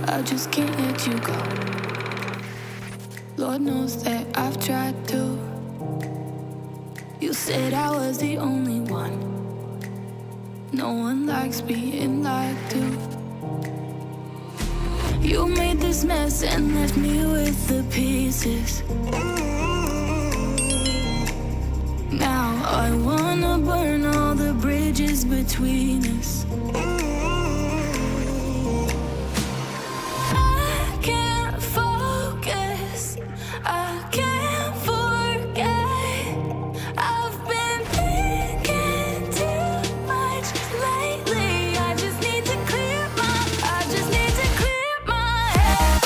I just can't let you go. Lord knows that I've tried to. You said I was the only one. No one likes being lied to. You made this mess and left me with the pieces. Now I wanna burn all the bridges between us. I can't focus, I can't forget. I've been thinking too much lately. I just need to clear my head. I just need to clear my head.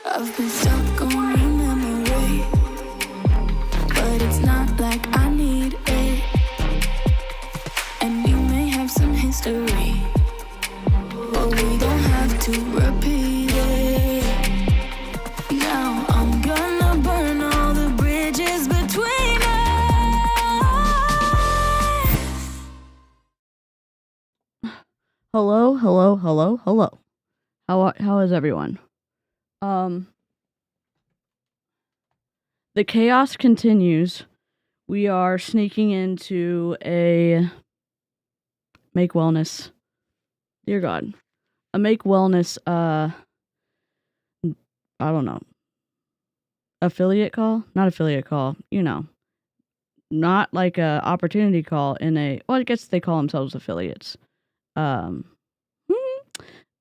I've been stuck on your memory, but it's not like I need it. And we may have some history, but we don't have to repeat it. Now I'm gonna burn all the bridges between us. Hello. How is everyone? The chaos continues. We are sneaking into a Make Wellness. Dear God. A Make Wellness, I don't know. Affiliate call? Not affiliate call, you know. Not like a opportunity call in a, well, I guess they call themselves affiliates.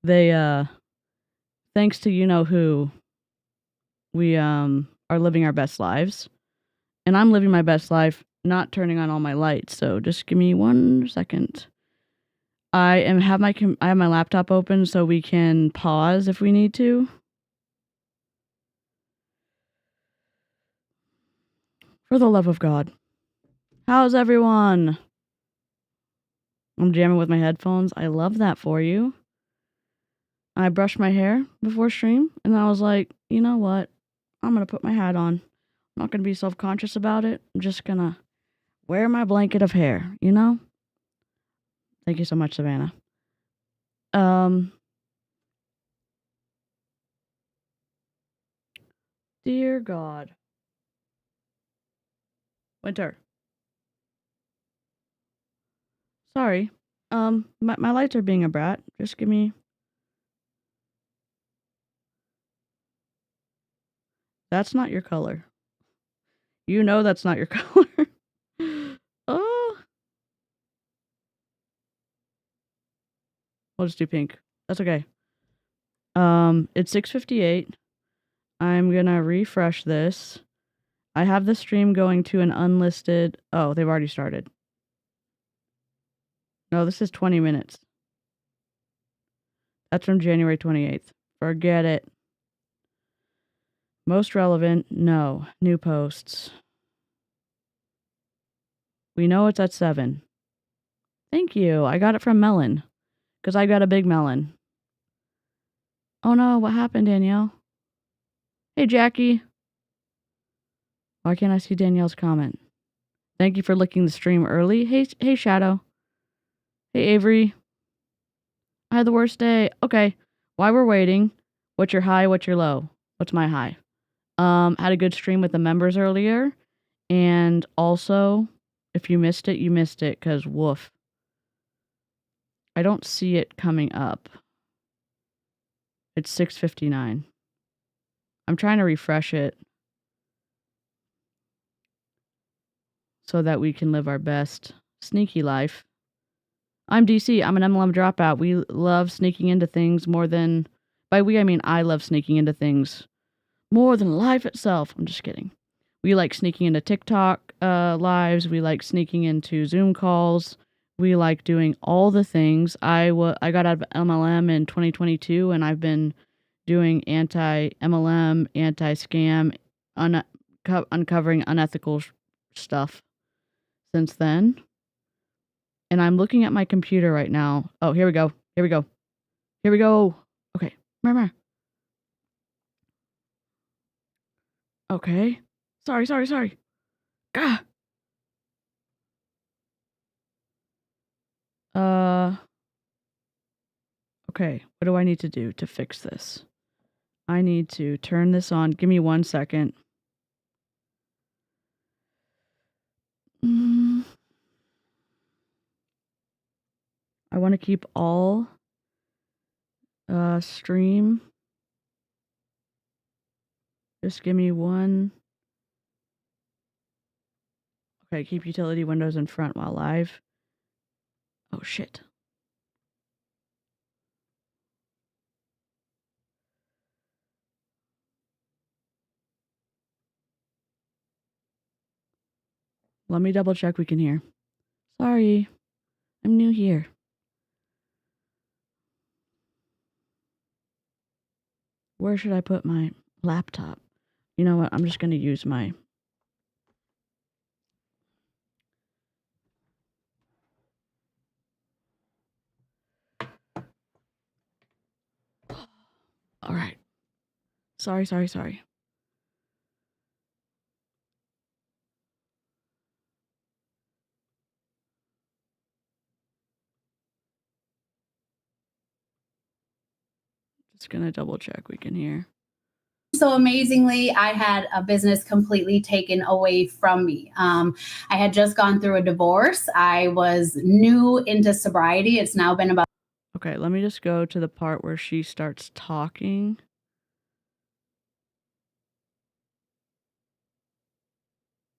They, thanks to you know who, we, are living our best lives. And I'm living my best life, not turning on all my lights. So just give me 1 second. I have my laptop open so we can pause if we need to. For the love of God. How's everyone? I'm jamming with my headphones. I love that for you. I brushed my hair before stream, and I was like, you know what? I'm going to put my hat on. I'm not going to be self-conscious about it. I'm just going to wear my blanket of hair, you know? Thank you so much, Savannah. Dear God. Winter. Sorry. My lights are being a brat. Just give me... That's not your color. You know that's not your color. Oh. We'll just do pink. That's okay. It's 6:58. I'm gonna refresh this. I have the stream going to an unlisted... Oh, they've already started. No, this is 20 minutes. That's from January 28th. Forget it. Most relevant, no. New posts. We know it's at 7. Thank you. I got it from Melon. Because I got a big melon. Oh no, what happened, Danielle? Hey, Jackie. Why can't I see Danielle's comment? Thank you for licking the stream early. Hey, Shadow. Hey, Avery. I had the worst day. Okay. While we're waiting, what's your high? What's your low? What's my high? Had a good stream with the members earlier. And also, if you missed it, you missed it, because woof. I don't see it coming up. It's 6:59. I'm trying to refresh it so that we can live our best sneaky life. I'm DeeCee. I'm an MLM dropout. We love sneaking into things more than... By we, I mean I love sneaking into things more than life itself. I'm just kidding. We like sneaking into TikTok lives. We like sneaking into Zoom calls. We like doing all the things. I got out of MLM in 2022, and I've been doing anti-MLM, anti-scam, uncovering unethical stuff since then. And I'm looking at my computer right now. Oh, here we go. Okay. Okay. Sorry. Gah! Okay. What do I need to do to fix this? I need to turn this on. Give me 1 second. I want to keep all stream. Just give me one. Okay, keep utility windows in front while live. Oh shit. Let me double check we can hear. Sorry, I'm new here. Where should I put my laptop? You know what? I'm just going to use my... All right. Sorry. Just going to double check we can hear. So amazingly, I had a business completely taken away from me. I had just gone through a divorce. I was new into sobriety. It's now been about... Okay, let me just go to the part where she starts talking.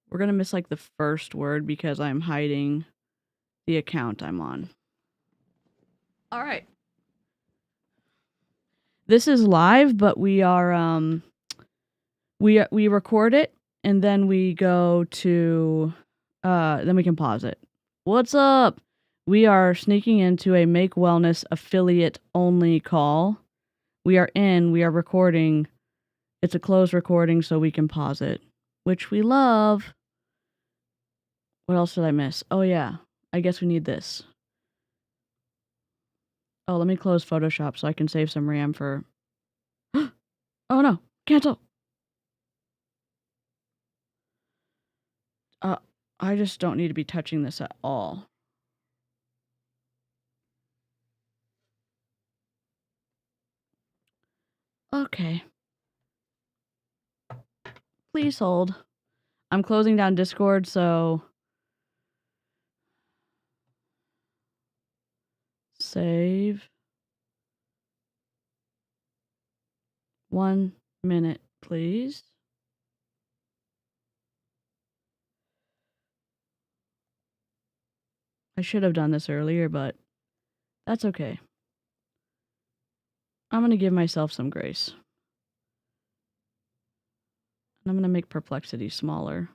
We're going to miss like the first word because I'm hiding the account I'm on. All right. This is live, but we are we record it and then we go to then we can pause it. What's up? We are sneaking into a Make Wellness affiliate only call. We are recording. It's a closed recording so we can pause it, which we love. What else did I miss? Oh yeah, I guess we need this. Oh, let me close Photoshop so I can save some RAM for... Oh no, cancel. I just don't need to be touching this at all. Okay. Please hold. I'm closing down Discord, so... Save. 1 minute, please. I should have done this earlier, but that's okay. I'm going to give myself some grace. And I'm going to make perplexity smaller.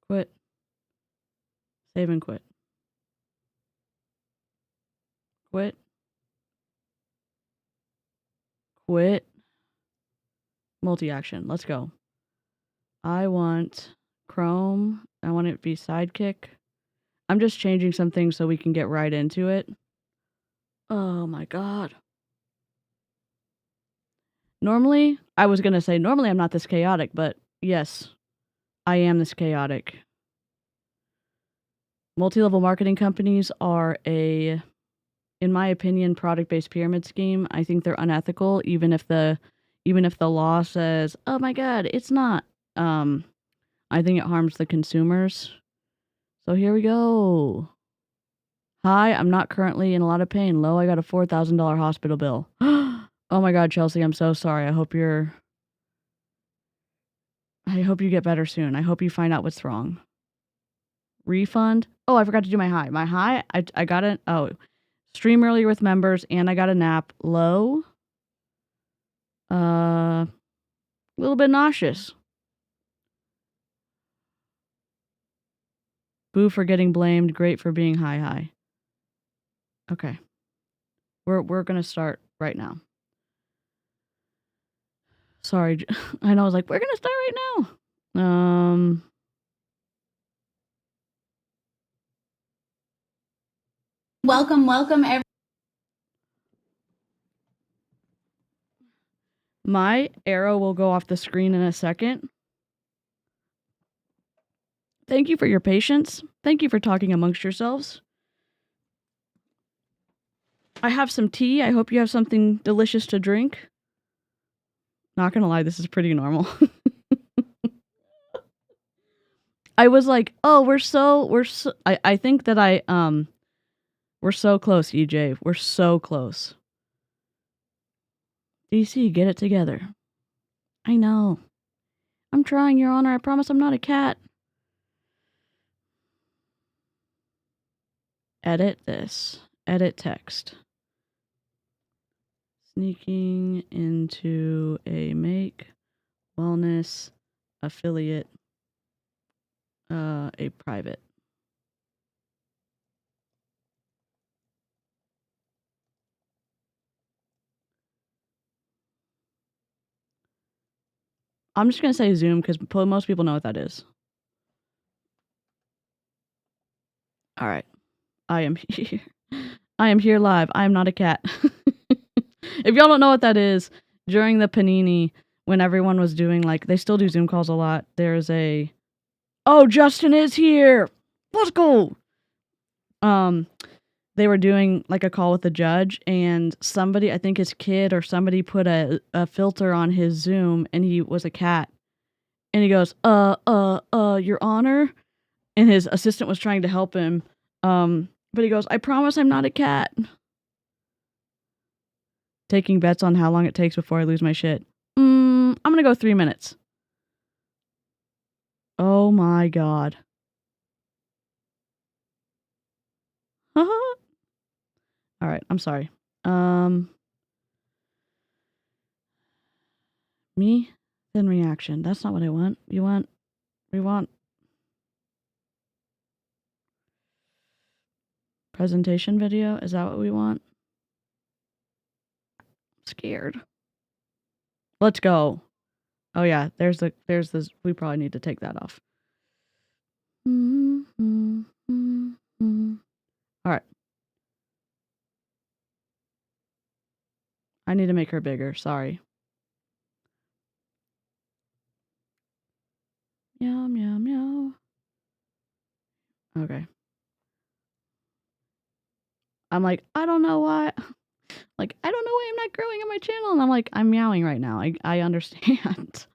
Quit. Save and quit. Quit. Quit. Multi-action. Let's go. I want Chrome. I want it to be Sidekick. I'm just changing some things so we can get right into it. Oh my god. Normally, I was going to say, normally I'm not this chaotic, but yes, I am this chaotic. Multi-level marketing companies are in my opinion, product-based pyramid scheme. I think they're unethical, even if the law says, "Oh my god, it's not." I think it harms the consumers. So here we go. Hi, I'm not currently in a lot of pain. Low, I got a $4,000 hospital bill. Oh my god, Chelsea, I'm so sorry. I hope you get better soon. I hope you find out what's wrong. Refund? Oh, I forgot to do my high. My high, I got it. Oh, stream earlier with members, and I got a nap. Low. A little bit nauseous. Boo for getting blamed. Great for being high. Okay. We're gonna start right now. Sorry, I know I was like, we're gonna start right now. Welcome, everyone. My arrow will go off the screen in a second. Thank you for your patience. Thank you for talking amongst yourselves. I have some tea. I hope you have something delicious to drink. Not gonna lie, this is pretty normal. I was like, oh, we're so I think that we're so close, EJ. We're so close. DeeCee, get it together. I know. I'm trying, Your Honor. I promise I'm not a cat. Edit this. Edit text. Sneaking into a make wellness affiliate, a private. I'm just going to say Zoom because most people know what that is. All right. I am here. I am here live. I am not a cat. If y'all don't know what that is, during the Panini, when everyone was doing they still do Zoom calls a lot, there's a, oh, Justin is here. Let's go. They were doing a call with the judge, and somebody, I think his kid or somebody, put a filter on his Zoom, and he was a cat. And he goes, Your Honor. And his assistant was trying to help him. But he goes, I promise I'm not a cat. Taking bets on how long it takes before I lose my shit. I'm gonna go 3 minutes. Oh my God. All right, I'm sorry. Me, then reaction. That's not what I want. We want presentation video. Is that what we want? I'm scared. Let's go. Oh yeah, there's this. We probably need to take that off. All right. I need to make her bigger. Sorry. Meow, meow, meow. Okay. I'm like, I don't know why. I don't know why I'm not growing on my channel. And I'm like, I'm meowing right now. I understand.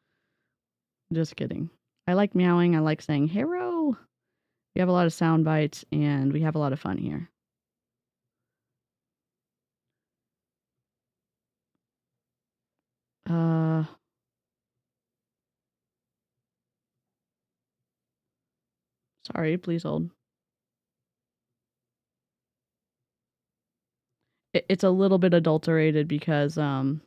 Just kidding. I like meowing. I like saying hero. We have a lot of sound bites and we have a lot of fun here. Sorry, please hold. It's a little bit adulterated because I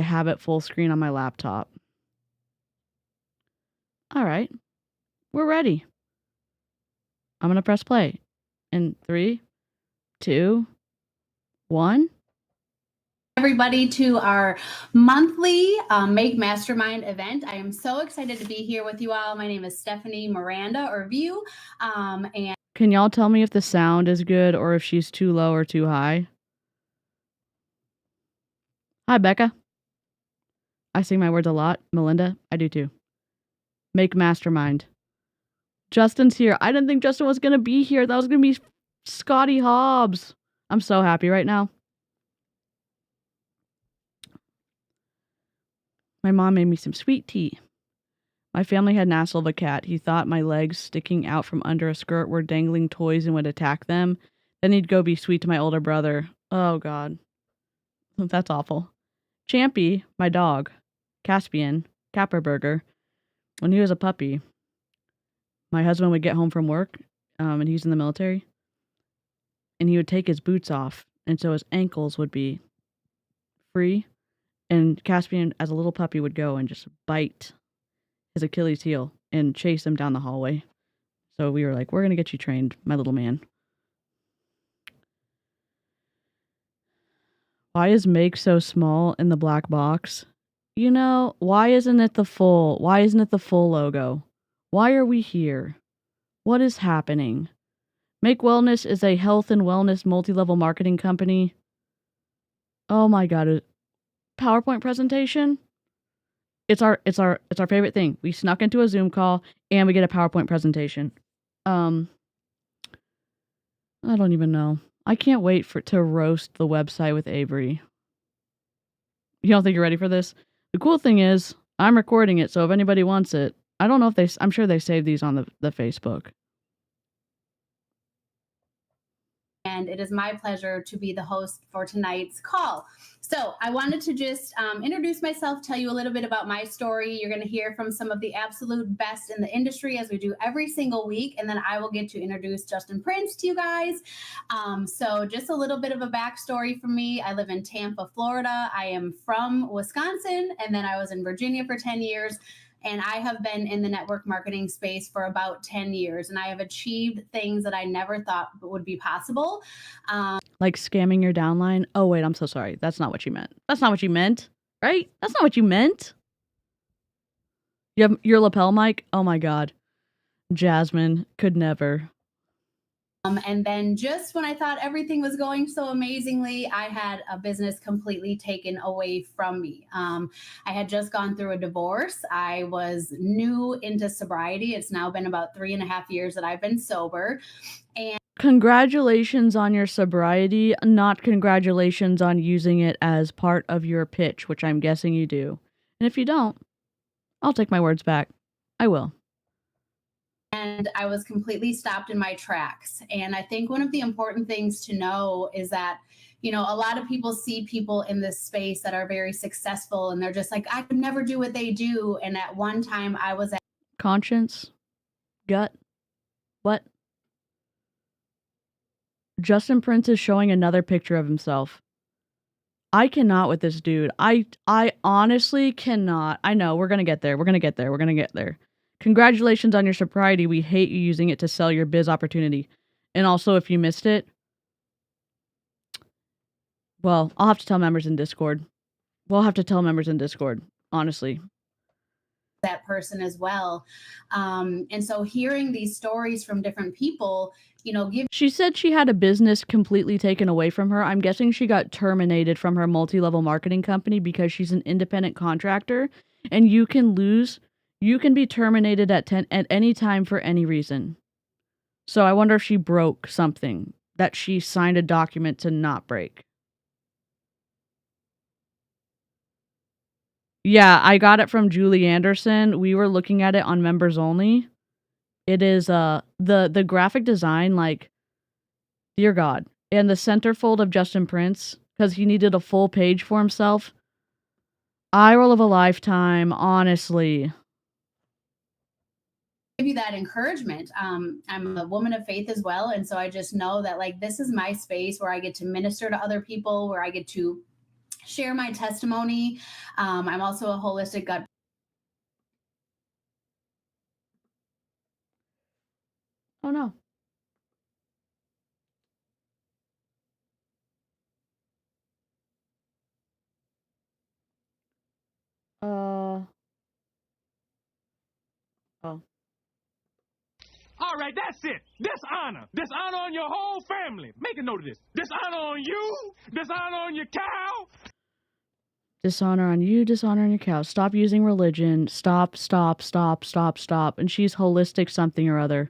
have it full screen on my laptop. All right. We're ready. I'm going to press play in 3, 2, 1. Everybody to our monthly Make Mastermind event. I am so excited to be here with you all. My name is Stephanie Miranda or View. And can y'all tell me if the sound is good or if she's too low or too high? Hi, Becca. I sing my words a lot. Melinda, I do too. Make Mastermind. Justin's here. I didn't think Justin was going to be here. That was going to be Scotty Hobbs. I'm so happy right now. My mom made me some sweet tea. My family had an asshole of a cat. He thought my legs sticking out from under a skirt were dangling toys and would attack them. Then he'd go be sweet to my older brother. Oh, God. That's awful. Champy, my dog, Caspian, Capperburger, when he was a puppy, my husband would get home from work, and he's in the military, and he would take his boots off, and so his ankles would be free, and Caspian, as a little puppy, would go and just bite his Achilles heel and chase him down the hallway. So we were like, we're going to get you trained, my little man. Why is Make so small in the black box? You know, why isn't it the full logo? Why are we here? What is happening? Make Wellness is a health and wellness multi-level marketing company. Oh my God. PowerPoint presentation? It's our favorite thing. We snuck into a Zoom call and we get a PowerPoint presentation. I don't even know. I can't wait to roast the website with Avery. You don't think you're ready for this? The cool thing is, I'm recording it, so if anybody wants it, I don't know if I'm sure they save these on the Facebook. And it is my pleasure to be the host for tonight's call. So I wanted to just introduce myself, tell you a little bit about my story. You're going to hear from some of the absolute best in the industry, as we do every single week. And then I will get to introduce Justin Prince to you guys. So just a little bit of a backstory for me. I live in Tampa, Florida. I am from Wisconsin, and then I was in Virginia for 10 years. And I have been in the network marketing space for about 10 years, and I have achieved things that I never thought would be possible. Like scamming your downline? Oh, wait, I'm so sorry. That's not what you meant. That's not what you meant, right? That's not what you meant. You have your lapel mic? Oh my God. Jasmine could never. And then just when I thought everything was going so amazingly, I had a business completely taken away from me. I had just gone through a divorce. I was new into sobriety. It's now been about 3.5 years that I've been sober. And congratulations on your sobriety, not congratulations on using it as part of your pitch, which I'm guessing you do. And if you don't, I'll take my words back. I will. And I was completely stopped in my tracks. And I think one of the important things to know is that, you know, a lot of people see people in this space that are very successful and they're just like, I could never do what they do. And at one time I was at conscience, gut, what? Justin Prince is showing another picture of himself. I cannot with this dude. I honestly cannot. I know, we're going to get there. We're going to get there. We're going to get there. Congratulations on your sobriety. We hate you using it to sell your biz opportunity. And also, if you missed it, well, I'll have to tell members in Discord. We'll have to tell members in Discord, honestly. That person as well. And so hearing these stories from different people, you know, she said she had a business completely taken away from her. I'm guessing she got terminated from her multi-level marketing company because she's an independent contractor, and you can be terminated at any time for any reason. So I wonder if she broke something that she signed a document to not break. Yeah, I got it from Julie Anderson. We were looking at it on members only. It is the graphic design, like, dear God. And the centerfold of Justin Prince, because he needed a full page for himself. Eye roll of a lifetime, honestly. Give you that encouragement. I'm a woman of faith as well. And so I just know that, like, this is my space where I get to minister to other people, where I get to share my testimony. I'm also a holistic gut. Oh no. Oh. All right, that's it. Dishonor. Dishonor on your whole family. Make a note of this. Dishonor on you. Dishonor on your cow. Dishonor on you, dishonor on your cow. Stop using religion. Stop. And she's holistic something or other.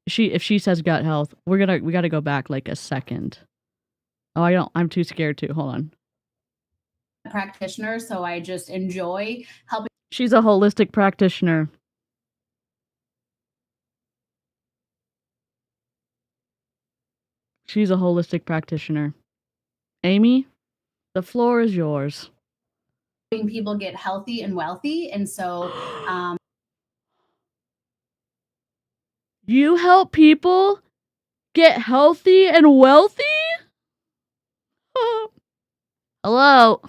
If she says gut health, we gotta go back like a second. Oh, I'm too scared to. Hold on. Practitioner, so I just enjoy helping. She's a holistic practitioner. She's a holistic practitioner. Amy, the floor is yours. People get healthy and wealthy, and so you help people get healthy and wealthy? Hello?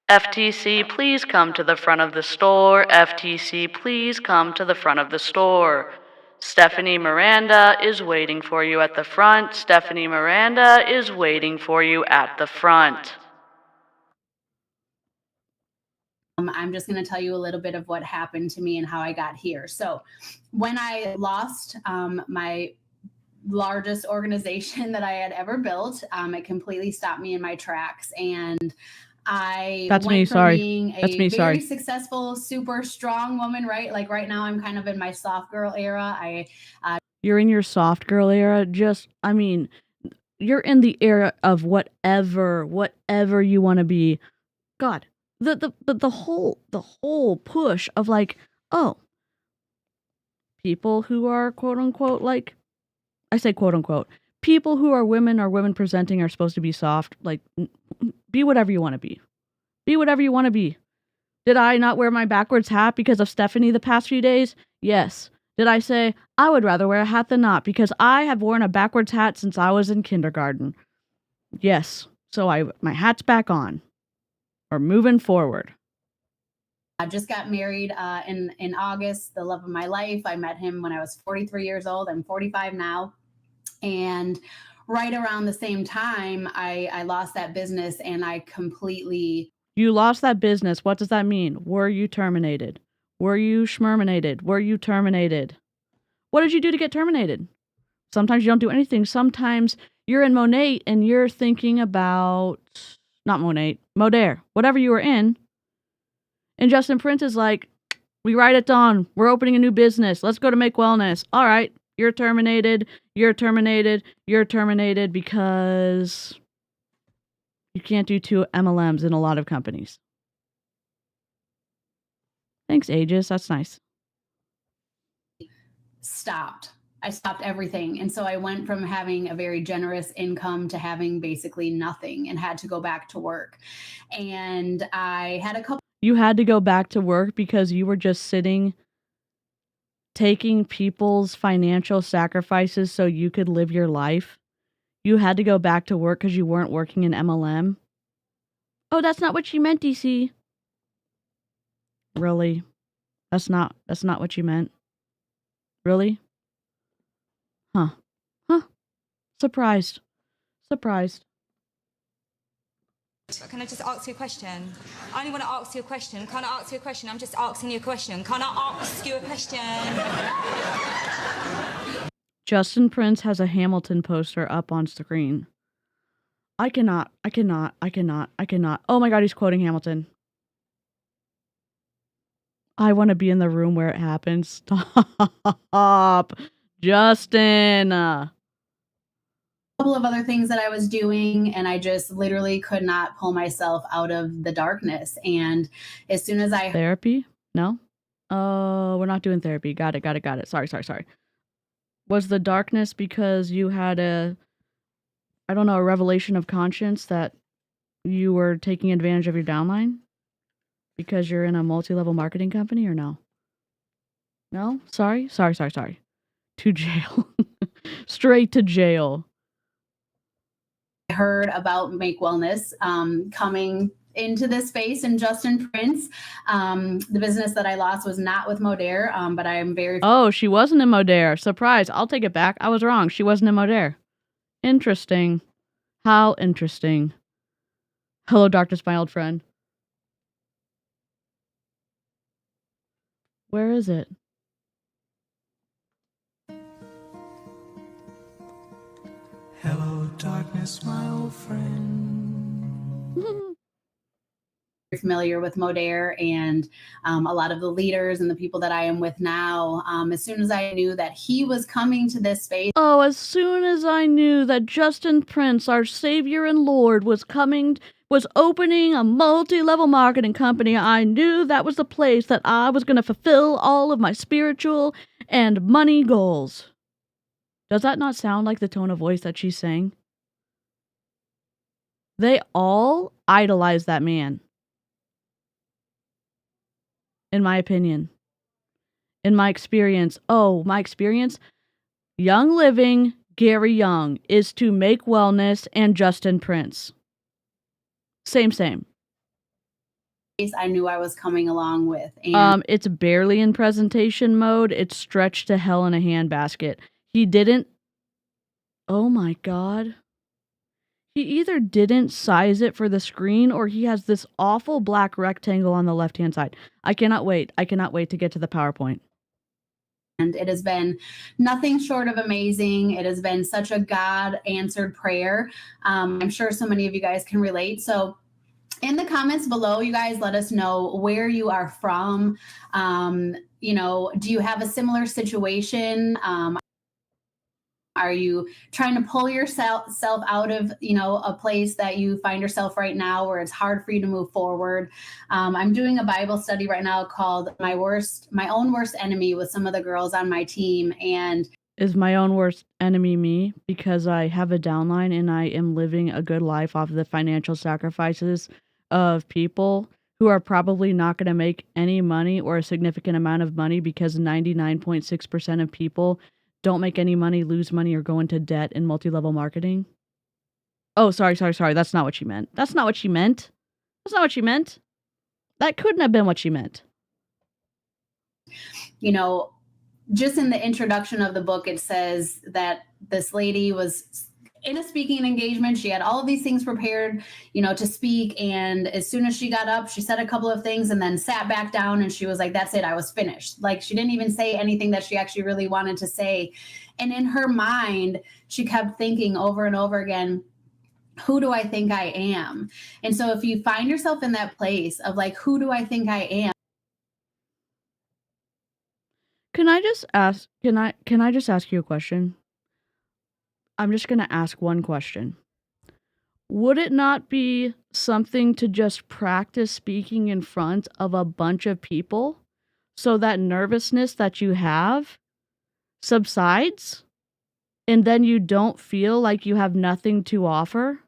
FTC, please come to the front of the store. FTC, please come to the front of the store. Stephanie Miranda is waiting for you at the front. Stephanie Miranda is waiting for you at the front. I'm just going to tell you a little bit of what happened to me and how I got here. So when I lost my largest organization that I had ever built. It completely stopped me in my tracks. And I That's went me, from sorry. being That's a me, very sorry. successful, super strong woman, right? Like right now, I'm kind of in my soft girl era. You're in your soft girl era. You're in the era of whatever you want to be. God, the whole push of like, oh, people who are quote unquote, like, I say quote unquote, people who are women presenting are supposed to be soft. Like, be whatever you want to be. Be whatever you want to be. Did I not wear my backwards hat because of Stephanie the past few days? Yes. Did I say, I would rather wear a hat than not because I have worn a backwards hat since I was in kindergarten? Yes. So my hat's back on. Or moving forward. I just got married in August, the love of my life. I met him when I was 43 years old. I'm 45 now. And right around the same time, I lost that business and I completely... You lost that business. What does that mean? Were you terminated? Were you schmerminated? Were you terminated? What did you do to get terminated? Sometimes you don't do anything. Sometimes you're in Monet and you're thinking about, not Monet, Modair, whatever you were in. And Justin Prince is like, we ride at dawn. We're opening a new business. Let's go to Make Wellness. All right. You're terminated. You're terminated. You're terminated because you can't do 2 MLMs in a lot of companies. Thanks, Aegis. That's nice. I stopped everything. And so I went from having a very generous income to having basically nothing and had to go back to work. And I had a couple... You had to go back to work because you were just sitting, taking people's financial sacrifices so you could live your life. You had to go back to work because you weren't working in MLM. Oh, that's not what she meant, DeeCee. Really? That's not what you meant. Really? Huh. Surprised. Can I just ask you a question? I only want to ask you a question. Can I ask you a question? I'm just asking you a question. Can I ask you a question? Justin Prince has a Hamilton poster up on screen. I cannot. Oh my God, he's quoting Hamilton. I want to be in the room where it happens. Stop. Justin. Couple of other things that I was doing, and I just literally could not pull myself out of the darkness. And as soon as I... Therapy? No? Oh, we're not doing therapy. Got it. Sorry. Was the darkness because you had a revelation of conscience that you were taking advantage of your downline? Because you're in a multi-level marketing company, or no? No? Sorry. To jail. Straight to jail. I heard about Make Wellness coming into this space, and Justin Prince, the business that I lost was not with Modair, but I am very... Oh, she wasn't in Modair. Surprise. I'll take it back. I was wrong. She wasn't in Modair. Interesting. How interesting. Hello, darkness, my old friend. Where is it? Hello, darkness, my old friend. Familiar with Modair and a lot of the leaders and the people that I am with now. As soon as I knew that he was coming to this space... Oh, as soon as I knew that Justin Prince, our savior and Lord, was opening a multi-level marketing company, I knew that was the place that I was going to fulfill all of my spiritual and money goals. Does that not sound like the tone of voice that she's saying? They all idolize that man. In my opinion. In my experience. Oh, my experience? Young Living, Gary Young, is to Make Wellness and Justin Prince. Same. I knew I was coming along with. And it's barely in presentation mode. It's stretched to hell in a handbasket. He didn't... Oh my God. He either didn't size it for the screen or he has this awful black rectangle on the left-hand side. I cannot wait to get to the PowerPoint. And it has been nothing short of amazing. It has been such a God-answered prayer. I'm sure so many of you guys can relate. So in the comments below, you guys let us know where you are from. You know, do you have a similar situation? Are you trying to pull yourself out of, you know, a place that you find yourself right now where it's hard for you to move forward? I'm doing a Bible study right now called My Own Worst Enemy with some of the girls on my team. And is my own worst enemy me? Because I have a downline and I am living a good life off of the financial sacrifices of people who are probably not going to make any money or a significant amount of money, because 99.6% of people don't make any money, lose money, or go into debt in multi-level marketing. Oh, sorry. That's not what she meant. That's not what she meant. That couldn't have been what she meant. You know, just in the introduction of the book, it says that this lady was in a speaking engagement. She had all of these things prepared, you know, to speak. And as soon as she got up, she said a couple of things and then sat back down and she was like, that's it, I was finished. Like, she didn't even say anything that she actually really wanted to say. And in her mind, she kept thinking over and over again, who do I think I am? And so if you find yourself in that place of like, who do I think I am? Can I just ask you a question? I'm just going to ask one question. Would it not be something to just practice speaking in front of a bunch of people so that nervousness that you have subsides and then you don't feel like you have nothing to offer?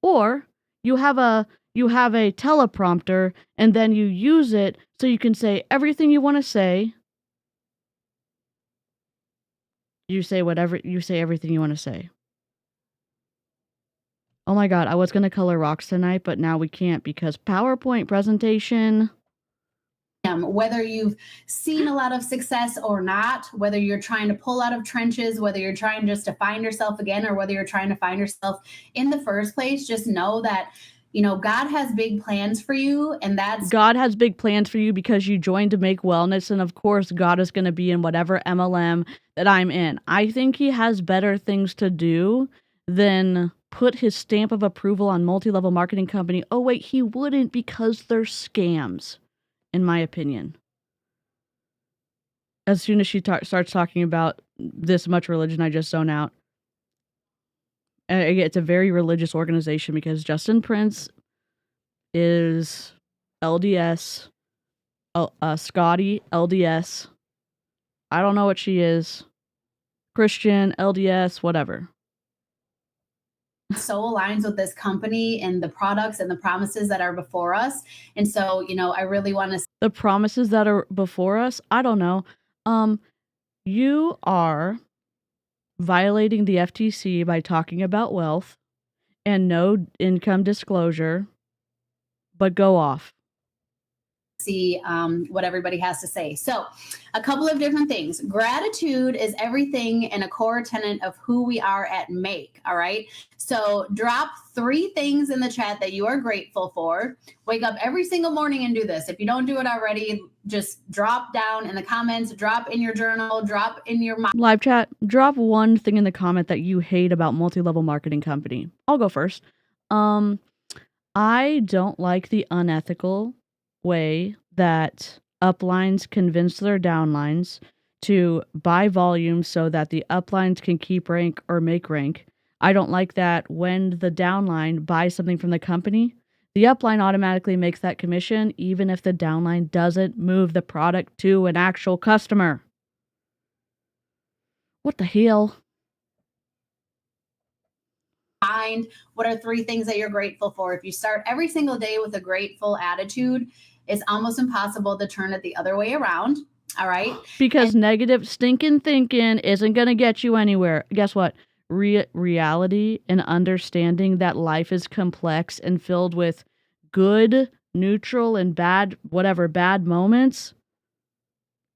Or you have a teleprompter and then you use it so you can say everything you want to say. You say everything you want to say. Oh my God, I was going to color rocks tonight, but now we can't because PowerPoint presentation. Whether you've seen a lot of success or not, whether you're trying to pull out of trenches, whether you're trying just to find yourself again, or whether you're trying to find yourself in the first place, just know that, you know, God has big plans for you. And God has big plans for you because you joined to make wellness. And of course, God is going to be in whatever MLM that I'm in. I think he has better things to do than put his stamp of approval on multi-level marketing company. Oh, wait, he wouldn't, because they're scams, in my opinion. As soon as she starts talking about this much religion, I just zone out. It's a very religious organization because Justin Prince is LDS, Scotty, LDS. I don't know what she is. Christian, LDS, whatever. so aligns with this company and the products and the promises that are before us. And so, you know, I really want to... The promises that are before us? I don't know. You are violating the FTC by talking about wealth and no income disclosure, but go off. See what everybody has to say. So a couple of different things. Gratitude is everything and a core tenet of who we are at Make. All right. So drop 3 things in the chat that you are grateful for. Wake up every single morning and do this. If you don't do it already, just drop down in the comments, drop in your journal, drop in your mind. Live chat, drop 1 thing in the comment that you hate about multi-level marketing company. I'll go first. I don't like the unethical way that uplines convince their downlines to buy volume so that the uplines can keep rank or make rank. I don't like that when the downline buys something from the company, the upline automatically makes that commission even if the downline doesn't move the product to an actual customer. What the hell? Find what are 3 things that you're grateful for. If you start every single day with a grateful attitude, it's almost impossible to turn it the other way around. All right. Because negative stinking thinking isn't going to get you anywhere. Guess what? Reality and understanding that life is complex and filled with good, neutral, and bad moments.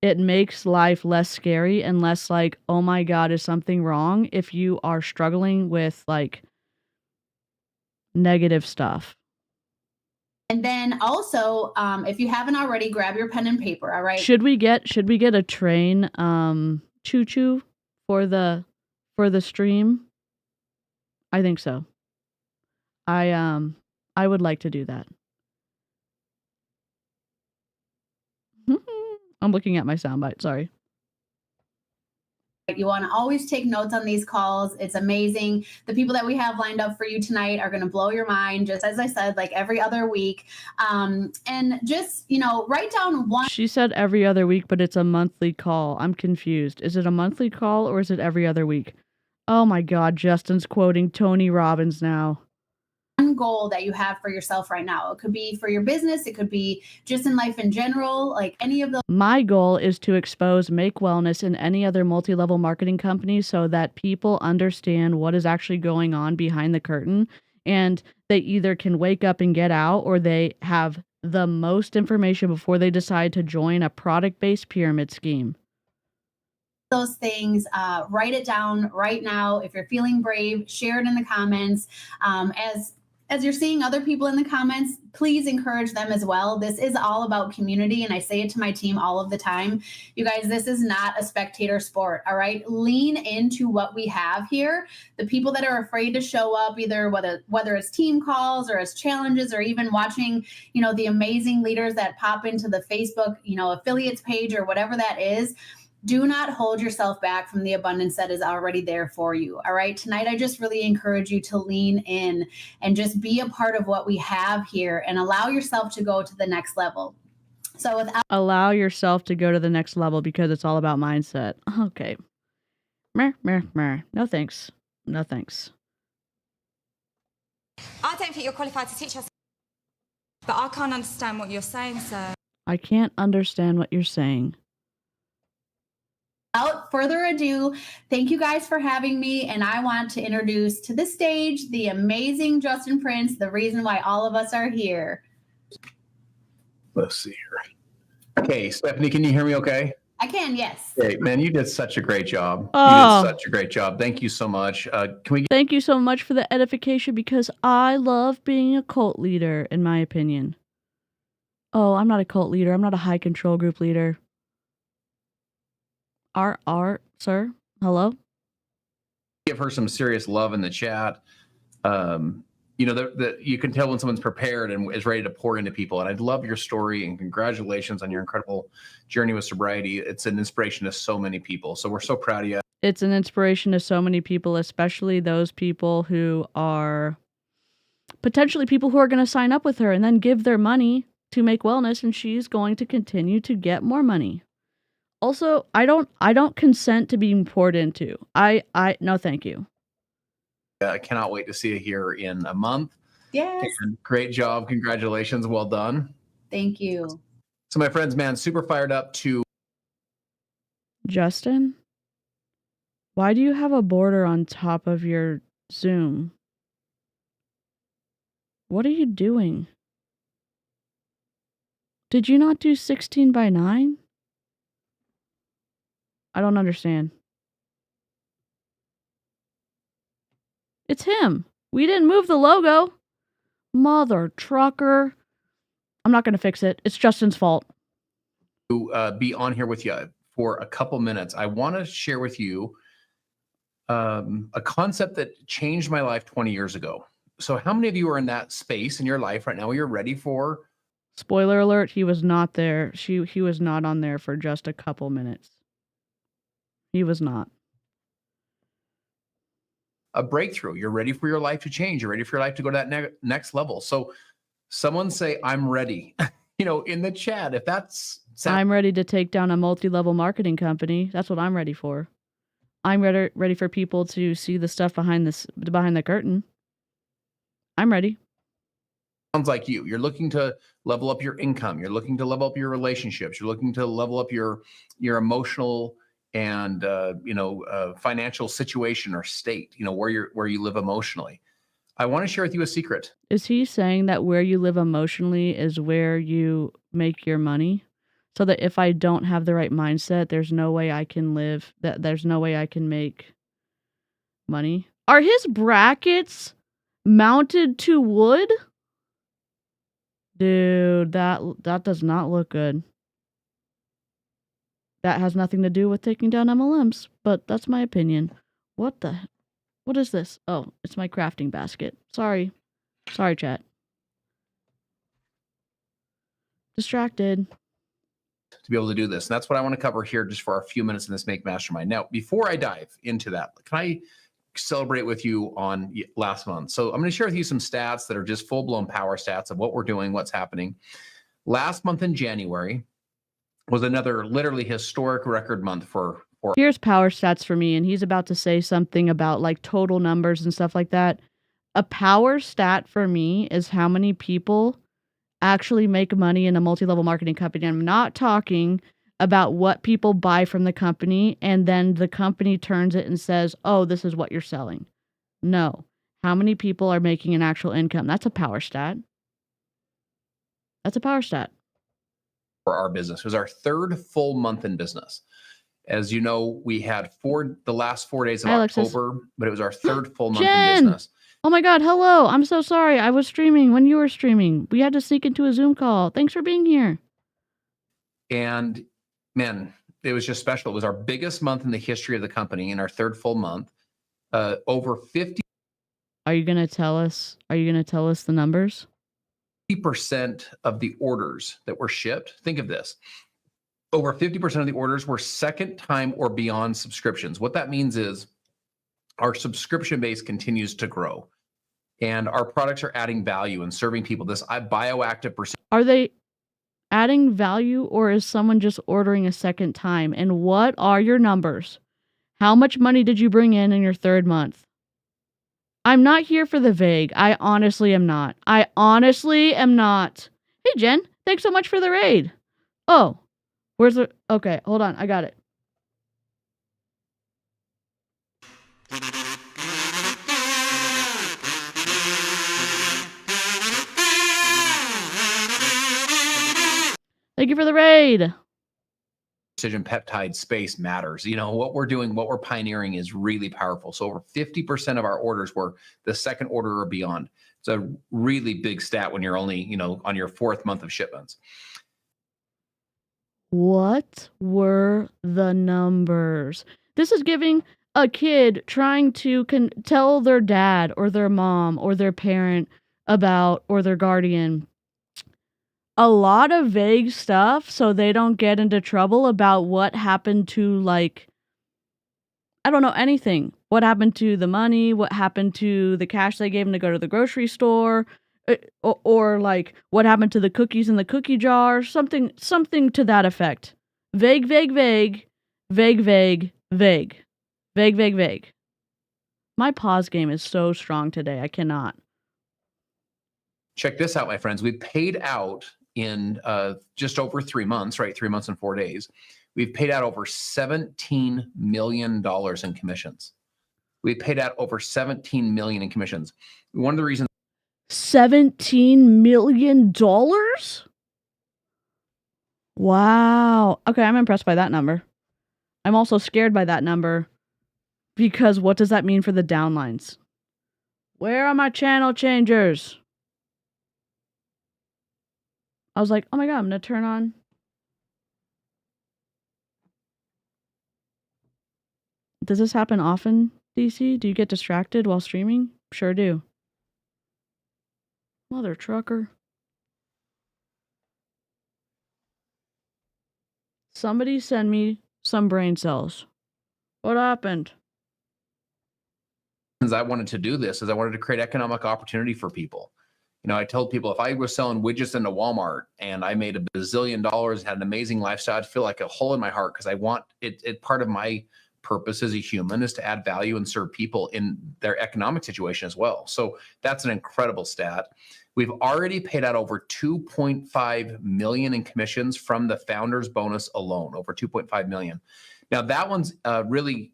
It makes life less scary and less like, oh my God, is something wrong? If you are struggling with like negative stuff. And then also, if you haven't already, grab your pen and paper. All right. Should we get a train choo-choo for the stream? I think so. I would like to do that. I'm looking at my soundbite, sorry. You want to always take notes on these calls. It's amazing. The people that we have lined up for you tonight are going to blow your mind, just as I said, like every other week. And just, write down one. She said every other week, but it's a monthly call. I'm confused. Is it a monthly call or is it every other week? Oh my God, Justin's quoting Tony Robbins now. Goal that you have for yourself right now. It could be for your business. It could be just in life in general, like any of those. My goal is to expose Make Wellness and any other multi-level marketing company so that people understand what is actually going on behind the curtain, and they either can wake up and get out, or they have the most information before they decide to join a product-based pyramid scheme. Those things, write it down right now. If you're feeling brave, share it in the comments. As you're seeing other people in the comments, please encourage them as well. This is all about community, and I say it to my team all of the time. You guys, this is not a spectator sport, all right? Lean into what we have here. The people that are afraid to show up, either whether it's team calls or as challenges, or even watching, the amazing leaders that pop into the Facebook, affiliates page or whatever that is. Do not hold yourself back from the abundance that is already there for you. All right. Tonight, I just really encourage you to lean in and just be a part of what we have here and allow yourself to go to the next level. So allow yourself to go to the next level, because it's all about mindset. Okay. No thanks. No thanks. I don't think you're qualified to teach us, but I can't understand what you're saying, sir. I can't understand what you're saying. Without further ado, thank you guys for having me, and I want to introduce to the stage the amazing Justin Prince, the reason why all of us are here. Let's see here. Okay, Stephanie, can you hear me okay? I can, yes. Hey, man, you did such a great job. Oh. You did such a great job. Thank you so much. Thank you so much for the edification, because I love being a cult leader, in my opinion. Oh, I'm not a cult leader. I'm not a high control group leader. Sir, hello? Give her some serious love in the chat. You can tell when someone's prepared and is ready to pour into people. And I love your story, and congratulations on your incredible journey with sobriety. It's an inspiration to so many people. So we're so proud of you. It's an inspiration to so many people, especially those people who are potentially people who are going to sign up with her and then give their money to Make Wellness, and she's going to continue to get more money. Also, I don't consent to being poured into. No, thank you. I cannot wait to see you here in a month. Yes. And great job. Congratulations. Well done. Thank you. So my friends, man, super fired up to... Justin, why do you have a border on top of your Zoom? What are you doing? Did you not do 16:9? I don't understand. It's him. We didn't move the logo. Mother trucker. I'm not going to fix it. It's Justin's fault. To be on here with you for a couple minutes. I want to share with you a concept that changed my life 20 years ago. So how many of you are in that space in your life right now where you're ready for... Spoiler alert, he was not there. He was not on there for just a couple minutes. He was not. A breakthrough. You're ready for your life to change. You're ready for your life to go to that next level. So someone say, I'm ready. In the chat, if that's... I'm ready to take down a multi-level marketing company. That's what I'm ready for. I'm ready for people to see the stuff behind the curtain. I'm ready. Sounds like you. You're looking to level up your income. You're looking to level up your relationships. You're looking to level up your emotional and financial situation or state. Where you live emotionally. I want to share with you a secret. Is he saying that where you live emotionally is where you make your money? So that if I don't have the right mindset, there's no way I can live. There's no way I can make money. Are his brackets mounted to wood? Dude, that does not look good. That has nothing to do with taking down MLMs, but that's my opinion. What is this? Oh, it's my crafting basket. Sorry, chat. Distracted. To be able to do this. And that's what I want to cover here just for a few minutes in this Make Mastermind. Now, before I dive into that, can I celebrate with you on last month? So I'm going to share with you some stats that are just full-blown power stats of what we're doing, what's happening. Last month in January was another literally historic record month for Here's power stats for me, and he's about to say something about like total numbers and stuff like that. A power stat for me is how many people actually make money in a multi-level marketing company. I'm not talking about what people buy from the company and then the company turns it and says, oh, this is what you're selling. No. How many people are making an actual income? That's a power stat. That's a power stat. For our business. It was our third full month in business. As you know, we had the last 4 days of October, but it was our third full month in business. Oh my God, hello. I'm so sorry. I was streaming when you were streaming. We had to sneak into a Zoom call. Thanks for being here. And man, it was just special. It was our biggest month in the history of the company in our third full month. Over 50. Are you going to tell us the numbers? 50% of the orders that were shipped. Think of this. Over 50% of the orders were second time or beyond subscriptions. What that means is our subscription base continues to grow and our products are adding value and serving people. This bioactive percent. Are they adding value or is someone just ordering a second time? And what are your numbers? How much money did you bring in your third month? I'm not here for the vague. I honestly am not. Hey, Jen, thanks so much for the raid. Oh, okay, hold on. I got it. Thank you for the raid. Precision peptide space matters. You know, what we're doing, what we're pioneering is really powerful. So over 50% of our orders were the second order or beyond. It's a really big stat when you're only, on your fourth month of shipments. What were the numbers? This is giving a kid trying to tell their dad or their mom or their parent about, or their guardian, a lot of vague stuff so they don't get into trouble about what happened to, like, I don't know anything. What happened to the money? What happened to the cash they gave them to go to the grocery store? Or like, what happened to the cookies in the cookie jar? Something to that effect. Vague. My pause game is so strong today. I cannot. Check this out, my friends. We paid out in just over 3 months, right? 3 months and 4 days. We've paid out over $17 million in commissions. We paid out over $17 million in commissions. One of the reasons. $17 million? Wow. Okay, I'm impressed by that number. I'm also scared by that number because what does that mean for the downlines? Where are my channel changers? I was like, oh my God, I'm going to turn on. Does this happen often, DeeCee? Do you get distracted while streaming? Sure do. Mother trucker. Somebody send me some brain cells. What happened? I wanted to do this is I wanted to create economic opportunity for people. I told people if I was selling widgets into Walmart and I made $1 bazillion, had an amazing lifestyle, I'd feel like a hole in my heart because I want it. Part of my purpose as a human is to add value and serve people in their economic situation as well. So that's an incredible stat. We've already paid out over $2.5 million in commissions from the founders bonus alone, over $2.5 million. Now that one's really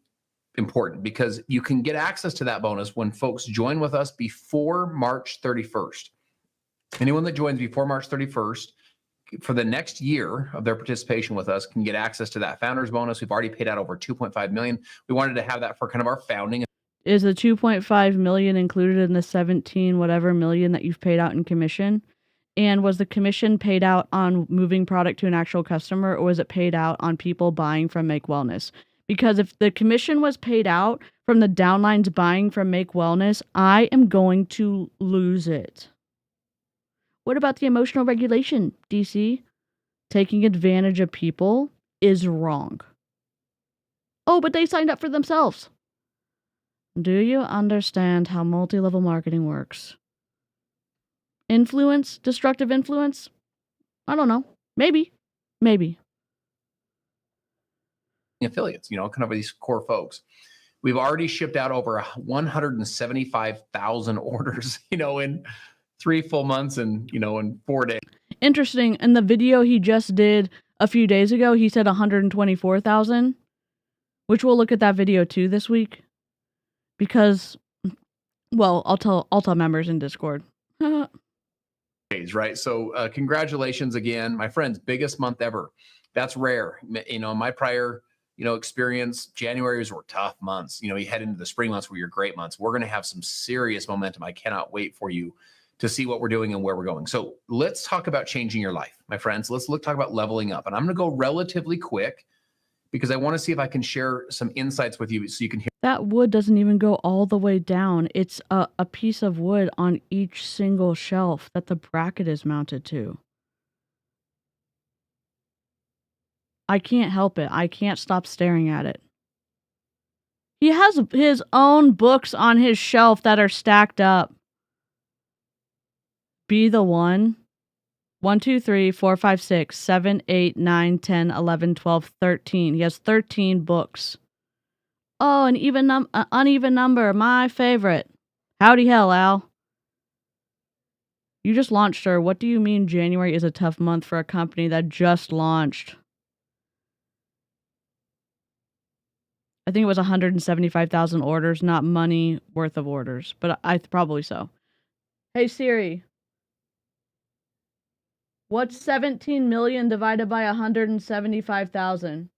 important because you can get access to that bonus when folks join with us before March 31st. Anyone that joins before March 31st for the next year of their participation with us can get access to that founders bonus. We've already paid out over $2.5 million. We wanted to have that for kind of our founding. Is the $2.5 million included in the 17 whatever million that you've paid out in commission? And was the commission paid out on moving product to an actual customer, or was it paid out on people buying from Make Wellness? Because if the commission was paid out from the downlines buying from Make Wellness, I am going to lose it. What about the emotional regulation, DeeCee? Taking advantage of people is wrong. Oh, but they signed up for themselves. Do you understand how multi-level marketing works? Influence? Destructive influence? I don't know. Maybe. Affiliates, kind of these core folks. We've already shipped out over 175,000 orders, in 3 full months and, in 4 days. Interesting. In the video he just did a few days ago, he said 124,000, which we'll look at that video too this week. Because, well, I'll tell members in Discord. Right. So congratulations again, my friends, biggest month ever. That's rare. My prior, experience, January's were tough months. You head into the spring months where you're great months. We're going to have some serious momentum. I cannot wait for you to see what we're doing and where we're going. So let's talk about changing your life, my friends. Let's talk about leveling up. And I'm going to go relatively quick because I want to see if I can share some insights with you so you can hear. That wood doesn't even go all the way down. It's a piece of wood on each single shelf that the bracket is mounted to. I can't help it. I can't stop staring at it. He has his own books on his shelf that are stacked up. Be the one. 1, 2, 3, 4, 5, 6, 7, 8, 9, 10, 11, 12, 13. He has 13 books. Oh, an uneven number. My favorite. Howdy hell, Al. You just launched, sir. What do you mean January is a tough month for a company that just launched? I think it was 175,000 orders, not money worth of orders, but I probably so. Hey Siri, what's 17 million divided by 175,000?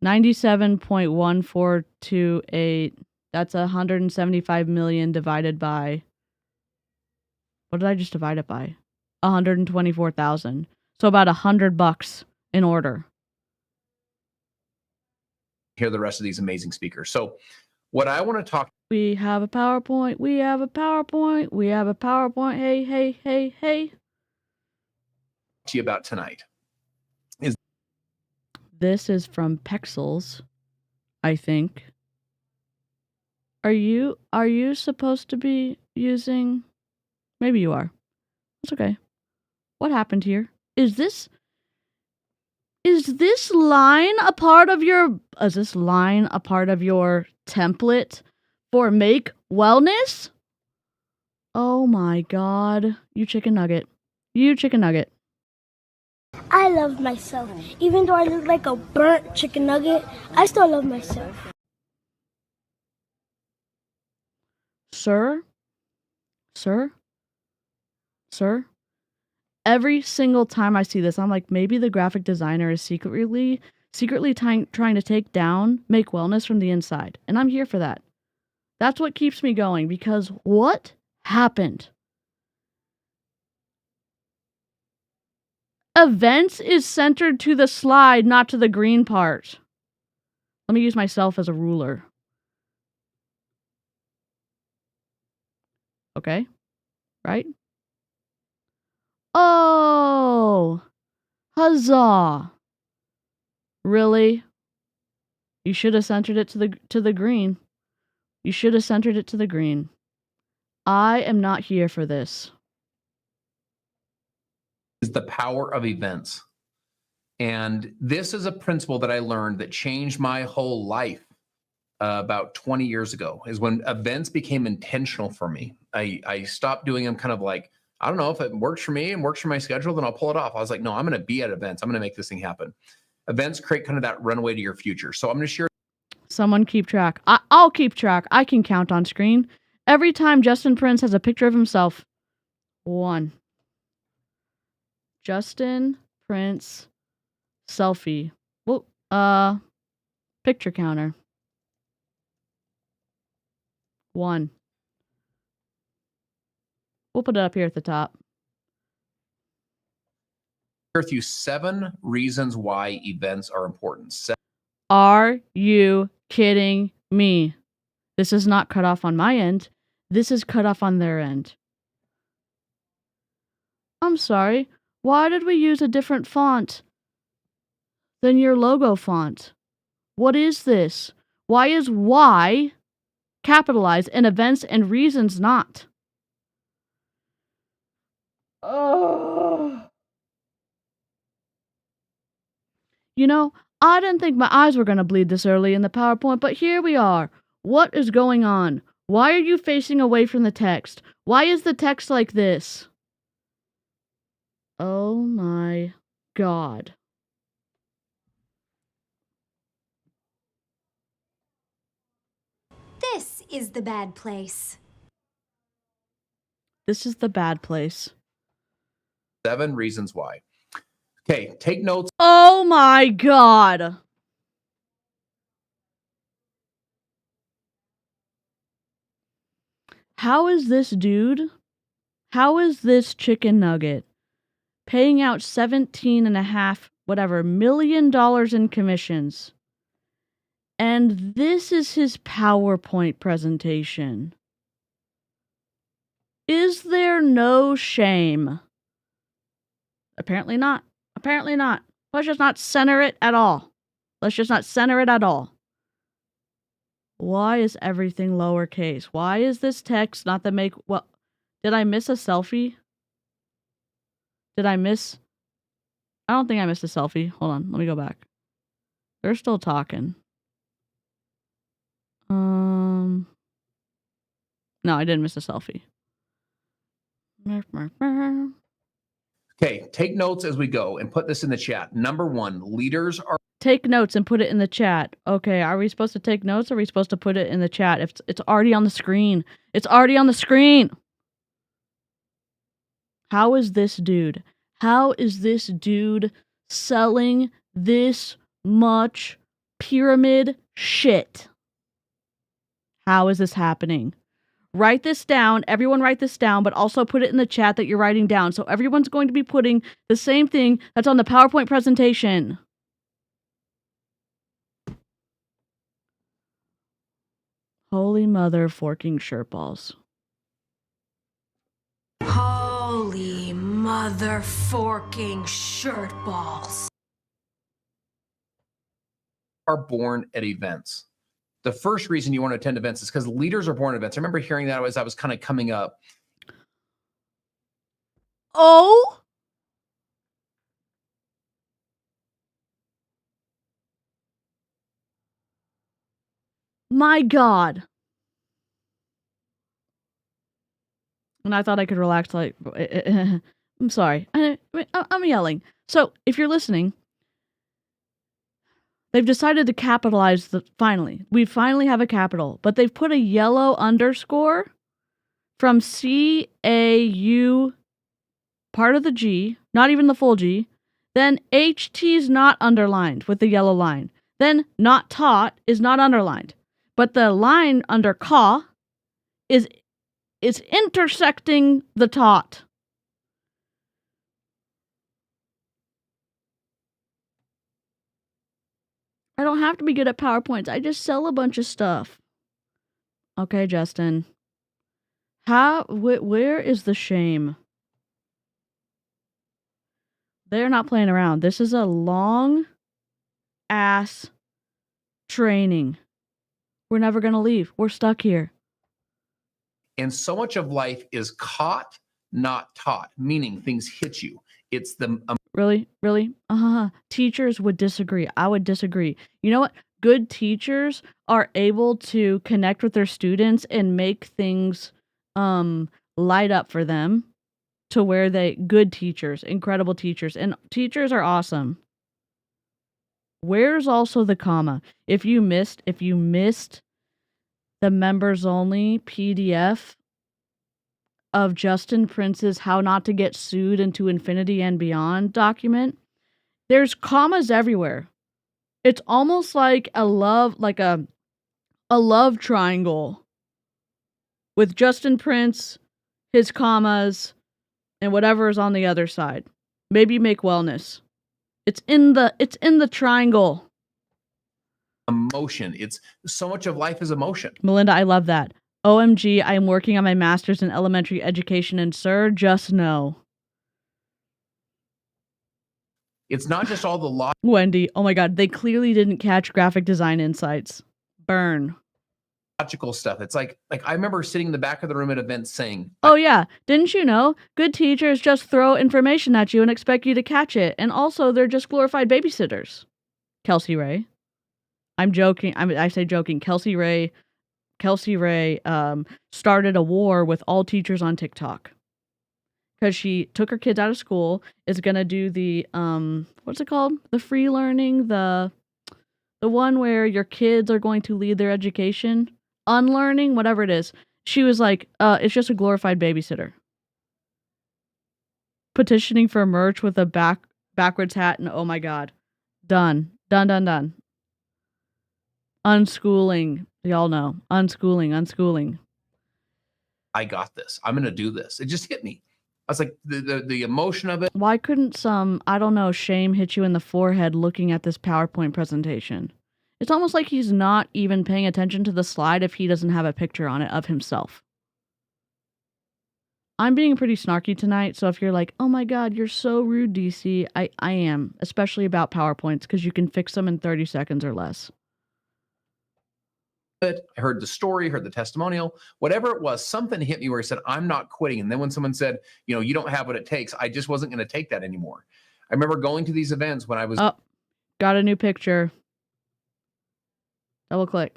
97.1428. That's 175 million divided by. What did I just divide it by? 124,000. So about $100 in order. Hear the rest of these amazing speakers. So what I want to talk. We have a PowerPoint. We have a PowerPoint. We have a PowerPoint. Hey. To you about tonight. This is from Pexels, I think. Are you supposed to be using? Maybe you are. It's okay. What happened here? Is this line a part of your template for Make Wellness? Oh my god. You chicken nugget. I love myself. Even though I look like a burnt chicken nugget, I still love myself. Sir? Every single time I see this, I'm like, maybe the graphic designer is secretly trying to take down Make Wellness from the inside. And I'm here for that. That's what keeps me going, because what happened? Events is centered to the slide, not to the green part. Let me use myself as a ruler. Okay. Right? Oh! Huzzah! Really? You should have centered it to the green. You should have centered it to the green. I am not here for this. Is the power of events. And this is a principle that I learned that changed my whole life about 20 years ago, is when events became intentional for me. I stopped doing them kind of like, I don't know, if it works for me and works for my schedule, then I'll pull it off. I was like, no, I'm going to be at events. I'm going to make this thing happen. Events create kind of that runway to your future. So I'm going to share. Someone keep track. I'll keep track. I can count on screen. Every time Justin Prince has a picture of himself. 1. Justin Prince selfie. Well, Picture counter. 1. We'll put it up here at the top. With you 7 reasons why events are important. Are you kidding me? This is not cut off on my end. This is cut off on their end. I'm sorry. Why did we use a different font than your logo font? What is this? Why is Y capitalized and events and reasons not? Oh. You know, I didn't think my eyes were going to bleed this early in the PowerPoint, but here we are. What is going on? Why are you facing away from the text? Why is the text like this? Oh my God. This is the bad place. This is the bad place. 7 reasons why. Okay, take notes. Oh my God. How is this dude? How is this chicken nugget paying out $17.5 million in commissions? And this is his PowerPoint presentation. Is there no shame? Apparently not. Apparently not. Let's just not center it at all. Let's just not center it at all. Why is everything lowercase? Why is this text not the make... Well, did I miss a selfie? Did I miss... I don't think I missed a selfie. Hold on. Let me go back. They're still talking. No, I didn't miss a selfie. Okay, take notes as we go and put this in the chat. Number 1, leaders are... Take notes and put it in the chat. Okay, are we supposed to take notes or are we supposed to put it in the chat? If it's already on the screen. It's already on the screen. How is this dude? How is this dude selling this much pyramid shit? How is this happening? Write this down. Everyone write this down, but also put it in the chat that you're writing down. So everyone's going to be putting the same thing that's on the PowerPoint presentation. Holy mother forking shirt balls. Holy mother forking shirt balls. are born at events. The first reason you want to attend events is because leaders are born at events. I remember hearing that as I was kind of coming up. Oh, my God. And I thought I could relax, like, I'm sorry. I'm yelling. So, if you're listening, they've decided to capitalize finally. We finally have a capital, but they've put a yellow underscore from CAU, part of the G, not even the full G. Then HT is not underlined with the yellow line. Then not taught is not underlined. But the line under CA is intersecting the taught. I don't have to be good at PowerPoints. I just sell a bunch of stuff. Okay, Justin. Where is the shame? They're not playing around. This is a long ass training. We're never going to leave. We're stuck here. And so much of life is caught, not taught, meaning things hit you. It's the... Really? Teachers would disagree. I would disagree. You know what? Good teachers are able to connect with their students and make things light up for them to where good teachers, incredible teachers, and teachers are awesome. Where's also the comma? If you missed the members only PDF of Justin Prince's How Not to Get Sued into Infinity and Beyond document, there's commas everywhere. It's almost like a love triangle with Justin Prince, his commas, and whatever is on the other side. Maybe make wellness. It's in the triangle. Emotion. It's so much of life is emotion. Melinda, I love that. OMG, I am working on my master's in elementary education, and sir, just know. It's not just all the Wendy, oh my God, they clearly didn't catch graphic design insights. Burn. logical stuff. It's like I remember sitting in the back of the room at events saying, Oh yeah, didn't you know? Good teachers just throw information at you and expect you to catch it. And also, they're just glorified babysitters. Kelsey Ray. I'm joking. I say joking. Kelsey Ray started a war with all teachers on TikTok. Because she took her kids out of school, is going to do the, what's it called? The free learning, the one where your kids are going to lead their education. Unlearning, whatever it is. She was like, it's just a glorified babysitter. Petitioning for merch with a backwards hat, and oh my God. Done. Unschooling. Y'all know. Unschooling. I got this. I'm going to do this. It just hit me. I was like, the emotion of it. Why couldn't some, I don't know, shame hit you in the forehead looking at this PowerPoint presentation? It's almost like he's not even paying attention to the slide if he doesn't have a picture on it of himself. I'm being pretty snarky tonight, so if you're like, oh my God, you're so rude, DeeCee, I am, especially about PowerPoints, because you can fix them in 30 seconds or less. I heard the story, heard the testimonial, whatever it was, something hit me where he said, I'm not quitting. And then when someone said, you don't have what it takes, I just wasn't going to take that anymore. I remember going to these events when I was... Oh, got a new picture. Double click.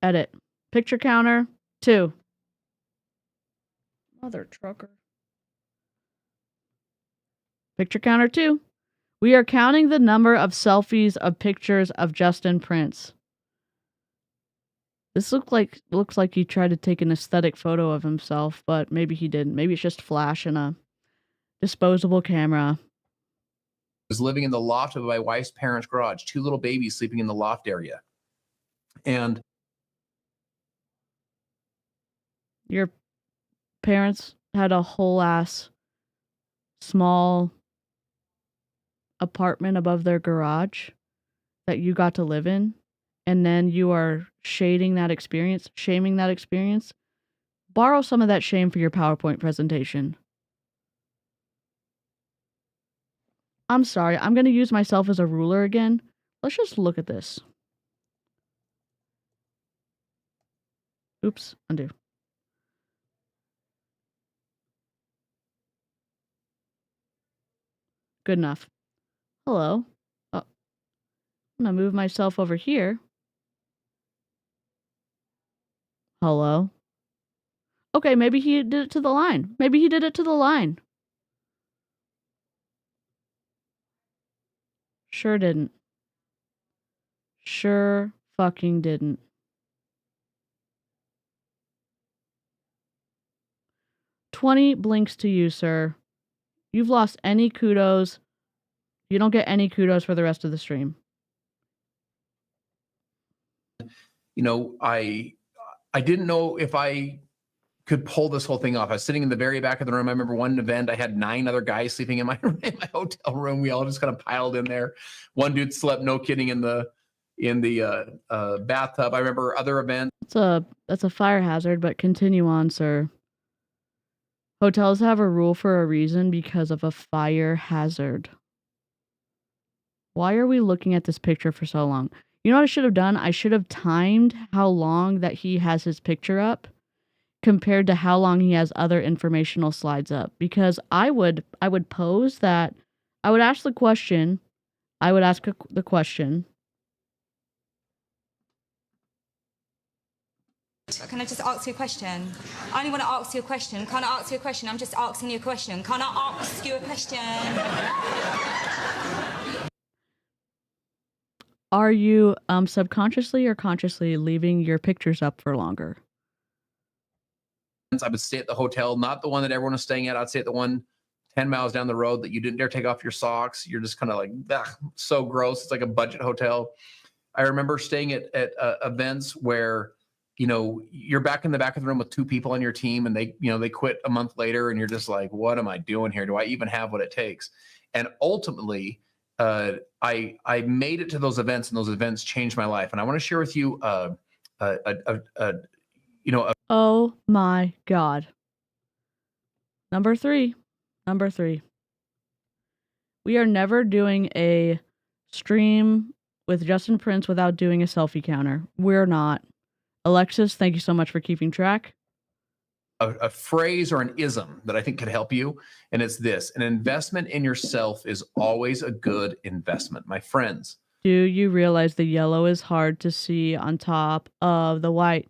Edit. Picture counter, 2. Mother trucker. Picture counter 2. We are counting the number of selfies of pictures of Justin Prince. This looks like he tried to take an aesthetic photo of himself, but maybe he didn't. Maybe it's just flash in a disposable camera. Was living in the loft of my wife's parents' garage, 2 little babies sleeping in the loft area. And your parents had a whole ass small apartment above their garage that you got to live in, and then you are shaming that experience. Borrow some of that shame for your PowerPoint presentation. I'm sorry, I'm going to use myself as a ruler again. Let's just look at this. Oops, undo. Good enough. Hello. Oh, I'm going to move myself over here. Hello. Okay, maybe he did it to the line. Sure didn't. Sure fucking didn't. $20 blinks to you, sir. You've lost any kudos. You don't get any kudos for the rest of the stream. I didn't know if I could pull this whole thing off. I was sitting in the very back of the room. I remember one event, I had 9 other guys sleeping in my hotel room. We all just kind of piled in there. One dude slept, no kidding, in the bathtub. I remember other events. That's a fire hazard, but continue on, sir. Hotels have a rule for a reason because of a fire hazard. Why are we looking at this picture for so long? You know what I should have done? I should have timed how long that he has his picture up compared to how long he has other informational slides up. Because I would pose that, I would ask the question, Can I just ask you a question? I only want to ask you a question. Can I ask you a question? I'm just asking you a question. Can I ask you a question? Are you subconsciously or consciously leaving your pictures up for longer? I would stay at the hotel, not the one that everyone was staying at. I'd stay at the one 10 miles down the road that you didn't dare take off your socks. You're just kind of like, so gross. It's like a budget hotel. I remember staying at events where, you're back in the back of the room with two people on your team and they quit a month later and you're just like, what am I doing here? Do I even have what it takes? And ultimately, I made it to those events and those events changed my life. And I want to share with you, Oh my God. Number three. We are never doing a stream with Justin Prince without doing a selfie counter. We're not. Alexis, thank you so much for keeping track. A phrase or an ism that I think could help you. And it's this: an investment in yourself is always a good investment. My friends. Do you realize the yellow is hard to see on top of the white?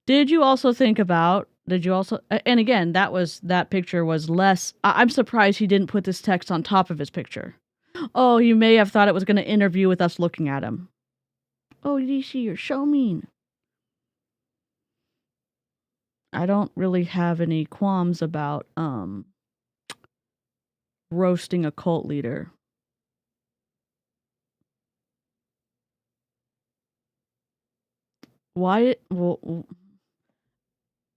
And again, that picture was less. I'm surprised he didn't put this text on top of his picture. Oh, he may have thought it was going to interview with us looking at him. Oh, DeeCee, you're so mean. I don't really have any qualms about roasting a cult leader. Why? Well,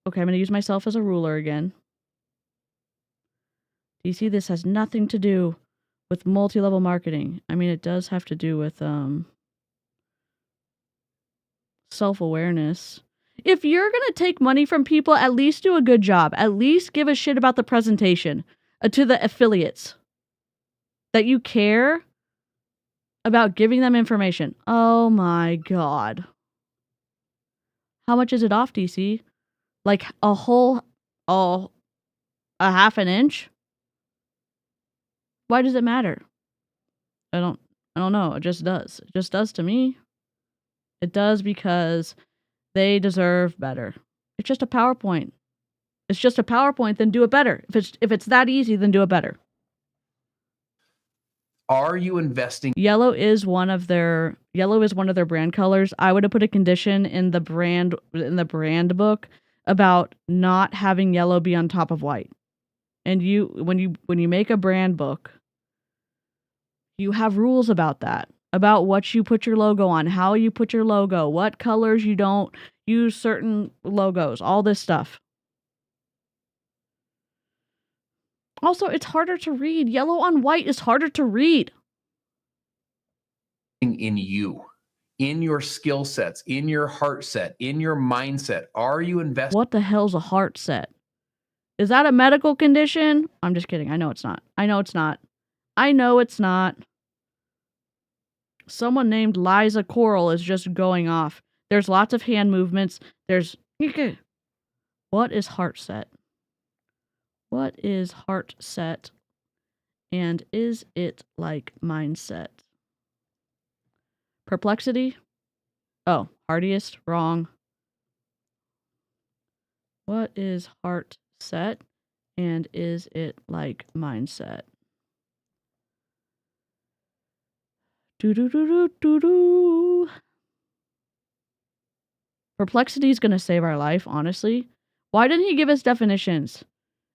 okay, I'm going to use myself as a ruler again. DeeCee, this has nothing to do with multi-level marketing. I mean, it does have to do with self-awareness. If you're going to take money from people, at least do a good job. At least give a shit about the presentation to the affiliates. That you care about giving them information. Oh my God. How much is it off, DeeCee? Like a half an inch? Why does it matter? I don't know. It just does. It just does to me. It does because they deserve better. It's just a PowerPoint. It's just a PowerPoint, then do it better. If it's that easy, then do it better. Are you investing? Yellow is one of their brand colors. I would have put a condition in the brand book about not having yellow be on top of white. And when you make a brand book, you have rules about that. About what you put your logo on, how you put your logo, what colors you don't use certain logos, all this stuff. Also, it's harder to read. Yellow on white is harder to read. In you, in your skill sets, in your heart set, in your mindset, are you investing? What the hell's a heart set? Is that a medical condition? I'm just kidding. I know it's not. Someone named Liza Coral is just going off. There's lots of hand movements. What is heart set? What is heart set? And is it like mindset? Perplexity? Oh, hardiest, wrong. What is heart set? And is it like mindset? Perplexity is going to save our life, honestly. Why didn't he give us definitions?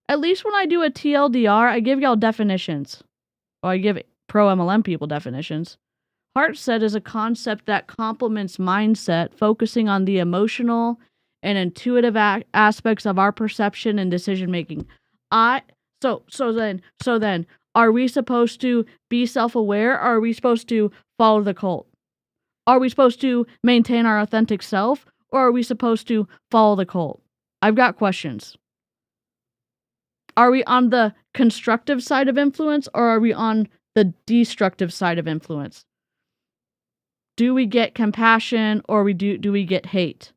At least when I do a TLDR, I give y'all definitions. Or I give pro MLM people definitions. Heart set is a concept that complements mindset, focusing on the emotional and intuitive aspects of our perception and decision making. So then, are we supposed to be self-aware, or are we supposed to follow the cult? Are we supposed to maintain our authentic self, or are we supposed to follow the cult? I've got questions. Are we on the constructive side of influence, or are we on the destructive side of influence? Do we get compassion, or do we get hate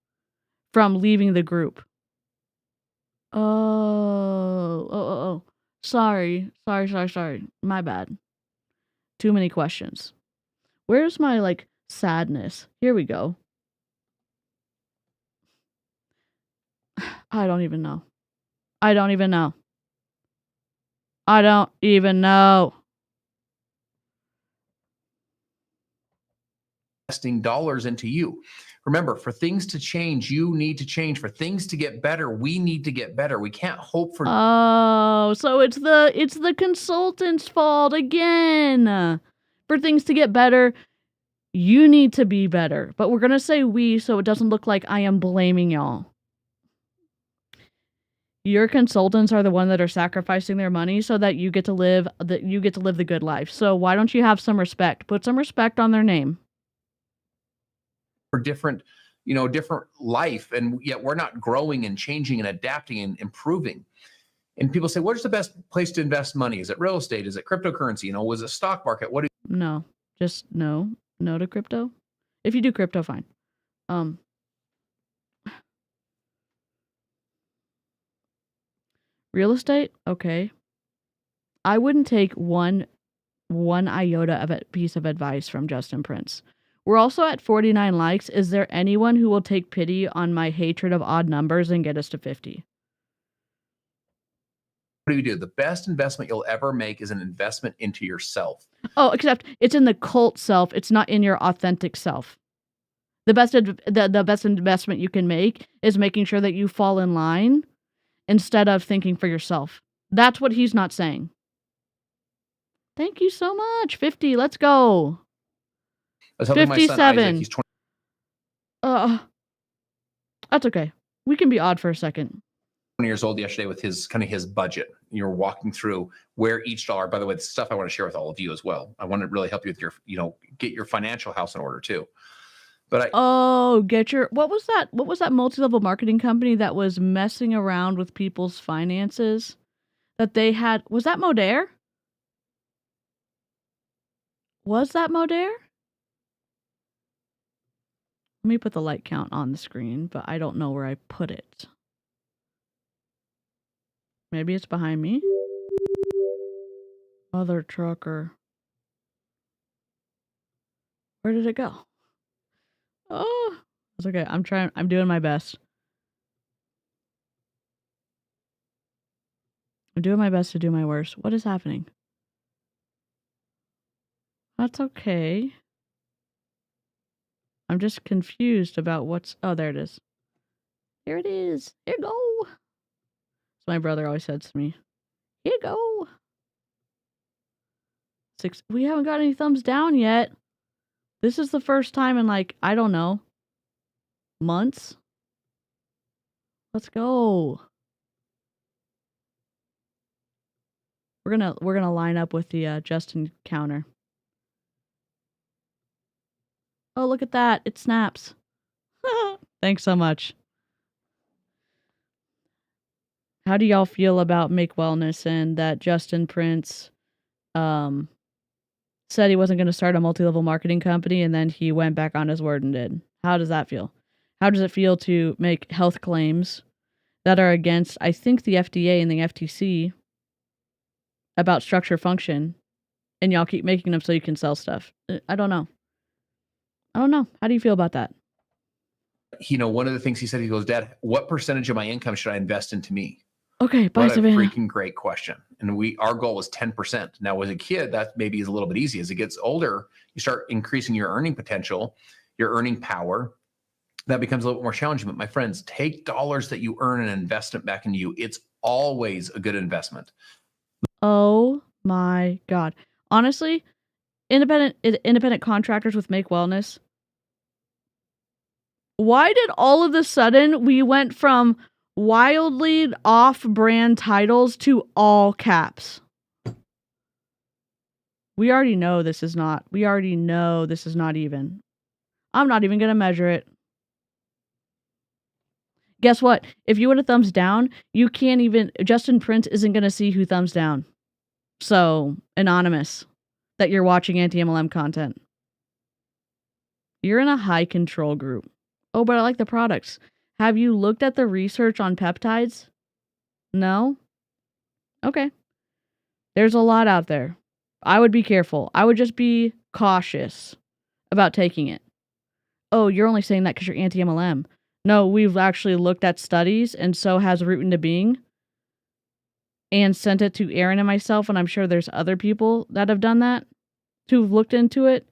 from leaving the group? Oh. Sorry. My bad. Too many questions. Where's my, sadness? Here we go. I don't even know. Investing dollars into you. Remember, for things to change, you need to change. For things to get better, we need to get better. We can't hope for. Oh, so it's the consultant's fault again. For things to get better, you need to be better. But we're gonna say we, so it doesn't look like I am blaming y'all. Your consultants are the one that are sacrificing their money so that you get to live the good life. So why don't you have some respect? Put some respect on their name. For different life, and yet we're not growing and changing and adapting and improving. And people say, where's the best place to invest money? Is it real estate? Is it cryptocurrency? Was it stock market? No, just no to crypto. If you do crypto, fine. Real estate, okay. I wouldn't take one iota of a piece of advice from Justin Prince. We're also at 49 likes. Is there anyone who will take pity on my hatred of odd numbers and get us to 50? What do you do? The best investment you'll ever make is an investment into yourself. Oh, except it's in the cult self. It's not in your authentic self. The best investment you can make is making sure that you fall in line instead of thinking for yourself. That's what he's not saying. Thank you so much. 50. Let's go. 57. He's 20. That's okay. We can be odd for a second. Years old yesterday with his budget. You're walking through where each dollar, by the way, the stuff I want to share with all of you as well. I want to really help you with your, get your financial house in order too. But what was that multi-level marketing company that was messing around with people's finances that they had? Was that Modere? Was that Modere? Let me put the like count on the screen, but I don't know where I put it. Maybe it's behind me. Mother trucker. Where did it go? Oh, it's okay. I'm doing my best. I'm doing my best to do my worst. What is happening? That's okay. I'm just confused about oh, there it is. Here it is. Here you go. So my brother always says to me, here you go. 6. We haven't got any thumbs down yet. This is the first time in I don't know, months. Let's go. We're gonna line up with the Justin counter. Oh, look at that. It snaps. Thanks so much. How do y'all feel about Make Wellness and that Justin Prince said he wasn't going to start a multi-level marketing company and then he went back on his word and did? How does that feel? How does it feel to make health claims that are against, I think, the FDA and the FTC about structure function, and y'all keep making them so you can sell stuff? I don't know. How do you feel about that? One of the things he said, he goes, Dad, what percentage of my income should I invest into me? Okay, bye, what a Savannah. Freaking great question. And our goal was 10%. Now, as a kid, that maybe is a little bit easy. As it gets older, you start increasing your earning potential, your earning power. That becomes a little bit more challenging. But my friends, take dollars that you earn and invest it back into you. It's always a good investment. Oh my God. Honestly, independent contractors with Make Wellness. Why did all of a sudden we went from wildly off-brand titles to all caps? We already know this is not even. I'm not even going to measure it. Guess what? If you would have thumbs down, Justin Prince isn't going to see who thumbs down. So, anonymous, that you're watching anti-MLM content. You're in a high control group. Oh, but I like the products. Have you looked at the research on peptides? No? Okay. There's a lot out there. I would be careful. I would just be cautious about taking it. Oh, you're only saying that because you're anti-MLM. No, we've actually looked at studies, and so has Root into Being, and sent it to Aaron and myself, and I'm sure there's other people that have done that, who've looked into it.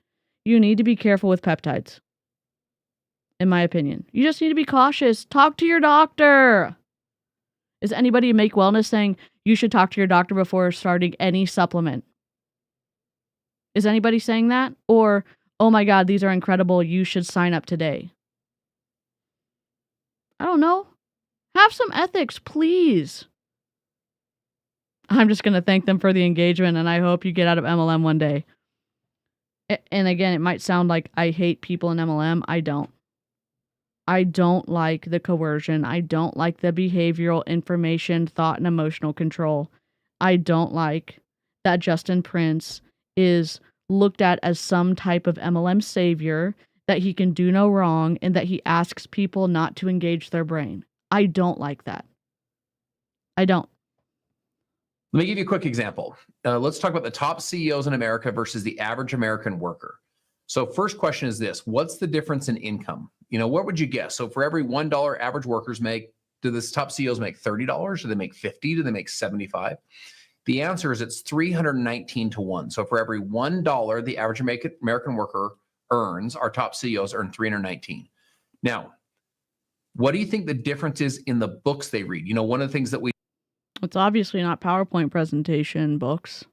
You need to be careful with peptides. in my opinion. You just need to be cautious. Talk to your doctor. Is anybody in Make Wellness saying you should talk to your doctor before starting any supplement? Is anybody saying that? Or, oh my God, these are incredible. You should sign up today. I don't know. Have some ethics, please. I'm just going to thank them for the engagement, and I hope you get out of MLM one day. And again, it might sound like I hate people in MLM. I don't. I don't like the coercion. I don't like the behavioral, information, thought, and emotional control. I don't like that Justin Prince is looked at as some type of MLM savior, that he can do no wrong, and that he asks people not to engage their brain. I don't like that. I don't. Let me give you a quick example. Let's talk about the top CEOs in America versus the average American worker. So first question is this: what's the difference in income? What would you guess? So for every $1 average workers make, do the top CEOs make $30? Do they make $50? Do they make $75? The answer is it's 319 to 1. So for every $1 the average American worker earns, our top CEOs earn 319. Now, what do you think the difference is in the books they read? One of the things that we It's obviously not PowerPoint presentation books.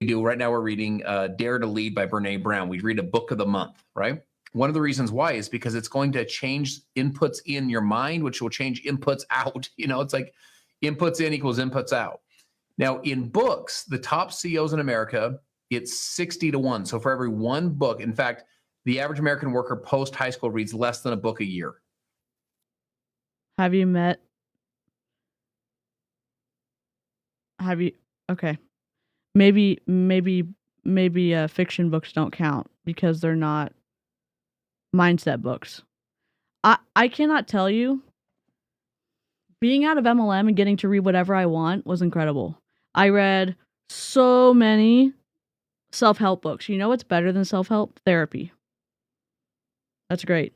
do right now, we're reading Dare to Lead by Brene Brown. We read a book of the month, right? One of the reasons why is because it's going to change inputs in your mind, which will change inputs out. It's like inputs in equals inputs out. Now, in books, the top CEOs in America, it's 60 to 1. So for every one book, in fact, the average American worker post high school reads less than a book a year. Okay. Maybe fiction books don't count because they're not mindset books. I cannot tell you, being out of MLM and getting to read whatever I want was incredible. I read so many self-help books. You know what's better than self-help? Therapy. That's great.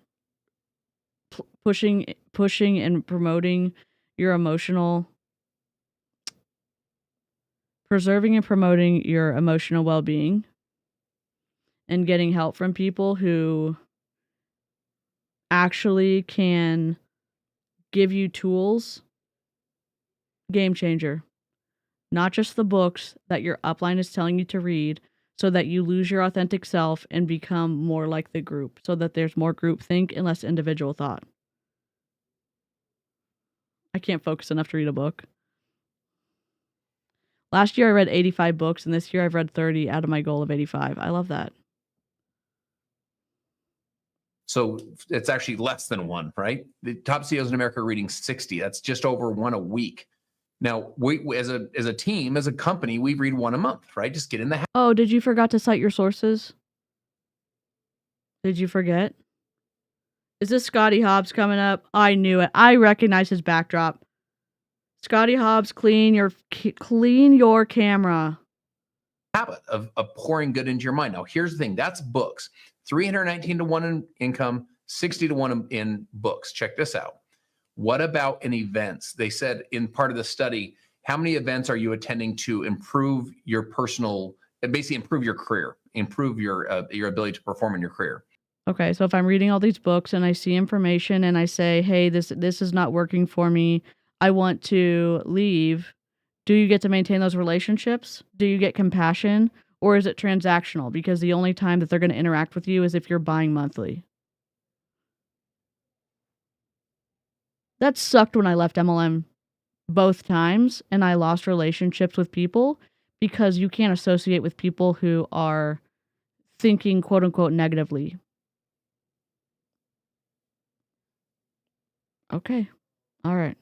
Pushing and promoting your preserving and promoting your emotional well-being, and getting help from people who actually can give you tools. Game changer. Not just the books that your upline is telling you to read so that you lose your authentic self and become more like the group, so that there's more group think and less individual thought. I can't focus enough to read a book. Last year I read 85 books, and this year I've read 30 out of my goal of 85. I love that. So it's actually less than one, right? The top CEOs in America are reading 60. That's just over one a week. Now, we as a team, as a company, we read one a month, right? Just get in the habit. Oh, did you forget to cite your sources? Did you forget? Is this Scotty Hobbs coming up? I knew it. I recognize his backdrop. Scotty Hobbs, clean your camera. Habit of pouring good into your mind. Now, here's the thing. That's books. 319 to 1 in income, 60 to 1 in books. Check this out. What about in events? They said in part of the study, how many events are you attending to improve your basically improve your career, improve your ability to perform in your career? Okay, so if I'm reading all these books and I see information and I say, hey, this is not working for me, I want to leave, do you get to maintain those relationships? Do you get compassion? Or is it transactional? Because the only time that they're going to interact with you is if you're buying monthly. That sucked when I left MLM both times, and I lost relationships with people because you can't associate with people who are thinking quote unquote negatively. Okay. All right.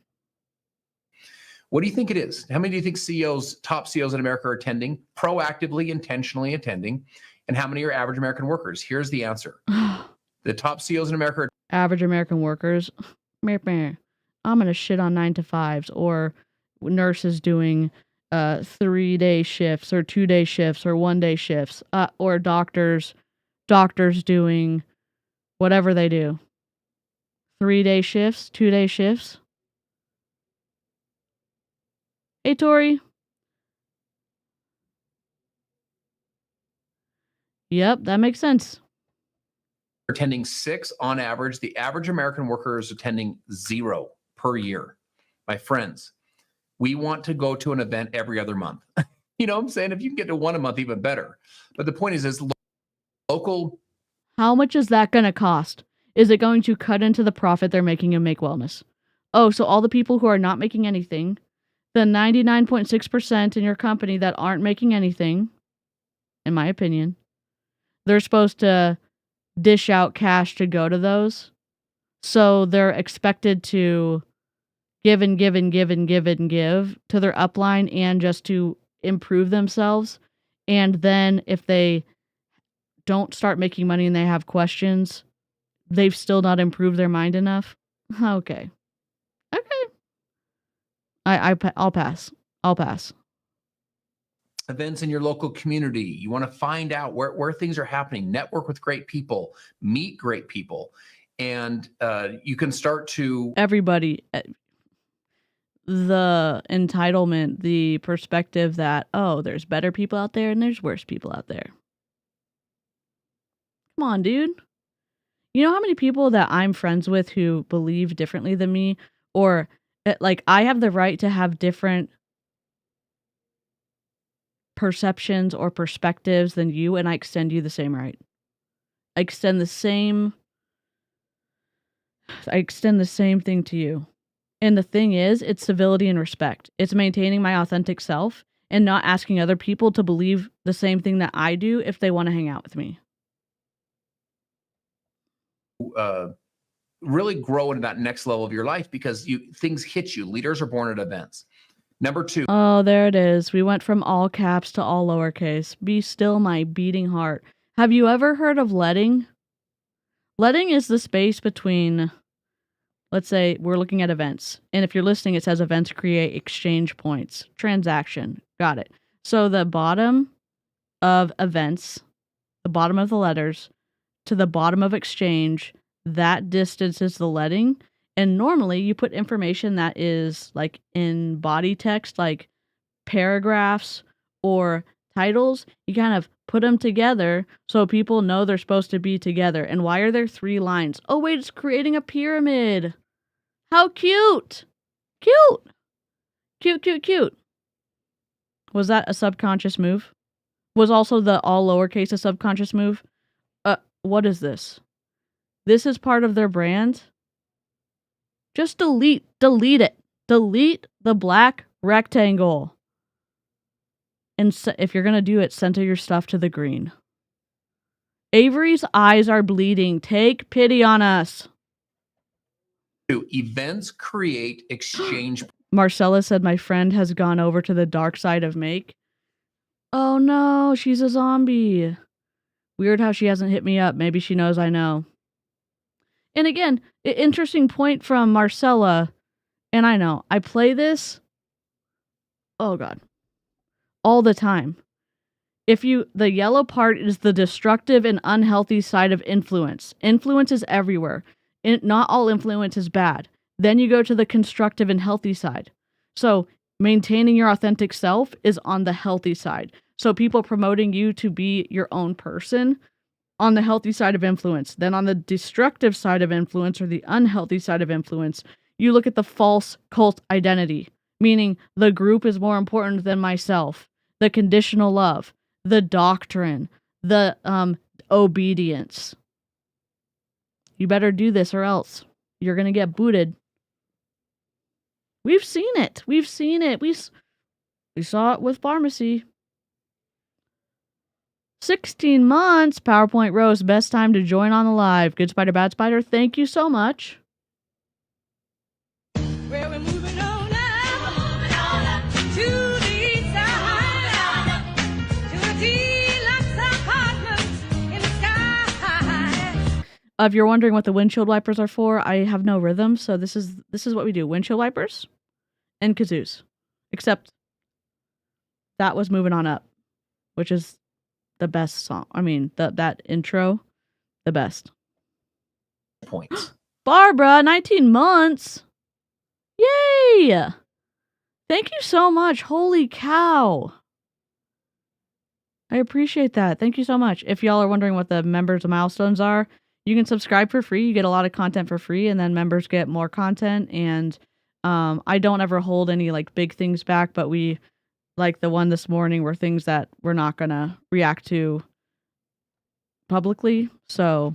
What do you think it is? How many do you think top CEOs in America are attending, proactively, intentionally attending? And how many are average American workers? Here's the answer. The top CEOs in America are average American workers. I'm going to shit on 9-to-5s, or nurses doing 3-day shifts or 2-day shifts or 1-day shifts, or doctors doing whatever they do. 3-day shifts, 2-day shifts. Hey, Tori. Yep, that makes sense. attending 6 on average. The average American worker is attending 0 per year. My friends, we want to go to an event every other month. You know what I'm saying? If you can get to one a month, even better. But the point is local. How much is that going to cost? Is it going to cut into the profit they're making in Make Wellness? Oh, so all the people who are not making anything, the 99.6% in your company that aren't making anything, in my opinion, they're supposed to dish out cash to go to those. So they're expected to give and give and give and give and give to their upline and just to improve themselves. And then if they don't start making money and they have questions, they've still not improved their mind enough. Okay. I'll pass. Events in your local community. You want to find out where things are happening, network with great people, meet great people, and you can start to... Everybody, the entitlement, the perspective that, oh, there's better people out there and there's worse people out there. Come on, dude. You know how many people that I'm friends with who believe differently than me, or like I have the right to have different perceptions or perspectives than you, and I extend you the same right. I extend the same thing to you. And the thing is, it's civility and respect. It's maintaining my authentic self and not asking other people to believe the same thing that I do if they want to hang out with me. Really grow into that next level of your life because things hit you. Leaders are born at events. Number 2. Oh, there it is. We went from all caps to all lowercase. Be still my beating heart. Have you ever heard of letting? Letting is the space between, let's say we're looking at events. And if you're listening, it says events create exchange points. Transaction. Got it. So the bottom of events, the bottom of the letters, to the bottom of exchange, that distance is the letting. And normally you put information that is like in body text, like paragraphs or titles. You kind of put them together so people know they're supposed to be together. And why are there 3 lines? Oh, wait, it's creating a pyramid. How cute. Cute. Cute, cute, cute. Was that a subconscious move? Was also the all lowercase a subconscious move? What is this? This is part of their brand. Just delete it. Delete the black rectangle. And if you're going to do it, center your stuff to the green. Avery's eyes are bleeding. Take pity on us. Events create exchange. Marcella said my friend has gone over to the dark side of Make. Oh no, she's a zombie. Weird how she hasn't hit me up. Maybe she knows I know. And again, interesting point from Marcella. And I know, I play this, oh God, all the time. The yellow part is the destructive and unhealthy side of influence. Influence is everywhere. Not all influence is bad. Then you go to the constructive and healthy side. So maintaining your authentic self is on the healthy side. So people promoting you to be your own person on the healthy side of influence. Then on the destructive side of influence or the unhealthy side of influence, you look at the false cult identity, meaning the group is more important than myself, the conditional love, the doctrine, the obedience. You better do this or else you're going to get booted. We've seen it. We saw it with pharmacy. 16 months. PowerPoint Rose. Best time to join on the live. Good Spider, Bad Spider. Thank you so much. Well, we're moving on up to the east side, to a deluxe apartment in the sky. If you're wondering what the windshield wipers are for, I have no rhythm, so this is what we do. Windshield wipers and kazoos. Except that was Moving On Up, which is the best song. I mean, that intro, the best. Points. Barbara, 19 months. Yay! Thank you so much. Holy cow. I appreciate that. Thank you so much. If y'all are wondering what the members' milestones are, You can subscribe for free. You get a lot of content for free, and then members get more content. And I don't ever hold any like big things back, but we like the one this morning were things that we're not gonna react to publicly. So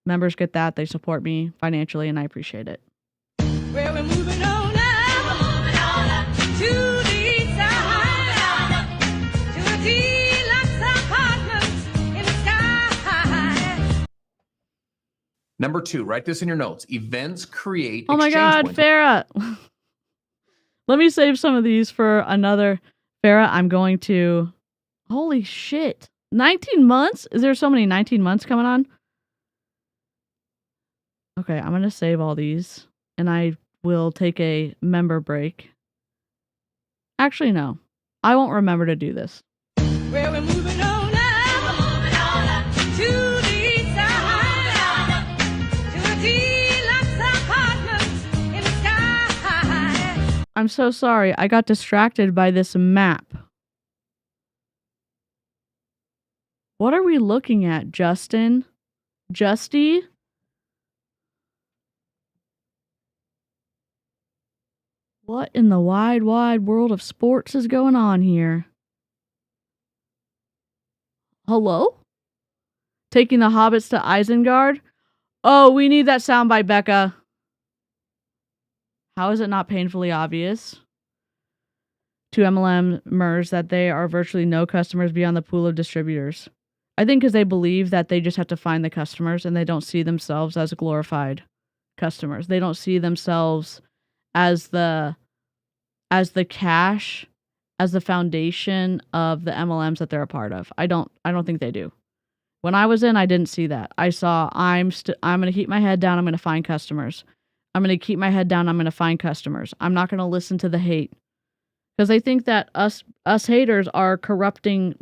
members get that. They support me financially, and I appreciate it. Well, we're moving on up to the east side, to a deluxe apartment in the sky. Number 2, write this in your notes. Events create Oh my exchange God, points. Farah. Let me save some of these for another. Farah, I'm going to. Holy shit. 19 months? Is there so many 19 months coming on? Okay, I'm going to save all these. And I will take a member break. Actually, no. I won't remember to do this. Well, we're moving on up to the east side, to a deluxe apartment in the sky. I'm so sorry. I got distracted by this map. What are we looking at, Justin? Justy? What in the wide, wide world of sports is going on here? Hello? Taking the hobbits to Isengard? Oh, we need that soundbite, Becca. How is it not painfully obvious to MLMers that they are virtually no customers beyond the pool of distributors? I think because they believe that they just have to find the customers and they don't see themselves as glorified customers. They don't see themselves as the cash, as the foundation of the MLMs that they're a part of. I don't think they do. When I was in, I didn't see that. I saw I'm going to keep my head down. I'm going to find customers. I'm going to keep my head down. I'm going to find customers. I'm not going to listen to the hate. Because they think that us haters are corrupting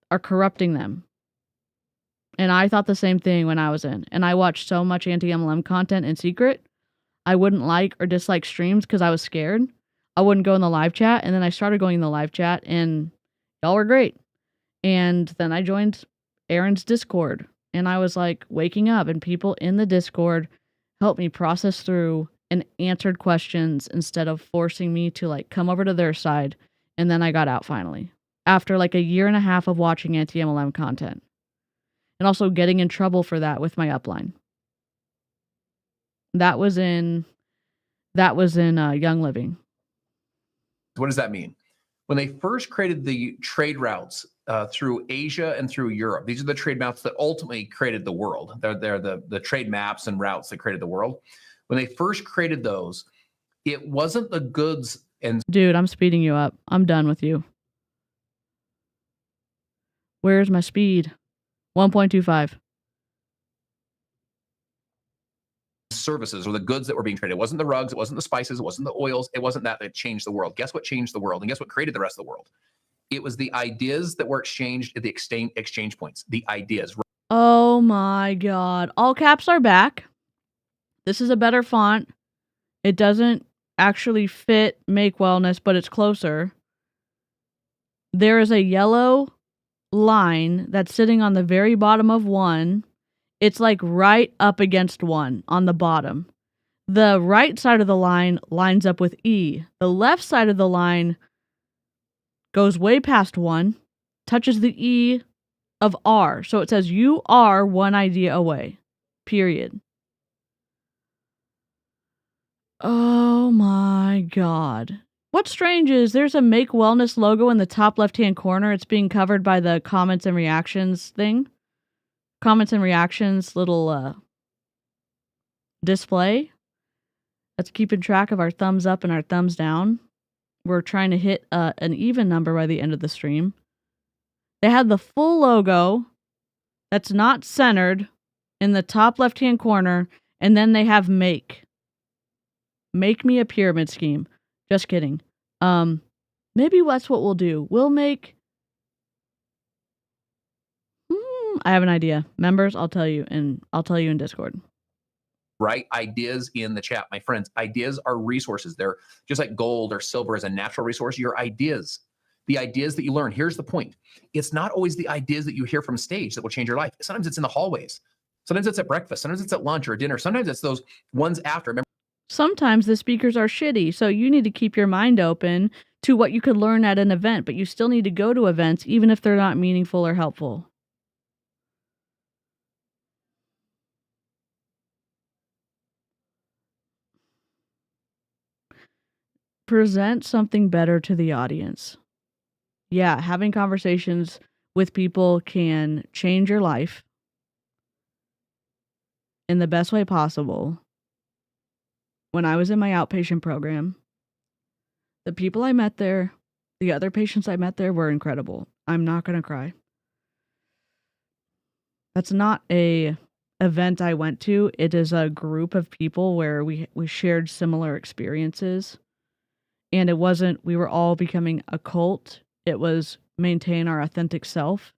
them. And I thought the same thing when I was in. And I watched so much anti-MLM content in secret. I wouldn't like or dislike streams because I was scared. I wouldn't go in the live chat. And then I started going in the live chat and y'all were great. And then I joined Aaron's Discord. And I was like waking up and people in the Discord helped me process through and answered questions instead of forcing me to like come over to their side. And then I got out finally. After like a year and a half of watching anti-MLM content. And also getting in trouble for that with my upline. That was in Young Living. What does that mean? When they first created the trade routes through Asia and through Europe, these are the trade maps that ultimately created the world. They're the trade maps and routes that created the world. When they first created those, it wasn't the goods and... Dude, I'm speeding you up. I'm done with you. Where's my speed? 1.25. Services or the goods that were being traded. It wasn't the rugs, it wasn't the spices, it wasn't the oils, it wasn't that changed the world. Guess what changed the world? And guess what created the rest of the world? It was the ideas that were exchanged at the exchange points. The ideas. Oh my God. All caps are back. This is a better font. It doesn't actually fit Make Wellness, but it's closer. There is a yellow line that's sitting on the very bottom of 1. It's like right up against 1 on the bottom. The right side of the line lines up with E. The left side of the line goes way past 1, touches the E of R. So it says you are one idea away. Period. Oh my God. What's strange is there's a Make Wellness logo in the top left-hand corner. It's being covered by the comments and reactions thing. Comments and reactions little display. That's keeping track of our thumbs up and our thumbs down. We're trying to hit an even number by the end of the stream. They had the full logo that's not centered in the top left-hand corner, and then they have make. Make me a pyramid scheme. Just kidding. Maybe that's what we'll do. We'll make... I have an idea. Members, I'll tell you in Discord. Right? Ideas in the chat. My friends, ideas are resources. They're just like gold or silver is a natural resource. Your ideas, the ideas that you learn. Here's the point. It's not always the ideas that you hear from stage that will change your life. Sometimes it's in the hallways. Sometimes it's at breakfast. Sometimes it's at lunch or dinner. Sometimes it's those ones after. Remember, Sometimes the speakers are shitty, so you need to keep your mind open to what you could learn at an event, but you still need to go to events even if they're not meaningful or helpful. Present something better to the audience. Yeah, having conversations with people can change your life in the best way possible. When I was in my outpatient program, the people I met there, the other patients I met there were incredible. I'm not going to cry. That's not a event I went to. It is a group of people where we shared similar experiences. And it wasn't, we were all becoming a cult. It was maintain our authentic self.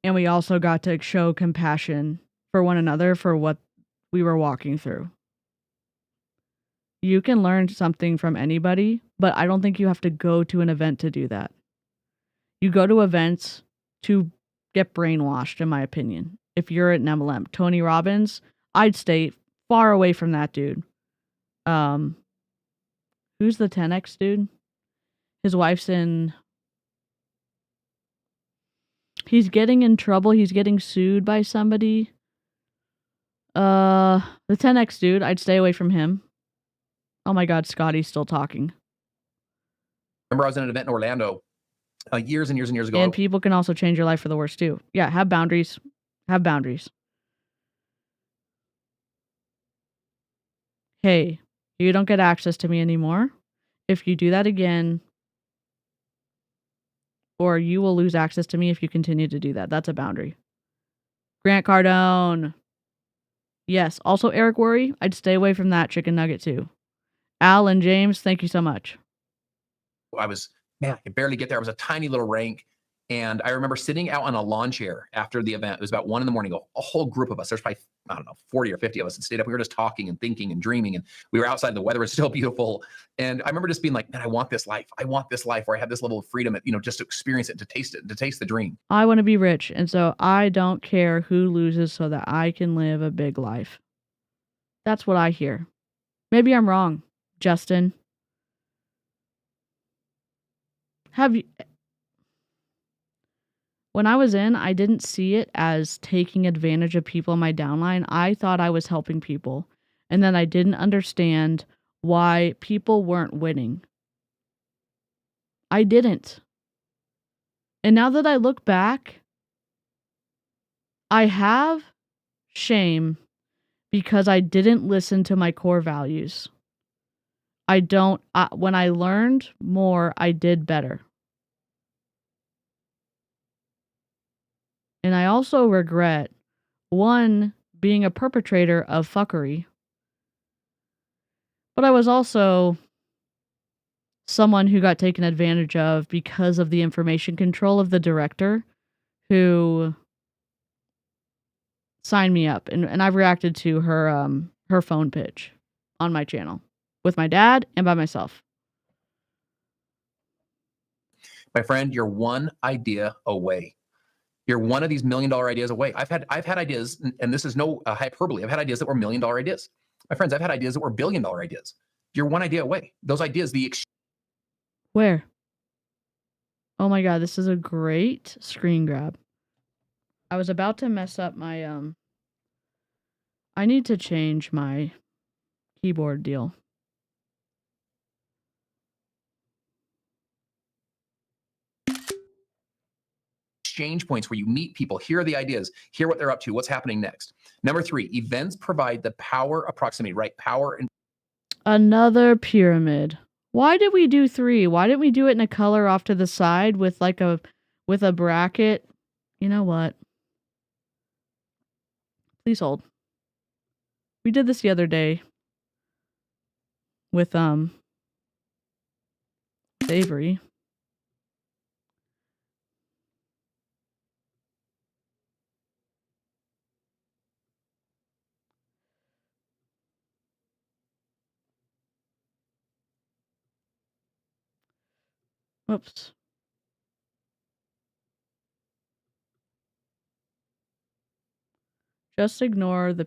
And we also got to show compassion for one another for what we were walking through. You can learn something from anybody, but I don't think you have to go to an event to do that. You go to events to get brainwashed, in my opinion. If you're at an MLM, Tony Robbins, I'd stay far away from that dude. Who's the 10X dude? His wife's in... He's getting in trouble. He's getting sued by somebody. The 10X dude, I'd stay away from him. Oh my God, Scotty's still talking. remember I was in an event in Orlando years and years and years ago. And people can also change your life for the worse too. Yeah, have boundaries. Have boundaries. Hey, you don't get access to me anymore. If you do that again, or you will lose access to me if you continue to do that. That's a boundary. Grant Cardone. Yes. Also, Eric Worre, I'd stay away from that chicken nugget too. Al and James, thank you so much. I could barely get there. I was a tiny little rank. And I remember sitting out on a lawn chair after the event. It was about 1 a.m. A whole group of us, there's probably, 40 or 50 of us that stayed up. We were just talking and thinking and dreaming. And we were outside. The weather was still beautiful. And I remember just being like, man, I want this life. I want this life where I have this level of freedom, just to experience it, to taste the dream. I want to be rich. And so I don't care who loses so that I can live a big life. That's what I hear. Maybe I'm wrong, Justin. When I was in, I didn't see it as taking advantage of people in my downline. I thought I was helping people. And then I didn't understand why people weren't winning. I didn't. And now that I look back, I have shame because I didn't listen to my core values. When I learned more, I did better. And I also regret, one, being a perpetrator of fuckery. But I was also someone who got taken advantage of because of the information control of the director who signed me up. And I've reacted to her phone pitch on my channel with my dad and by myself. My friend, you're one idea away. You're one of these $1 million ideas away. I've had ideas, and this is no hyperbole. I've had ideas that were $1 million ideas. My friends, I've had ideas that were $1 billion ideas. You're one idea away. Those ideas, Where? Oh my God, this is a great screen grab. I was about to mess up my, I need to change my keyboard deal. exchange points where you meet people, hear the ideas, hear what they're up to, what's happening next. Number 3, events provide the power of proximity, right? Power and another pyramid. Why did we do 3? Why didn't we do it in a color off to the side with like with a bracket? You know what? Please hold. We did this the other day with Avery. Whoops. Just ignore the...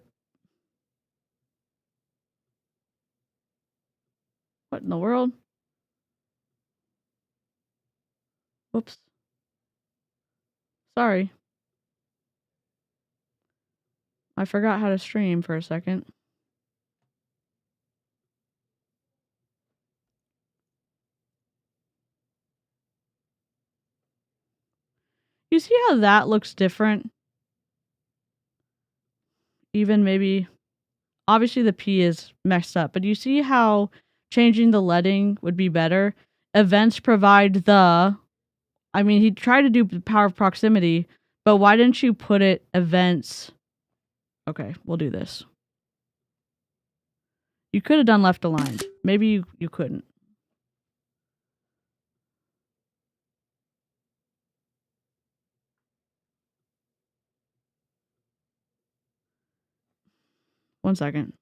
What in the world? Whoops. Sorry. I forgot how to stream for a second. You see how that looks different? Even maybe... Obviously the P is messed up, but you see how changing the leading would be better? Events provide the... I mean, he tried to do the power of proximity, but why didn't you put it events? Okay, we'll do this. You could have done left aligned. Maybe you couldn't. One second.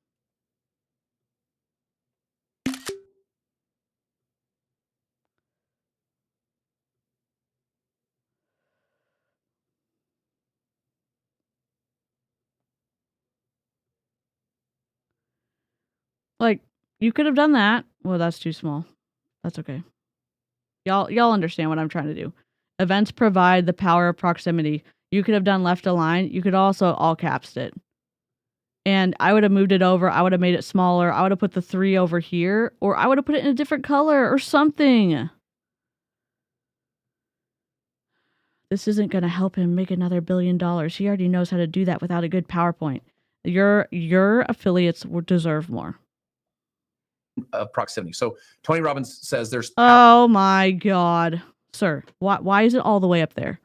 Like, you could have done that. Well, that's too small. That's okay. Y'all understand what I'm trying to do. Events provide the power of proximity. You could have done left align. You could also all caps it. And I would have moved it over. I would have made it smaller. I would have put the 3 over here. Or I would have put it in a different color or something. This isn't going to help him make another $1 billion. He already knows how to do that without a good PowerPoint. Your affiliates would deserve more. Proximity. So Tony Robbins says there's... Oh my God. Sir, why is it all the way up there?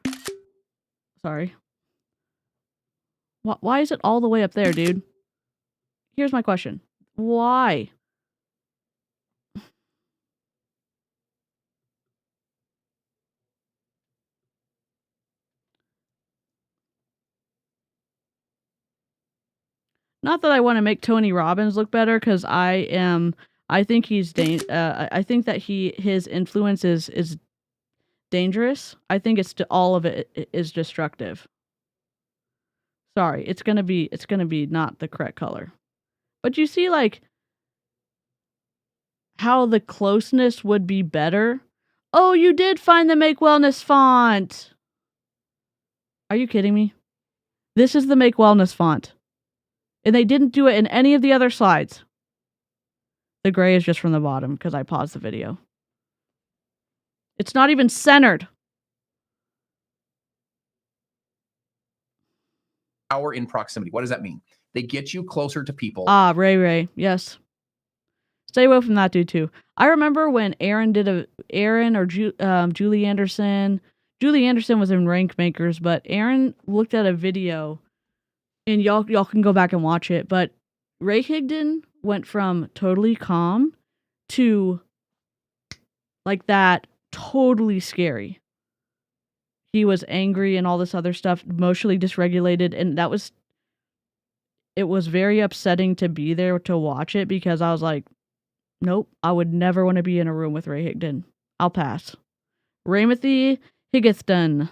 Sorry. Why is it all the way up there, dude? Here's my question. Why? Not that I want to make Tony Robbins look better, because I think he's I think that his influence is dangerous. I think all of it is destructive. Sorry, it's gonna be not the correct color. But you see, like, how the closeness would be better. Oh, you did find the Make Wellness font. Are you kidding me? This is the Make Wellness font. And they didn't do it in any of the other slides. The gray is just from the bottom because I paused the video. It's not even centered. Power in proximity. What does that mean? They get you closer to people. Ray. Yes. Stay away from that dude too. I remember when Julie Anderson. Julie Anderson was in Rank Makers, but Aaron looked at a video, and y'all can go back and watch it. But Ray Higdon went from totally calm to like that, totally scary. He was angry and all this other stuff, emotionally dysregulated, and it was very upsetting to be there to watch it, because I was like, nope, I would never want to be in a room with Ray Higdon. I'll pass. Raymothy Higginson.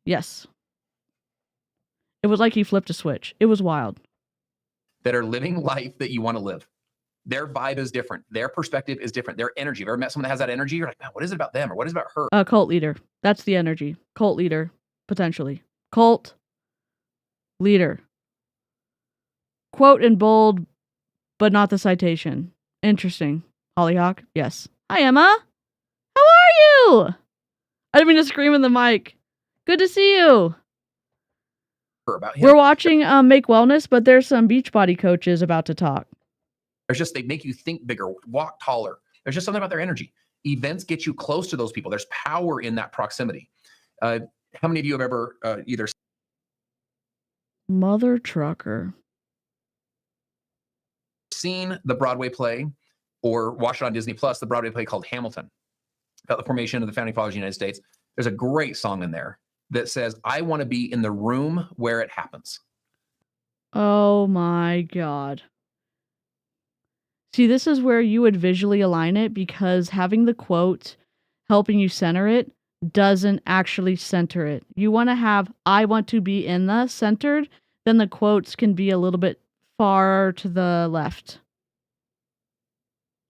Yes. It was like he flipped a switch. It was wild. That are living life that you want to live. Their vibe is different. Their perspective is different. Their energy. Have you ever met someone that has that energy? You're like, man, what is it about them? Or what is it about her? Cult leader. That's the energy. Cult leader, potentially. Cult leader. Quote in bold, but not the citation. Interesting. Hollyhock? Yes. Hi, Emma. How are you? I didn't mean to scream in the mic. Good to see you. About him. We're watching Make Wellness, but there's some Beachbody coaches about to talk. They make you think bigger, walk taller. There's just something about their energy. Events get you close to those people. There's power in that proximity. How many of you have ever either Mother trucker seen the Broadway play or watched it on Disney Plus, the Broadway play called Hamilton, about the formation of the founding fathers of the United States? There's a great song in there that says, I want to be in the room where it happens. Oh my God. See, this is where you would visually align it, because having the quote helping you center it doesn't actually center it. You want to have, I want to be in the centered, then the quotes can be a little bit far to the left.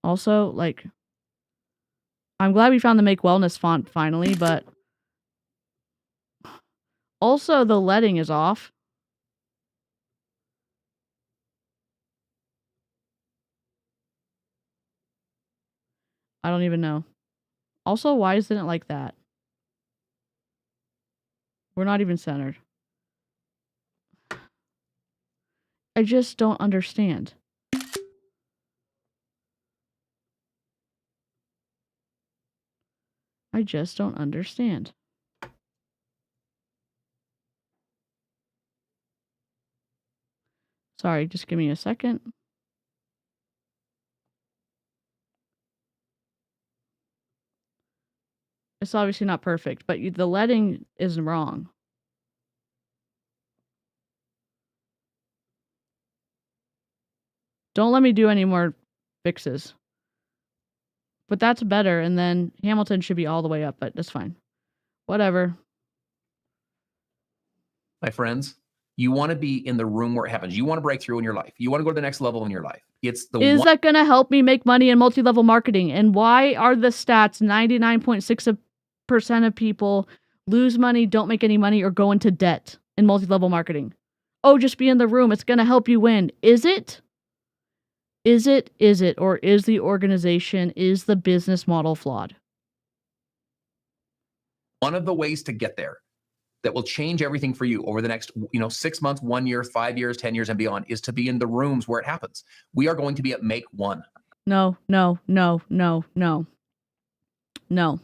Also, like, I'm glad we found the Make Wellness font finally, but also the leading is off. I don't even know. Also, why isn't it like that? We're not even centered. I just don't understand. I just don't understand. Sorry, just give me a second. It's obviously not perfect, but the leading is wrong. Don't let me do any more fixes. But that's better, and then Hamilton should be all the way up, but that's fine. Whatever. My friends, you want to be in the room where it happens. You want to break through in your life. You want to go to the next level in your life. It's the Is that going to help me make money in multi-level marketing? And why are the stats 99.6% of people lose money, don't make any money, or go into debt in multi-level marketing? Oh, just be in the room. It's going to help you win. Is it? Is it? Is it? Or is the organization, is the business model flawed? one of the ways to get there that will change everything for you over the next 6 months, 1 year, 5 years, 10 years, and beyond is to be in the rooms where it happens. We are going to be at Make One. No. No. No. No. No. No.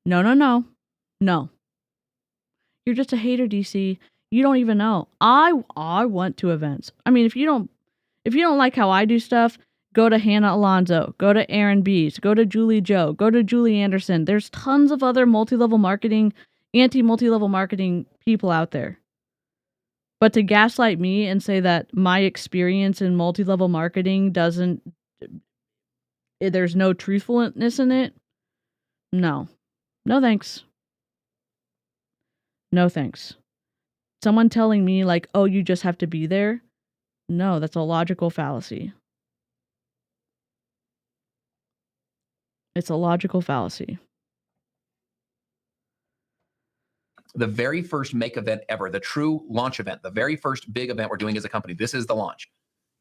No. No. No. No. You're just a hater, DeeCee. You don't even know. I went to events. I mean, if you don't like how I do stuff, go to Hannah Alonso, go to Aaron Bees, go to Julie Joe, go to Julie Anderson. There's tons of other multi-level marketing, anti-multi-level marketing people out there. But to gaslight me and say that my experience in multi-level marketing there's no truthfulness in it, no. No thanks. No thanks. Someone telling me like, oh, you just have to be there. No, that's a logical fallacy. It's a logical fallacy. The very first Make event ever, the true launch event, the very first big event we're doing as a company, this is the launch.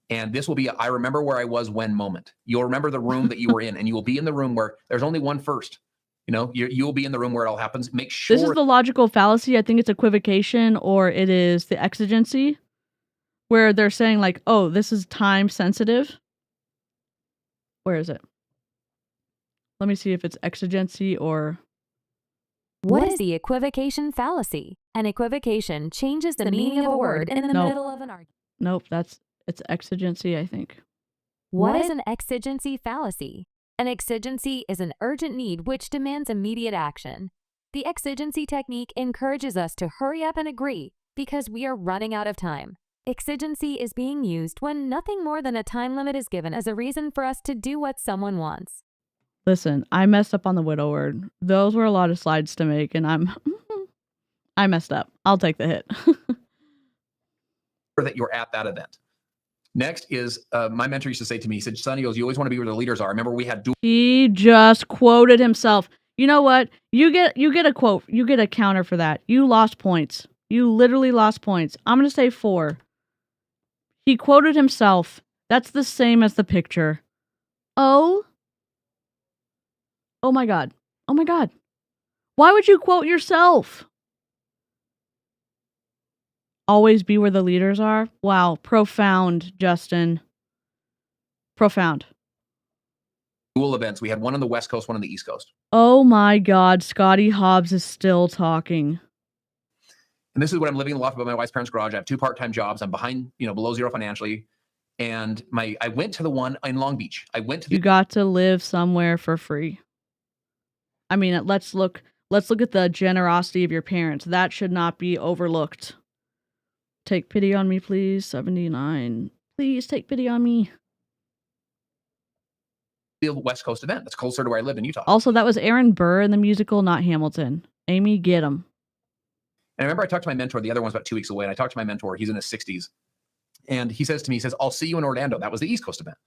And this will be, I remember where I was when moment. You'll remember the room that you were in, and you will be in the room where there's only one first. You will be in the room where it all happens. Make sure. This is the logical fallacy. I think it's equivocation, or it is the exigency, where they're saying like, oh, this is time sensitive. Where is it? Let me see if it's exigency or... What is the equivocation fallacy? An equivocation changes the meaning of a word in the middle of an argument. Nope, it's exigency, I think. What is an exigency fallacy? An exigency is an urgent need which demands immediate action. The exigency technique encourages us to hurry up and agree because we are running out of time. Exigency is being used when nothing more than a time limit is given as a reason for us to do what someone wants. Listen, I messed up on the widow word. Those were a lot of slides to make, and I messed up. I'll take the hit. that you're at that event. Next is, my mentor used to say to me, he said, Sonny, you always want to be where the leaders are. Remember we had He just quoted himself. You know what? You get a quote. You get a counter for that. You lost points. You literally lost points. I'm going to say 4. He quoted himself. That's the same as the picture. Oh my God. Oh my God. Why would you quote yourself? Always be where the leaders are. Wow. Profound, Justin. Profound. dual events. We had one on the West Coast, one on the East Coast. Oh my God. Scotty Hobbs is still talking. And this is when I'm living in the loft above my wife's parents' garage. I have 2 part-time jobs. I'm behind, below zero financially. And I went to the one in Long Beach. You got to live somewhere for free. I mean, let's look at the generosity of your parents. That should not be overlooked. Take pity on me, please. 79. Please take pity on me. The West Coast event. That's closer to where I live in Utah. Also, that was Aaron Burr in the musical, not Hamilton. Amy, get him. And I remember I talked to my mentor, the other one's about 2 weeks away. And I talked to my mentor, he's in his 60s. And he says to me, he says, I'll see you in Orlando. That was the East Coast event.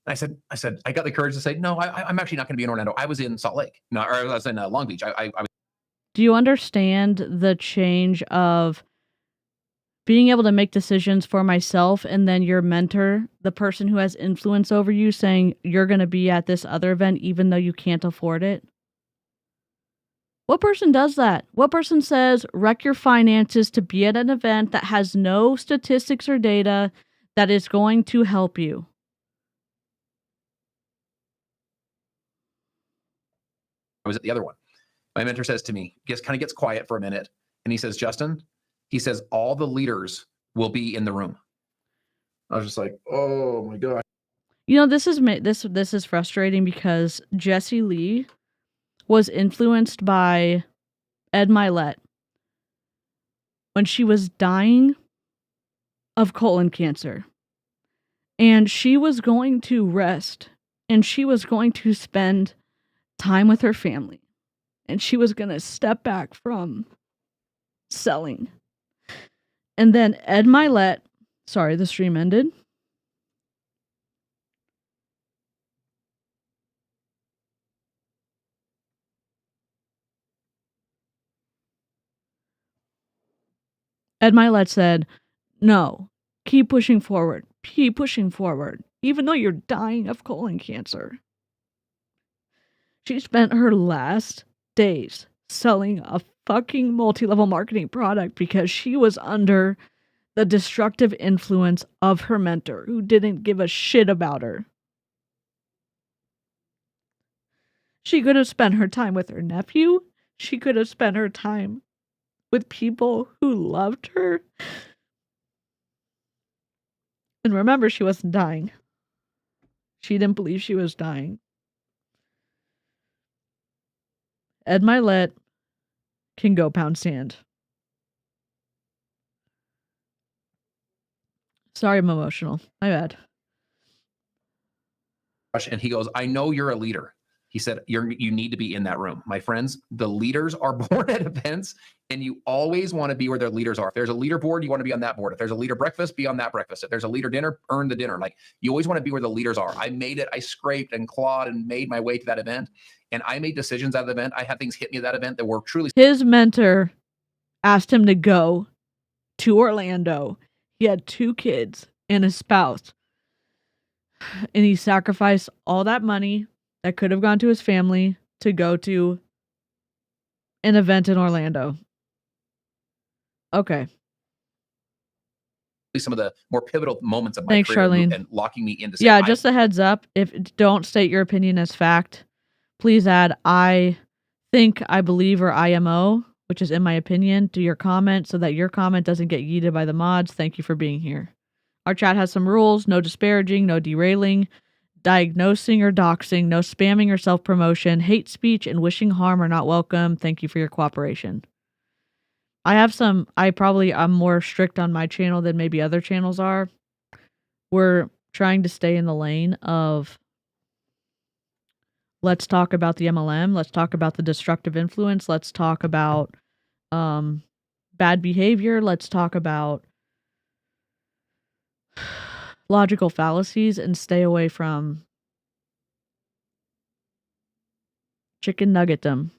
And I said, I got the courage to say, no, I'm actually not going to be in Orlando. I was in Salt Lake. No, or I was in Long Beach. I was. Do you understand the change of being able to make decisions for myself and then your mentor, the person who has influence over you, saying you're going to be at this other event even though you can't afford it? What person does that? What person says wreck your finances to be at an event that has no statistics or data that is going to help you? I was at the other one. My mentor says to me, just kind of gets quiet for a minute. And he says, Justin, he says, all the leaders will be in the room. I was just like, oh my God. You know, this is frustrating because Jessie Lee was influenced by Ed Milet when she was dying of colon cancer. And she was going to rest and she was going to spend time with her family. And she was going to step back from selling. And then Ed Milet, sorry, the stream ended. Ed Milet said, no, keep pushing forward, even though you're dying of colon cancer. She spent her last days selling a fucking multi-level marketing product because she was under the destructive influence of her mentor who didn't give a shit about her. She could have spent her time with her nephew. She could have spent her time with people who loved her. And remember, she wasn't dying. She didn't believe she was dying. Ed Milet can go pound sand. Sorry, I'm emotional. My bad. And he goes, I know you're a leader. He said, you need to be in that room. My friends, the leaders are born at events, and you always want to be where their leaders are. If there's a leader board, you want to be on that board. If there's a leader breakfast, be on that breakfast. If there's a leader dinner, earn the dinner. Like, you always want to be where the leaders are. I made it. I scraped and clawed and made my way to that event. And I made decisions at the event. I had things hit me at that event that were truly. His mentor asked him to go to Orlando. He had 2 kids and a spouse. And he sacrificed all that money that could have gone to his family to go to an event in Orlando. Okay. Some of the more pivotal moments of my Thanks, career Charlene. and locking me into. Yeah, just a heads up. If don't state your opinion as fact, please add I think, I believe, or IMO, which is in my opinion, to your comment so that your comment doesn't get yeeted by the mods. Thank you for being here. Our chat has some rules: no disparaging, no derailing, diagnosing or doxing, no spamming or self-promotion, hate speech, and wishing harm are not welcome. Thank you for your cooperation. I'm more strict on my channel than maybe other channels are. We're trying to stay in the lane of let's talk about the MLM, let's talk about the destructive influence, let's talk about bad behavior, let's talk about logical fallacies, and stay away from chicken nuggetdom.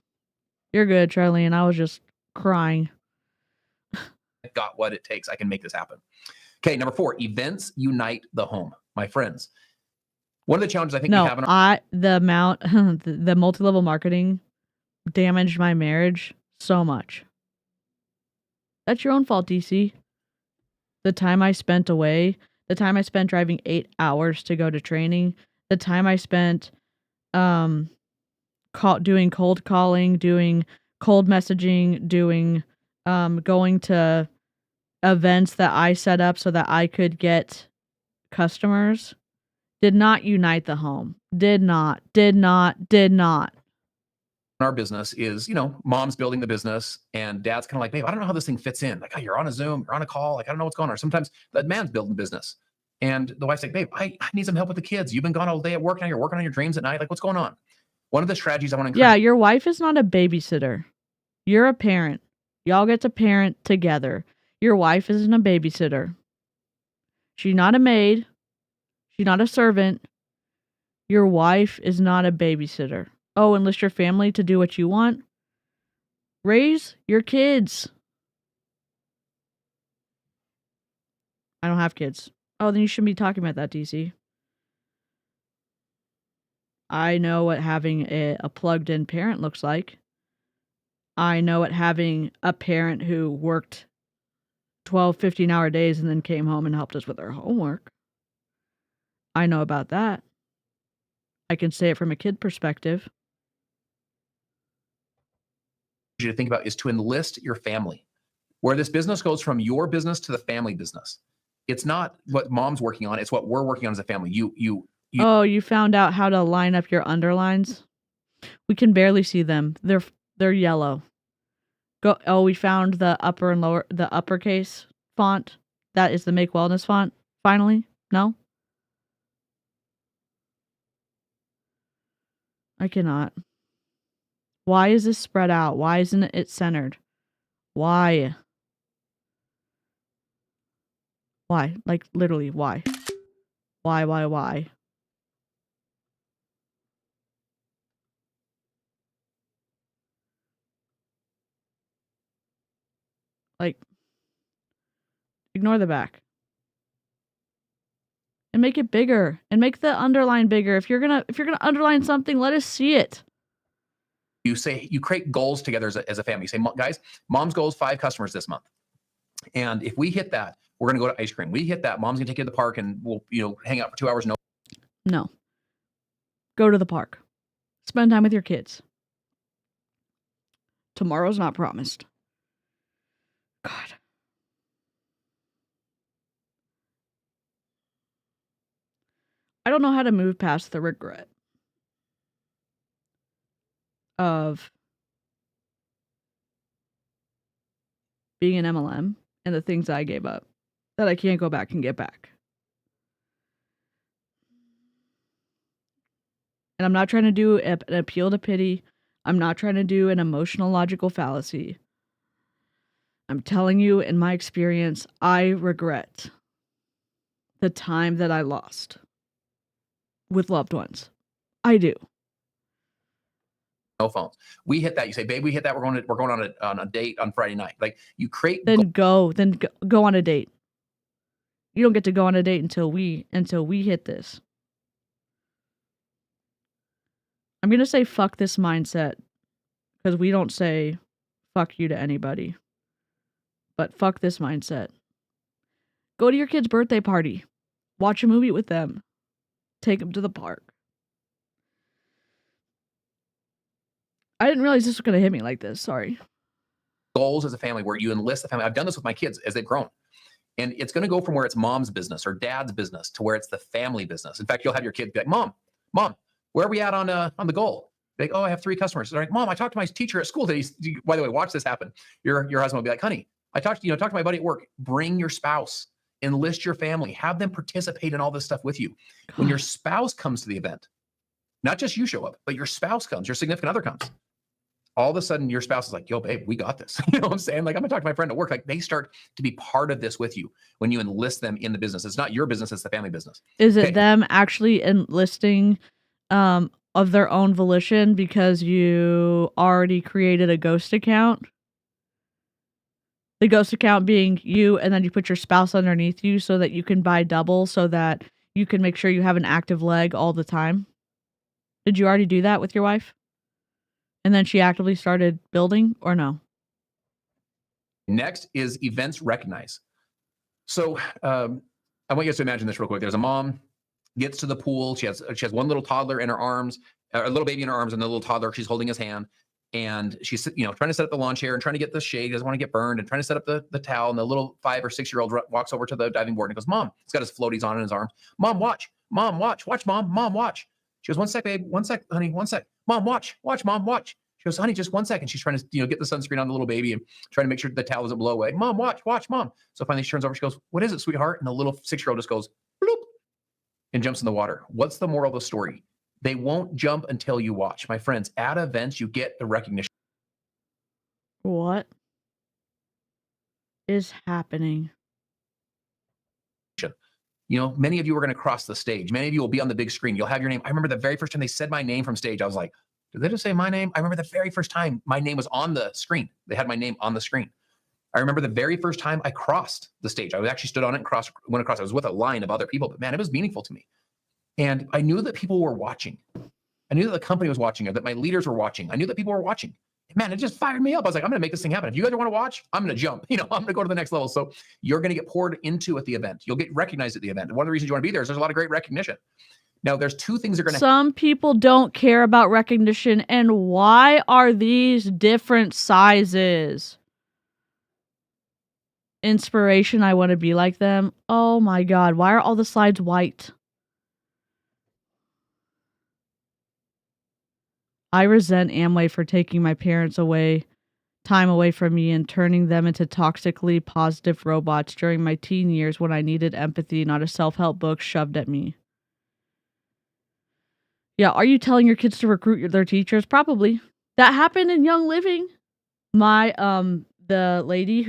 You're good, Charlene. I was just crying. Got what it takes. I can make this happen. Okay, number 4, events unite the home. My friends, one of the challenges I think we have in the multi-level marketing damaged my marriage so much. That's your own fault, DeeCee. The time I spent away, the time I spent driving 8 hours to go to training, the time I spent doing cold calling, doing cold messaging, doing going to events that I set up so that I could get customers, did not unite the home. Did not. our business is, mom's building the business and dad's kind of like, babe, I don't know how this thing fits in. Like, oh, you're on a Zoom, you're on a call. Like, I don't know what's going on. Or sometimes the man's building the business and the wife's like, babe, I need some help with the kids. You've been gone all day at work. Now you're working on your dreams at night. Like, what's going on? One of the strategies I want to encourage. Yeah, your wife is not a babysitter. You're a parent. Y'all get to parent together. Your wife isn't a babysitter. She's not a maid. She's not a servant. Your wife is not a babysitter. Oh, enlist your family to do what you want? Raise your kids. I don't have kids. Oh, then you shouldn't be talking about that, DeeCee. I know what having a plugged-in parent looks like. I know what having a parent who worked 12, 15-hour days and then came home and helped us with our homework. I know about that. I can say it from a kid perspective. You to think about is to enlist your family. Where this business goes from your business to the family business. It's not what mom's working on, it's what we're working on as a family. Oh, you found out how to line up your underlines? We can barely see them. They're yellow. We found the upper and lower, the uppercase font. That is the Make Wellness font. Finally? No? I cannot. Why is this spread out? Why isn't it centered? Why? Why? Like, literally, why? Why? Like, ignore the back. And make it bigger. And make the underline bigger. If you're gonna underline something, let us see it. You create goals together as a family. You say, guys, mom's goal is 5 customers this month. And if we hit that, we're going to go to ice cream. We hit that, mom's going to take you to the park and we'll, hang out for 2 hours. No. Go to the park. Spend time with your kids. Tomorrow's not promised. God. I don't know how to move past the regret of being an MLM and the things I gave up that I can't go back and get back. And I'm not trying to do an appeal to pity. I'm not trying to do an emotional logical fallacy. I'm telling you, in my experience, I regret the time that I lost with loved ones. I do. No phones. We hit that. You say, babe, we hit that. We're going on a date on Friday night. Like, you create. Then go on a date. You don't get to go on a date until we hit this. I'm going to say fuck this mindset because we don't say fuck you to anybody. But fuck this mindset. Go to your kid's birthday party. Watch a movie with them. Take them to the park. I didn't realize this was going to hit me like this. Sorry. Goals as a family where you enlist the family. I've done this with my kids as they've grown. And it's going to go from where it's mom's business or dad's business to where it's the family business. In fact, you'll have your kid be like, Mom, where are we at on the goal? Like, oh, I have 3 customers. They're like, Mom, I talked to my teacher at school today. By the way, watch this happen. Your husband will be like, honey, I talked to my buddy at work. Bring your spouse, enlist your family, have them participate in all this stuff with you. God. When your spouse comes to the event, not just you show up, but your spouse comes, your significant other comes. All of a sudden your spouse is like, yo, babe, we got this. You know what I'm saying? Like, I'm gonna talk to my friend at work. Like, they start to be part of this with you when you enlist them in the business. It's not your business, it's the family business. Is it them actually enlisting of their own volition because you already created a ghost account? The ghost account being you, and then you put your spouse underneath you so that you can buy double so that you can make sure you have an active leg all the time. Did you already do that with your wife? And then she actively started building, or no? Next is events recognize. So I want you guys to imagine this real quick. There's a mom, gets to the pool. She has one little toddler in her arms, a little baby in her arms, and the little toddler, she's holding his hand. And she's, trying to set up the lawn chair and trying to get the shade, doesn't want to get burned, and trying to set up the towel. And the little 5 or 6 year old walks over to the diving board and goes, Mom, he's got his floaties on in his arm. Mom, watch. Mom, watch. Watch, Mom. Mom, watch. She goes, 1 sec, babe. 1 sec, honey. 1 sec. Mom, watch. Watch, Mom, watch. She goes, honey, just 1 second. She's trying to, get the sunscreen on the little baby and trying to make sure the towel doesn't blow away. Mom, watch, Mom. So finally she turns over. She goes, what is it, sweetheart? And the little 6-year-old just goes, bloop, and jumps in the water. What's the moral of the story? They won't jump until you watch. My friends, at events, you get the recognition. What? is happening? You know, many of you are going to cross the stage. Many of you will be on the big screen. You'll have your name. I remember the very first time they said my name from stage, I was like, did they just say my name? I remember the very first time my name was on the screen. They had my name on the screen. I remember the very first time I crossed the stage. I actually stood on it and went across. I was with a line of other people, but man, it was meaningful to me. And I knew that people were watching. I knew that the company was watching, or that my leaders were watching. I knew that people were watching. Man, it just fired me up. I was like, I'm going to make this thing happen. If you guys want to watch, I'm going to jump. You know, I'm going to go to the next level. So you're going to get poured into at the event. You'll get recognized at the event. And one of the reasons you want to be there is there's a lot of great recognition. Now, there's two things that are going to. Some people don't care about recognition. And why are these different sizes? Inspiration, I want to be like them. Oh my God. Why are all the slides white? I resent Amway for taking my parents time away from me and turning them into toxically positive robots during my teen years when I needed empathy, not a self-help book shoved at me. Yeah, are you telling your kids to recruit their teachers? Probably. That happened in Young Living. The lady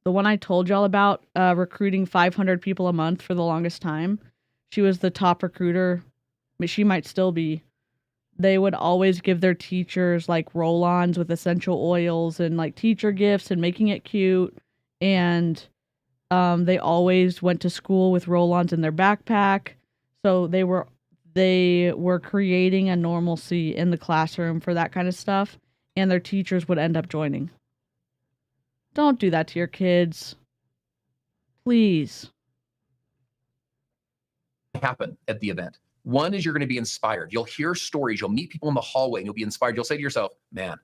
the one I told y'all about, recruiting 500 people a month for the longest time. She was the top recruiter. She might still be. They would always give their teachers like roll-ons with essential oils and like teacher gifts and making it cute. And they always went to school with roll-ons in their backpack. So they were creating a normalcy in the classroom for that kind of stuff. And their teachers would end up joining. Don't do that to your kids. Please. Happen at the event. One is you're going to be inspired. You'll hear stories. You'll meet people in the hallway and you'll be inspired. You'll say to yourself, man,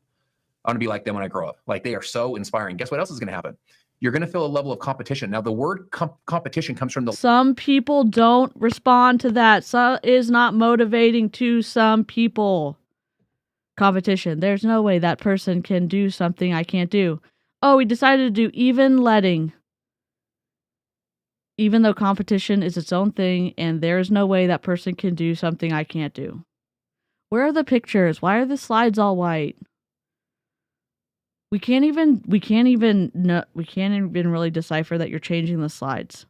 I want to be like them when I grow up. Like they are so inspiring. Guess what else is going to happen? You're going to feel a level of competition. Now, the word competition comes from the. Some people don't respond to that. So is not motivating to some people. Competition. There's no way that person can do something I can't do. Oh, we decided to do even letting. Even though competition is its own thing and there's no way that person can do something I can't do. Where are the pictures? Why are the slides all white? We can't even really decipher that you're changing the slides.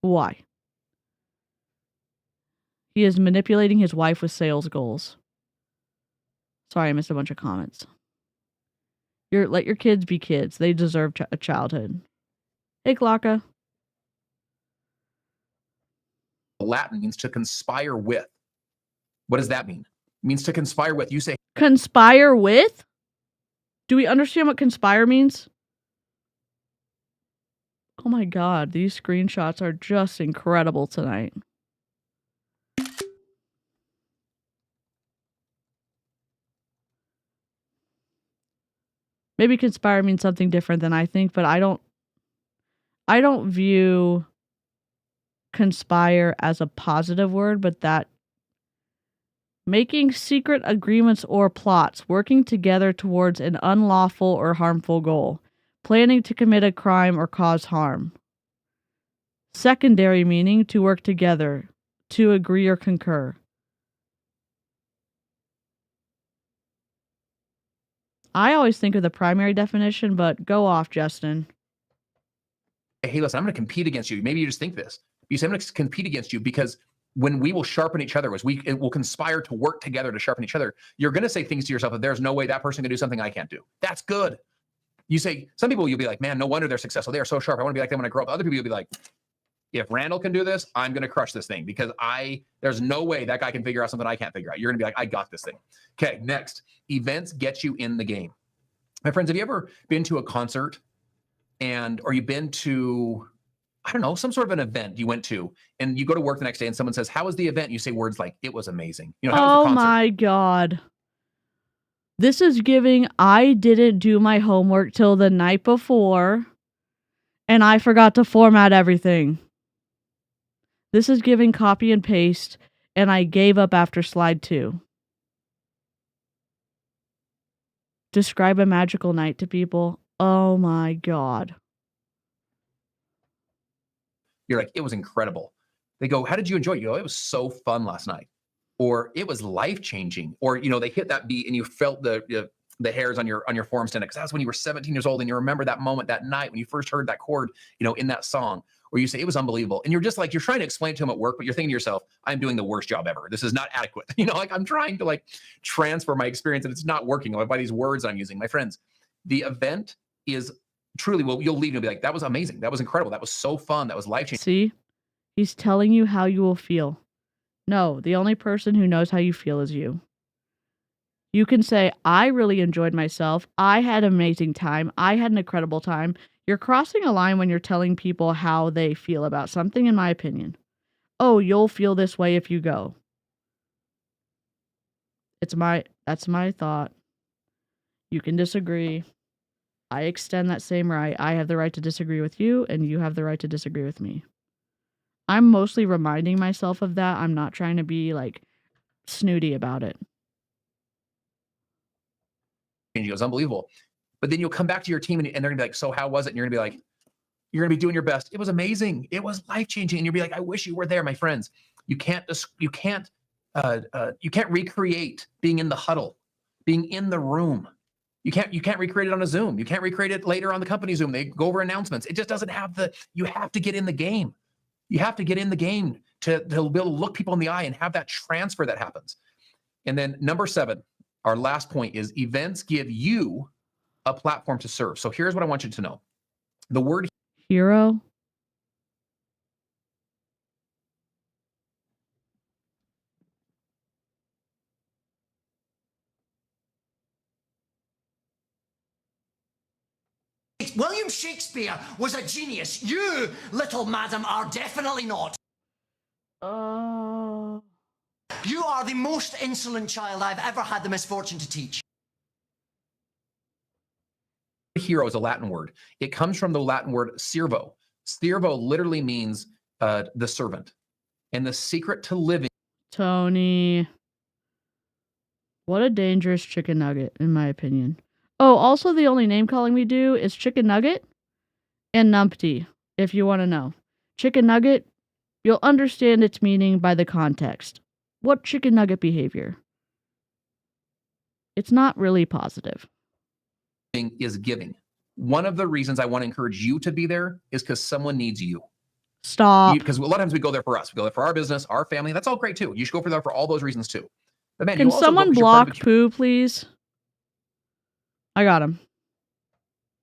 Why? He is manipulating his wife with sales goals. Sorry, I missed a bunch of comments. Let your kids be kids. They deserve a childhood. Hey, Glocka. Latin means to conspire with. What does that mean? It means to conspire with. You say conspire with? Do we understand what conspire means? Oh my God, these screenshots are just incredible tonight. Maybe conspire means something different than I think, but I don't view conspire as a positive word, but that making secret agreements or plots, working together towards an unlawful or harmful goal, planning to commit a crime or cause harm. Secondary meaning to work together, to agree or concur. I always think of the primary definition, but go off, Justin. Hey, listen, I'm going to compete against you. Maybe you just think this. You say, I'm going to compete against you because when we will sharpen each other, it will conspire to work together to sharpen each other. You're going to say things to yourself that there's no way that person can do something I can't do. That's good. You say, some people you'll be like, man, no wonder they're successful. They are so sharp. I want to be like them when I grow up. Other people you'll be like, if Randall can do this, I'm going to crush this thing because there's no way that guy can figure out something I can't figure out. You're going to be like, I got this thing. Okay, next. Events get you in the game. My friends, have you ever been to a concert or you've been to, I don't know, some sort of an event you went to and you go to work the next day and someone says, how was the event? You say words like, it was amazing. You know, how was the concert? My God. This is giving, I didn't do my homework till the night before and I forgot to format everything. This is giving copy and paste and I gave up after slide 2. Describe a magical night to people. Oh my God. You're like, it was incredible. They go, how did you enjoy it? You go, it was so fun last night. Or it was life-changing. Or, they hit that beat and you felt the the hairs on your forearm stand up, because that's when you were 17 years old and you remember that moment, that night when you first heard that chord, you know, in that song, or you say it was unbelievable. And you're just like, you're trying to explain it to him at work, but you're thinking to yourself, I'm doing the worst job ever. This is not adequate. You know, like I'm trying to like transfer my experience and it's not working by these words I'm using. My friends, the event is truly, well, you'll leave and be like, that was amazing. That was incredible. That was so fun. That was life-changing. See, he's telling you how you will feel. No, the only person who knows how you feel is you. You can say, I really enjoyed myself. I had an amazing time. I had an incredible time. You're crossing a line when you're telling people how they feel about something, in my opinion. Oh, you'll feel this way if you go. That's my thought. You can disagree. I extend that same right. I have the right to disagree with you, and you have the right to disagree with me. I'm mostly reminding myself of that. I'm not trying to be like snooty about it. It was unbelievable. But then you'll come back to your team and they're gonna be like, so how was it? And you're gonna be like, you're gonna be doing your best. It was amazing. It was life-changing. And you'll be like, I wish you were there, my friends. You can't recreate being in the huddle, being in the room. You can't recreate it on a Zoom. You can't recreate it later on the company Zoom. They go over announcements. It just doesn't have you have to get in the game. You have to get in the game to be able to look people in the eye and have that transfer that happens. And then number 7, our last point is events give you a platform to serve. So here's what I want you to know. The word hero. William Shakespeare was a genius. You, little madam, are definitely not. Oh. You are the most insolent child I've ever had the misfortune to teach. Hero is a Latin word. It comes from the Latin word servo. Servo literally means the servant. And the secret to living. Tony. What a dangerous chicken nugget, in my opinion. Oh, also the only name calling we do is chicken nugget and numpty, if you want to know. Chicken nugget, you'll understand its meaning by the context. What chicken nugget behavior? It's not really positive. Is giving. One of the reasons I want to encourage you to be there is because someone needs you. Stop. Because a lot of times we go there for us. We go there for our business, our family. That's all great too. You should go for there for all those reasons too. But man, can someone block poo, please? I got him.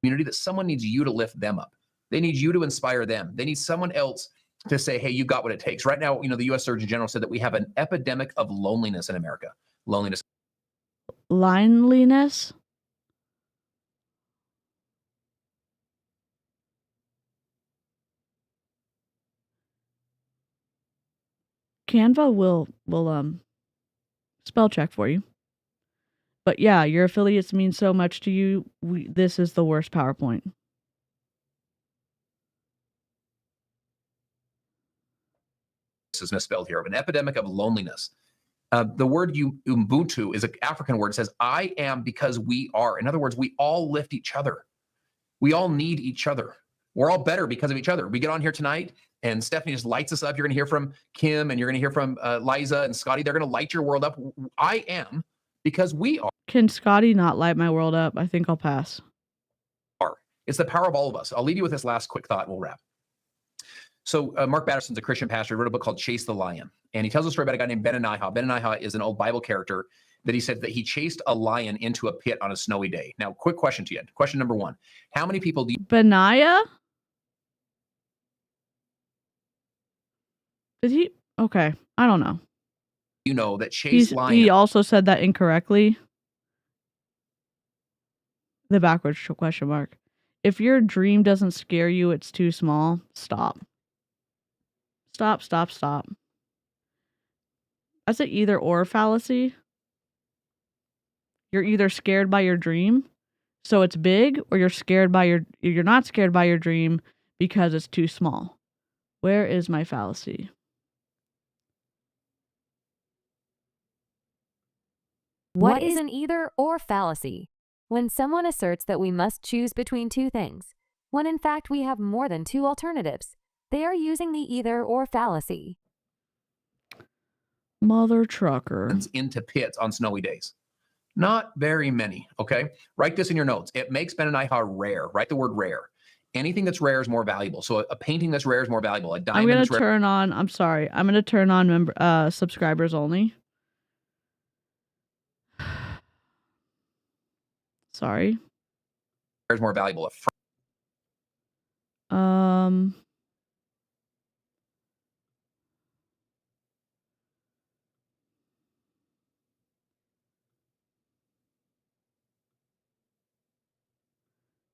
Community that someone needs you to lift them up. They need you to inspire them. They need someone else to say, hey, you got what it takes. Right now, you know, the U.S. Surgeon General said that we have an epidemic of loneliness in America. Loneliness. Loneliness? Canva will spell check for you. But yeah, your affiliates mean so much to you. This is the worst PowerPoint. This is misspelled here. An epidemic of loneliness. The word Ubuntu is an African word. It says, I am because we are. In other words, we all lift each other. We all need each other. We're all better because of each other. We get on here tonight and Stephanie just lights us up. You're going to hear from Kim and you're going to hear from Liza and Scotty. They're going to light your world up. I am because we are. Can Scotty not light my world up? I think I'll pass. It's the power of all of us. I'll leave you with this last quick thought and we'll wrap. So Mark Batterson's a Christian pastor. He wrote a book called Chase the Lion. And he tells a story about a guy named Benaniah. Benaniah is an old Bible character that he said that he chased a lion into a pit on a snowy day. Now, quick question to you. Question number 1. How many people do you... Benaiah? Did he? Okay. I don't know. You know that chase lion... He also said that incorrectly. The backwards question mark. If your dream doesn't scare you, it's too small. Stop. Stop, stop, stop. That's an either or fallacy. You're either scared by your dream, so it's big, or you're not scared by your dream because it's too small. Where is my fallacy? What is an either or fallacy? When someone asserts that we must choose between two things, when in fact we have more than two alternatives, they are using the either or fallacy. Mother trucker. Into pits on snowy days. Not very many, okay? Write this in your notes. It makes Ben and I rare. Write the word rare. Anything that's rare is more valuable. So a painting that's rare is more valuable. A diamond I'm that's gonna rare. turn on. I'm sorry. I'm gonna turn on subscribers only. Sorry. Is more valuable.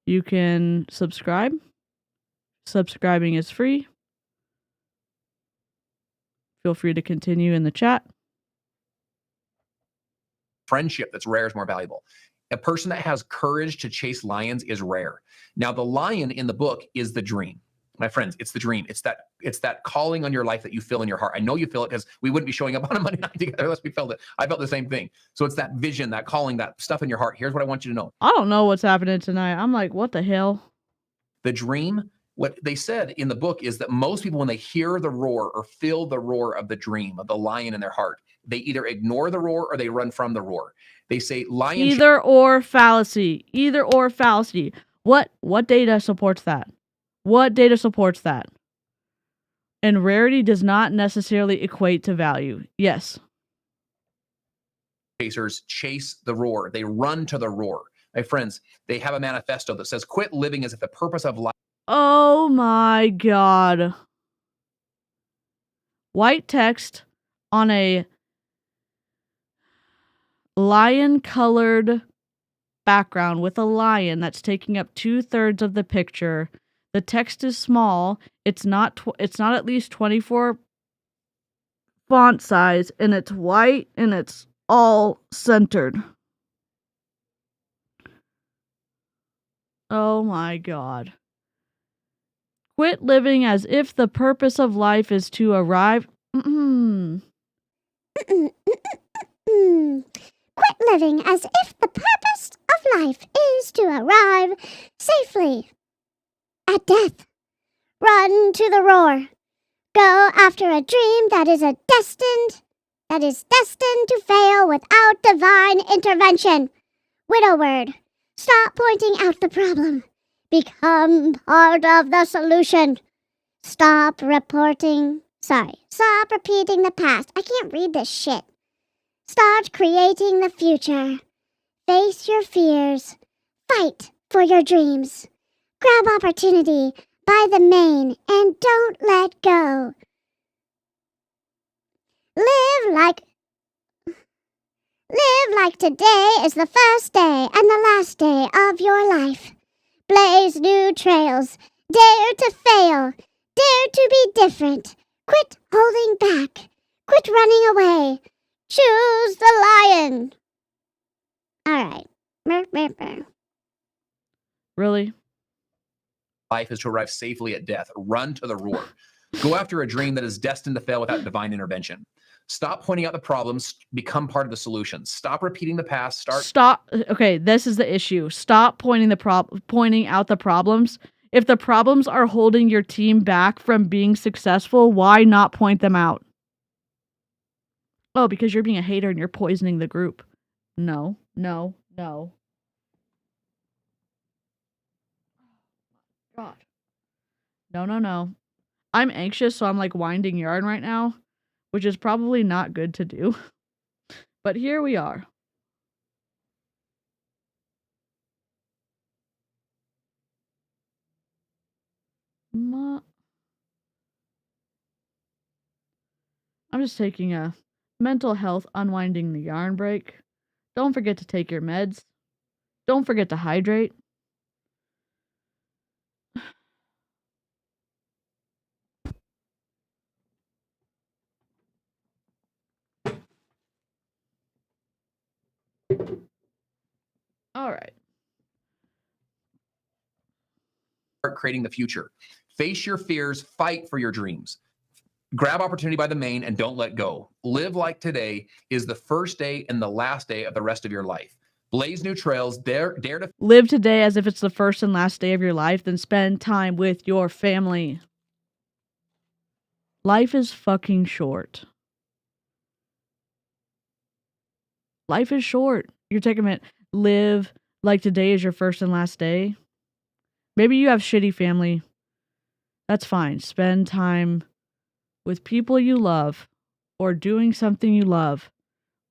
You can subscribe. Subscribing is free. Feel free to continue in the chat. Friendship that's rare is more valuable. A person that has courage to chase lions is rare. Now, the lion in the book is the dream. My friends, it's the dream. It's that calling on your life that you feel in your heart. I know you feel it because we wouldn't be showing up on a Monday night together unless we felt it. I felt the same thing. So it's that vision, that calling, that stuff in your heart. Here's what I want you to know. I don't know what's happening tonight. I'm like, what the hell? The dream, what they said in the book is that most people, when they hear the roar or feel the roar of the dream, of the lion in their heart, they either ignore the roar or they run from the roar. They say lion. Either or fallacy. Either or fallacy. What data supports that? What data supports that? And rarity does not necessarily equate to value. Yes. Chasers chase the roar. They run to the roar. My friends, they have a manifesto that says, quit living as if the purpose of life. Oh my God. White text on a lion-colored background with a lion that's taking up 2/3 of the picture. The text is small. It's not at least 24 font size, and it's white, and it's all centered. Oh my God. Quit living as if the purpose of life is to arrive. Quit living as if the purpose of life is to arrive safely at death. Run to the roar. Go after a dream that is destined to fail without divine intervention. Widow word. Stop pointing out the problem. Become part of the solution. Stop repeating the past. I can't read this shit. Start creating the future. Face your fears. Fight for your dreams. Grab opportunity by the mane and don't let go. Live like today is the first day and the last day of your life. Blaze new trails. Dare to fail. Dare to be different. Quit holding back. Quit running away. Choose the lion. All right. Really? Life is to arrive safely at death. Run to the roar. Go after a dream that is destined to fail without divine intervention. Stop pointing out the problems. Become part of the solution. Stop repeating the past. Stop. Okay, this is the issue. Stop pointing out the problems. If the problems are holding your team back from being successful, why not point them out? Oh, because you're being a hater and you're poisoning the group. No. God. No. I'm anxious, so I'm like winding yarn right now, which is probably not good to do. But here we are. I'm just taking a mental health unwinding the yarn break. Don't forget to take your meds. Don't forget to hydrate. All right. Start creating the future. Face your fears. Fight for your dreams. Grab opportunity by the mane and don't let go. Live like today is the first day and the last day of the rest of your life. Blaze new trails. Dare to live today as if it's the first and last day of your life, then spend time with your family. Life is fucking short. Life is short. You're taking a minute. Live like today is your first and last day. Maybe you have shitty family. That's fine. Spend time with people you love or doing something you love.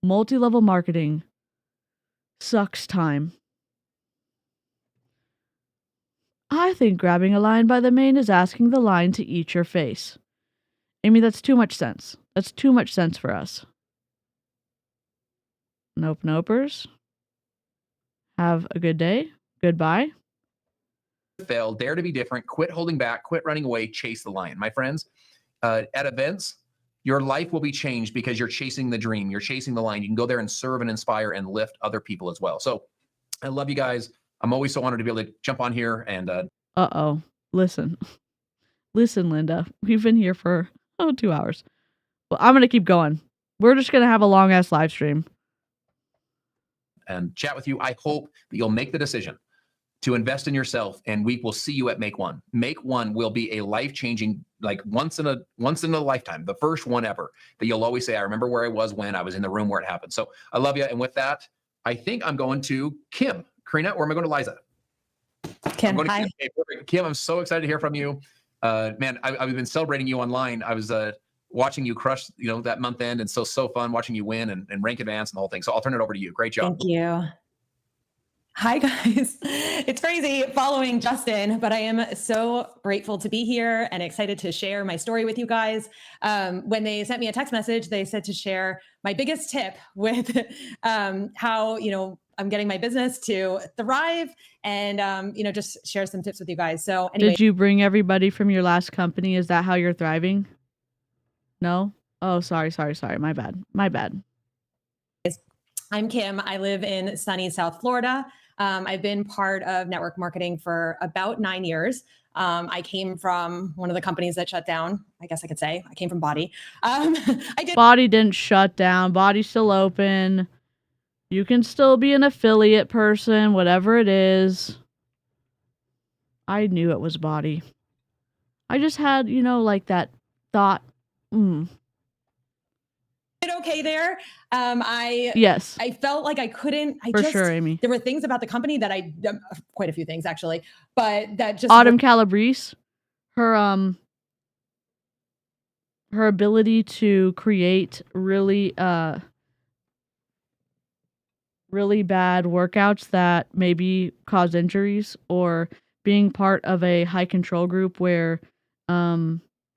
Multi-level marketing sucks time. I think grabbing a lion by the mane is asking the lion to eat your face. Amy, that's too much sense. That's too much sense for us. Nope, nopers. Have a good day. Goodbye. Fail, dare to be different, quit holding back, quit running away, chase the lion. My friends, at events, your life will be changed because you're chasing the dream. You're chasing the lion. You can go there and serve and inspire and lift other people as well. So I love you guys. I'm always so honored to be able to jump on here and Uh-oh. Listen, Linda. We've been here for 2 hours. Well, I'm going to keep going. We're just going to have a long-ass live stream. And chat with you. I hope that you'll make the decision to invest in yourself, and we will see you at Make One. Make One will be a life-changing, like once in a lifetime, the first one ever, that you'll always say, I remember where I was when I was in the room where it happened. So I love you. And with that, I think I'm going to Kim. Karina, or am I going to Liza? Kim, hi. Kim. Okay, perfect. Kim, I'm so excited to hear from you. Man, I've been celebrating you online. I was watching you crush, that month end, and so fun watching you win and rank advance and the whole thing. So I'll turn it over to you. Great job. Thank you. Hi, guys. It's crazy following Justin, but I am so grateful to be here and excited to share my story with you guys. When they sent me a text message, they said to share my biggest tip with how, I'm getting my business to thrive and, just share some tips with you guys. So anyway. Did you bring everybody from your last company? Is that how you're thriving? No? Oh, sorry. My bad. I'm Kim. I live in sunny South Florida. I've been part of network marketing for about 9 years. I came from one of the companies that shut down. I guess I could say I came from Body. Body didn't shut down. Body's still open. You can still be an affiliate person, whatever it is. I knew it was Body. I just had, like that thought. Okay there. Yes. I felt like I couldn't. Sure, Amy. There were things about the company that quite a few things actually, but that just Autumn Calabrese, her ability to create really bad workouts that maybe cause injuries, or being part of a high control group where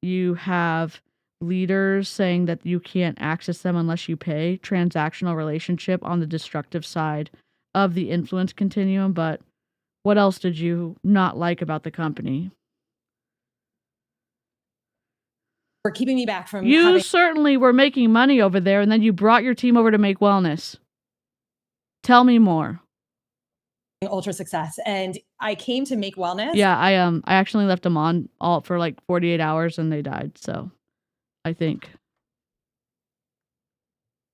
you have leaders saying that you can't access them unless you pay. Transactional relationship on the destructive side of the influence continuum. But what else did you not like about the company? Were keeping me back from You certainly were making money over there, and then you brought your team over to Make Wellness. Tell me more. Ultra success, and I came to Make Wellness. Yeah, I actually left them on all for like 48 hours and they died. So I think.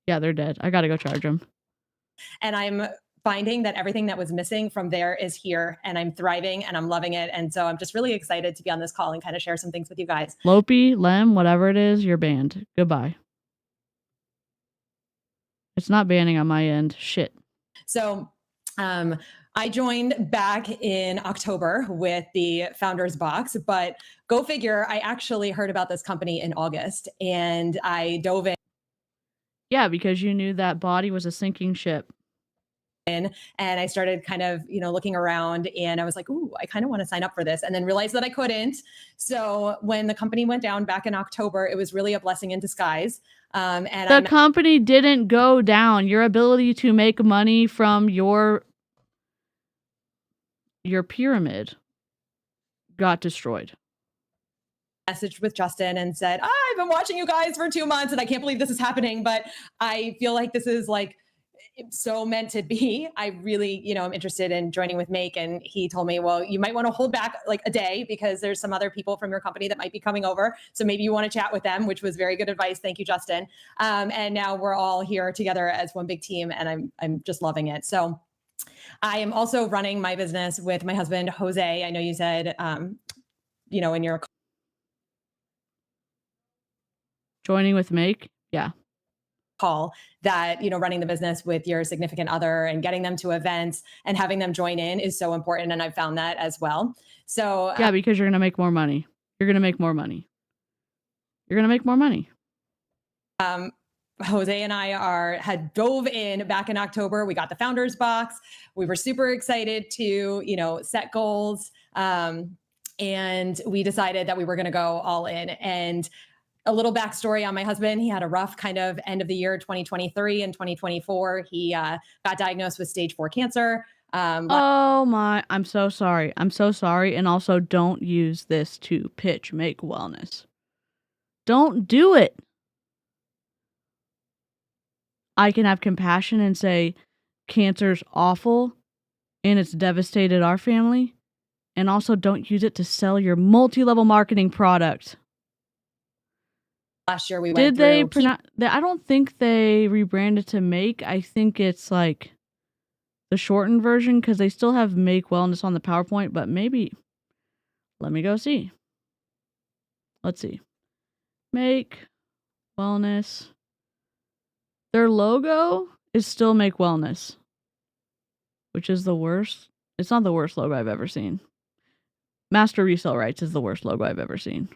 Yeah, they're dead. I gotta go charge them. And I'm finding that everything that was missing from there is here, and I'm thriving and I'm loving it. And so I'm just really excited to be on this call and kind of share some things with you guys. Lopi, Lem, whatever it is, you're banned. Goodbye. It's not banning on my end. Shit. So, I joined back in October with the Founders Box, but go figure, I actually heard about this company in August and I dove in. Yeah, because you knew that Body was a sinking ship. And I started kind of, looking around, and I was like, ooh, I kind of want to sign up for this, and then realized that I couldn't. So when the company went down back in October, it was really a blessing in disguise. And the company didn't go down. Your ability to make money from your pyramid got destroyed. Messaged with Justin and said, I've been watching you guys for 2 months and I can't believe this is happening, but I feel like this is like so meant to be. I really, I'm interested in joining with Make. And he told me, well, you might want to hold back like a day because there's some other people from your company that might be coming over. So maybe you want to chat with them, which was very good advice. Thank you, Justin. And now we're all here together as one big team, and I'm just loving it. So I am also running my business with my husband, Jose. I know you said, in your joining with Make. Yeah. call that, running the business with your significant other and getting them to events and having them join in is so important. And I've found that as well. So yeah, because you're going to make more money. You're going to make more money. You're going to make more money. Jose and I had dove in back in October. We got the founders box. We were super excited to, set goals. And we decided that we were going to go all in. And a little backstory on my husband. He had a rough kind of end of the year, 2023 and 2024. He got diagnosed with stage 4 cancer. Oh my, I'm so sorry. I'm so sorry. And also don't use this to pitch Make Wellness. Don't do it. I can have compassion and say cancer's awful and it's devastated our family. And also don't use it to sell your multi-level marketing product. Last year we Did went they through. I don't think they rebranded to Make. I think it's like the shortened version because they still have Make Wellness on the PowerPoint, but maybe let me go see. Let's see. Make Wellness. Their logo is still Make Wellness, which is the worst. It's not the worst logo I've ever seen. Master Resale Rights is the worst logo I've ever seen.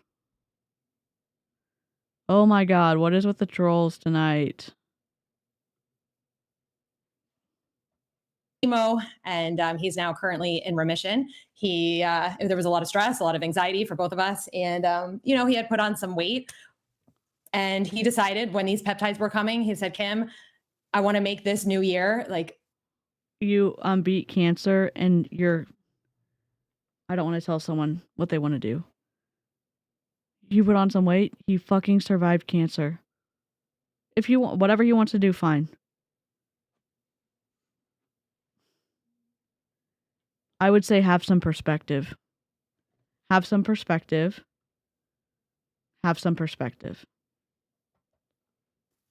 Oh my God, what is with the trolls tonight? Chemo, and he's now currently in remission. There was a lot of stress, a lot of anxiety for both of us, and he had put on some weight. And he decided when these peptides were coming, he said, Kim, I want to make this new year like you beat cancer, and I don't want to tell someone what they want to do. You put on some weight, you fucking survived cancer. If you want, whatever he wants to do, fine. I would say have some perspective. Have some perspective. Have some perspective.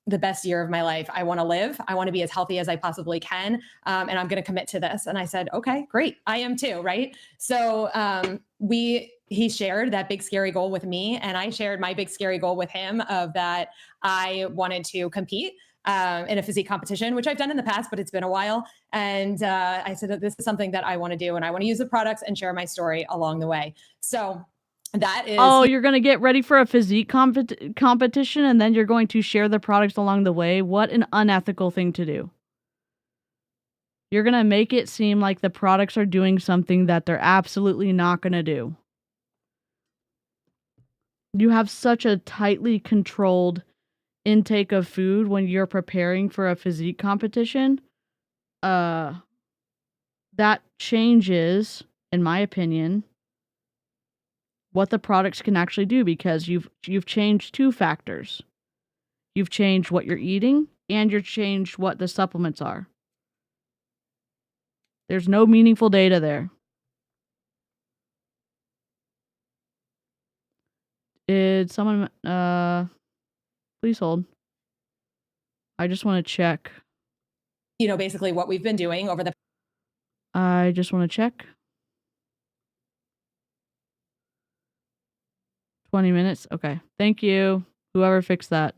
The best year of my life. I want to live. I want to be as healthy as I possibly can. And I'm going to commit to this. And I said, okay, great. I am too. Right. So he shared that big scary goal with me. And I shared my big scary goal with him of that I wanted to compete in a physique competition, which I've done in the past, but it's been a while. And I said that this is something that I want to do. And I want to use the products and share my story along the way. So that is. Oh, you're going to get ready for a physique competition and then you're going to share the products along the way. What an unethical thing to do. You're going to make it seem like the products are doing something that they're absolutely not going to do. You have such a tightly controlled intake of food when you're preparing for a physique competition. That changes, in my opinion, what the products can actually do, because you've changed two factors. You've changed what you're eating and you've changed what the supplements are. There's no meaningful data there. Did someone please hold. I just want to check. Basically what we've been doing over the I just want to check. 20 minutes. Okay. Thank you. Whoever fixed that.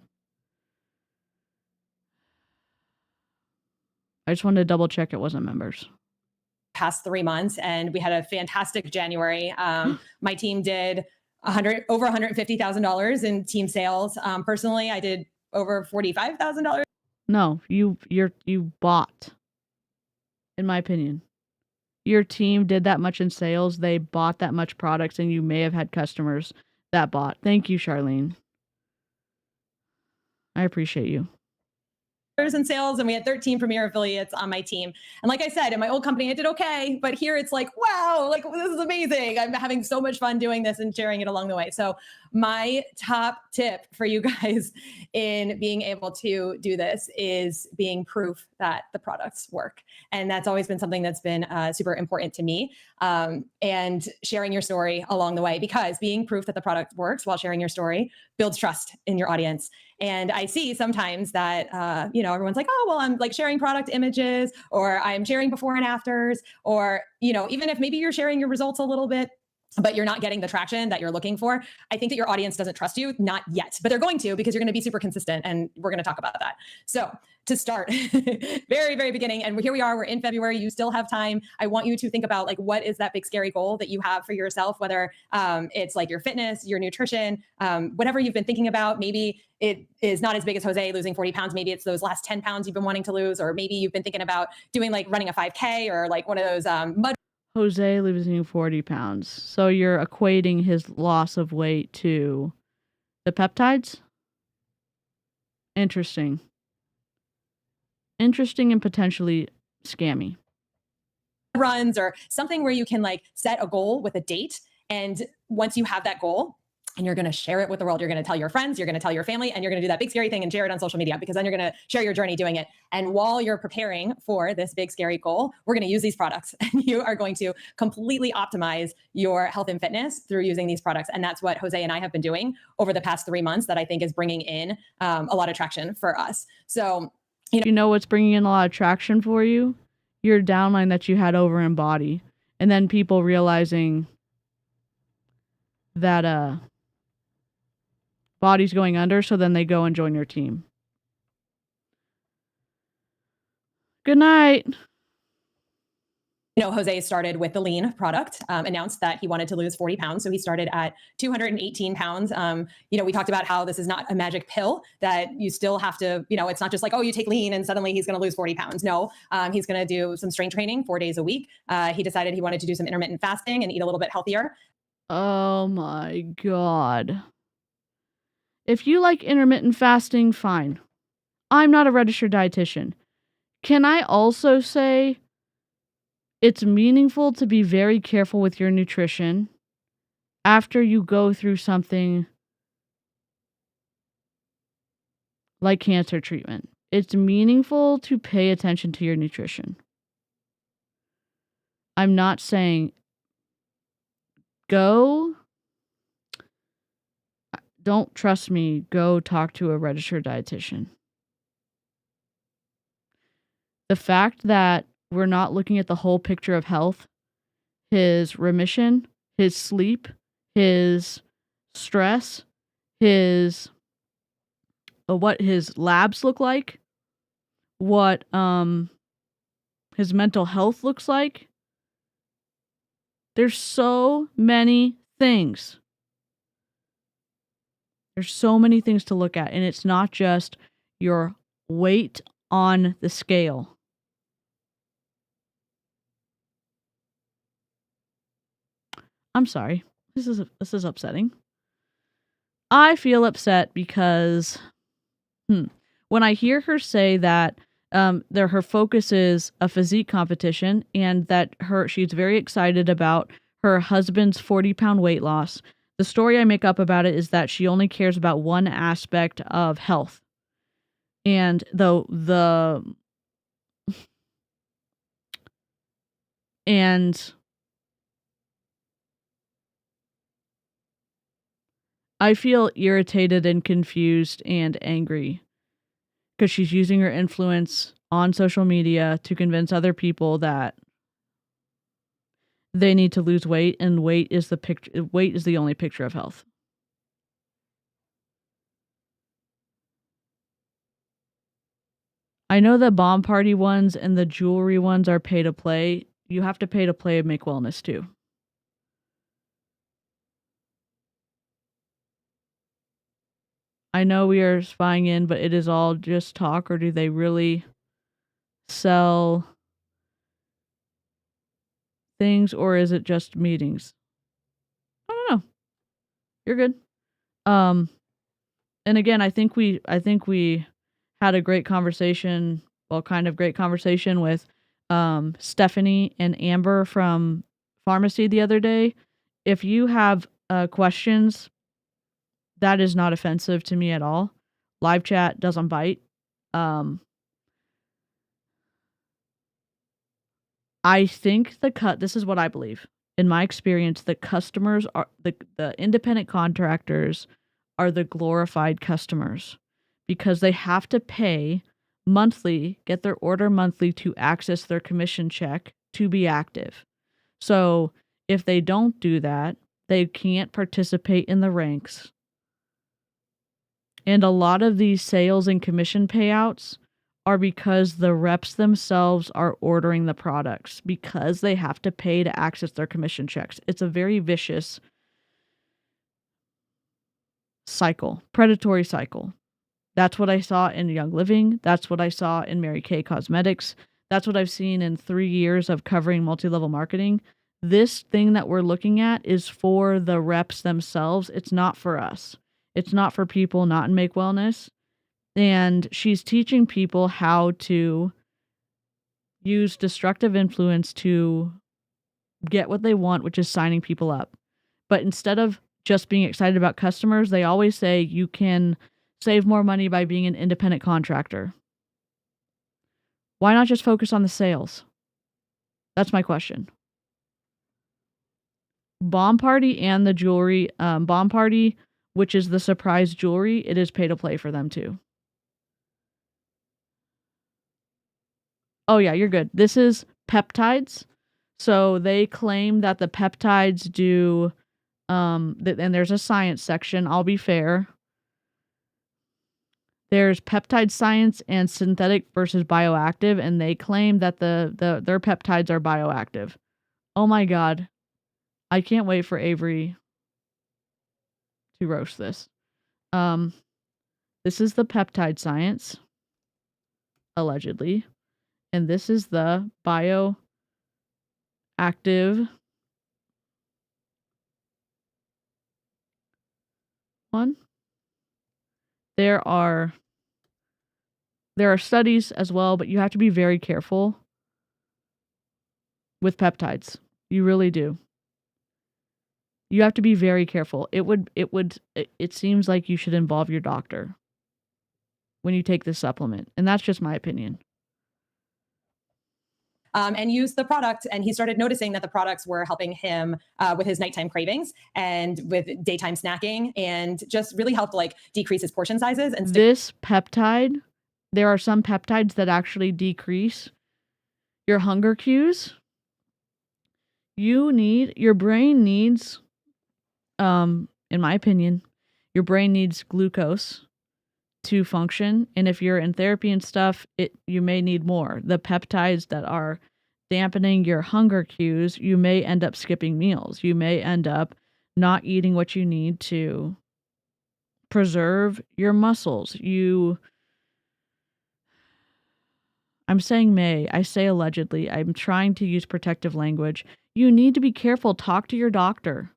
I just wanted to double check it wasn't members. past 3 months, and we had a fantastic January. My team did over $150,000 in team sales. Personally, I did over $45,000. No, you bought. In my opinion, your team did that much in sales. They bought that much products, and you may have had customers that bought. Thank you, Charlene. I appreciate you. In sales, and we had 13 premier affiliates on my team. And like I said, in my old company, I did okay, but here it's like, wow, like this is amazing. I'm having so much fun doing this and sharing it along the way. So my top tip for you guys in being able to do this is being proof that the products work. And that's always been something that's been super important to me, and sharing your story along the way, because being proof that the product works while sharing your story builds trust in your audience. And I see sometimes that, everyone's like, oh, well, I'm like sharing product images, or I'm sharing before and afters, or, even if maybe you're sharing your results a little bit, but you're not getting the traction that you're looking for, I think that your audience doesn't trust you, not yet, but they're going to, because you're going to be super consistent. And we're going to talk about that. So to start, very, very beginning, and here we are, we're in February, you still have time. I want you to think about like, what is that big scary goal that you have for yourself, whether it's like your fitness, your nutrition, whatever you've been thinking about. Maybe it is not as big as Jose losing 40 pounds. Maybe it's those last 10 pounds you've been wanting to lose, or maybe you've been thinking about doing like running a 5K or like one of those mud. Jose losing 40 pounds. So you're equating his loss of weight to the peptides? Interesting. Interesting and potentially scammy. Runs or something where you can like set a goal with a date. And once you have that goal, and you're going to share it with the world, you're going to tell your friends, you're going to tell your family, and you're going to do that big scary thing and share it on social media, because then you're going to share your journey doing it. And while you're preparing for this big scary goal, we're going to use these products, and you are going to completely optimize your health and fitness through using these products. And that's what Jose and I have been doing over the past 3 months that I think is bringing in a lot of traction for us. So, you know what's bringing in a lot of traction for you? Your downline that you had over in body. And then people realizing that body's going under, so then they go and join your team. Good night. You know, Jose started with the lean product, announced that he wanted to lose 40 pounds. So he started at 218 pounds. You know, we talked about how this is not a magic pill, that you still have to, you know, it's not just like, oh, you take lean and suddenly he's going to lose 40 pounds. No, he's going to do some strength training 4 days a week. He decided he wanted to do some intermittent fasting and eat a little bit healthier. Oh my God. If you like intermittent fasting, fine. I'm not a registered dietitian. Can I also say it's meaningful to be very careful with your nutrition after you go through something like cancer treatment? It's meaningful to pay attention to your nutrition. I'm not saying don't trust me, go talk to a registered dietitian. The fact that we're not looking at the whole picture of health, his remission, his sleep, his stress, what his labs look like, what his mental health looks like. There's so many things. There's so many things to look at, and it's not just your weight on the scale. I'm sorry. This is upsetting. I feel upset because when I hear her say that her focus is a physique competition, and that she's very excited about her husband's 40-pound weight loss. The story I make up about it is that she only cares about one aspect of health. And I feel irritated and confused and angry because she's using her influence on social media to convince other people that they need to lose weight, and weight is the only picture of health. I know the bomb party ones and the jewelry ones are pay to play. You have to pay to play and make wellness too. I know we are spying in, but it is all just talk, or do they really sell things, or is it just meetings? I don't know. You're good. And again, I think we had a great conversation, kind of great conversation with Stephanie and Amber from pharmacy the other day. If you have questions, that is not offensive to me at all. Live chat doesn't bite. I think this is what I believe. In my experience, the customers are the independent contractors are the glorified customers, because they have to pay monthly, get their order monthly to access their commission check to be active. So If they don't do that, they can't participate in the ranks. And a lot of these sales and commission payouts are because the reps themselves are ordering the products because they have to pay to access their commission checks. It's a very vicious cycle, predatory cycle. That's what I saw in Young Living. That's what I saw in Mary Kay Cosmetics. That's what I've seen in 3 years of covering multi-level marketing. This thing that we're looking at is for the reps themselves. It's not for us. It's not for people not in Make Wellness. And she's teaching people how to use destructive influence to get what they want, which is signing people up. But instead of just being excited about customers, they always say you can save more money by being an independent contractor. Why not just focus on the sales? That's my question. Bomb Party and the jewelry, Bomb Party, which is the surprise jewelry, it is pay to play for them too. Oh yeah, you're good. This is peptides. So they claim that the peptides do, and there's a science section. I'll be fair. There's peptide science and synthetic versus bioactive, and they claim that their peptides are bioactive. Oh my God. I can't wait for Avery to roast this. This is the peptide science, allegedly. And this is the bioactive one. There are studies as well, but you have to be very careful with peptides. You really do. You have to be very careful. It seems like you should involve your doctor when you take this supplement. And that's just my opinion. And used the product, and he started noticing that the products were helping him with his nighttime cravings and with daytime snacking, and just really helped like decrease his portion sizes. And this peptide, there are some peptides that actually decrease your hunger cues. Your brain needs, in my opinion, your brain needs glucose to function. And if you're in therapy and stuff, you may need more. The peptides that are dampening your hunger cues, you may end up skipping meals. You may end up not eating what you need to preserve your muscles. I'm saying may. I say allegedly. I'm trying to use protective language. You need to be careful. Talk to your doctor.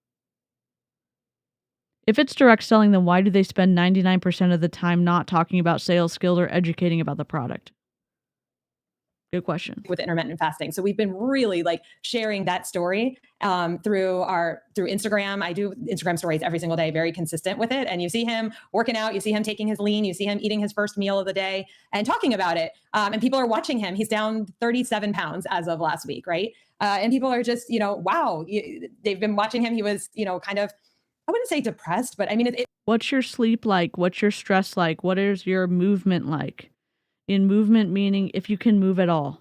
If it's direct selling, then why do they spend 99% of the time not talking about sales skills or educating about the product? Good question. With intermittent fasting. So we've been really like sharing that story through Instagram. I do Instagram stories every single day, very consistent with it. And you see him working out, you see him taking his lean, you see him eating his first meal of the day and talking about it. And people are watching him. He's down 37 pounds as of last week, right? And people are just, wow, they've been watching him. He was, kind of, I wouldn't say depressed, but I mean, what's your sleep like? What's your stress like? What is your movement like? In movement, meaning if you can move at all.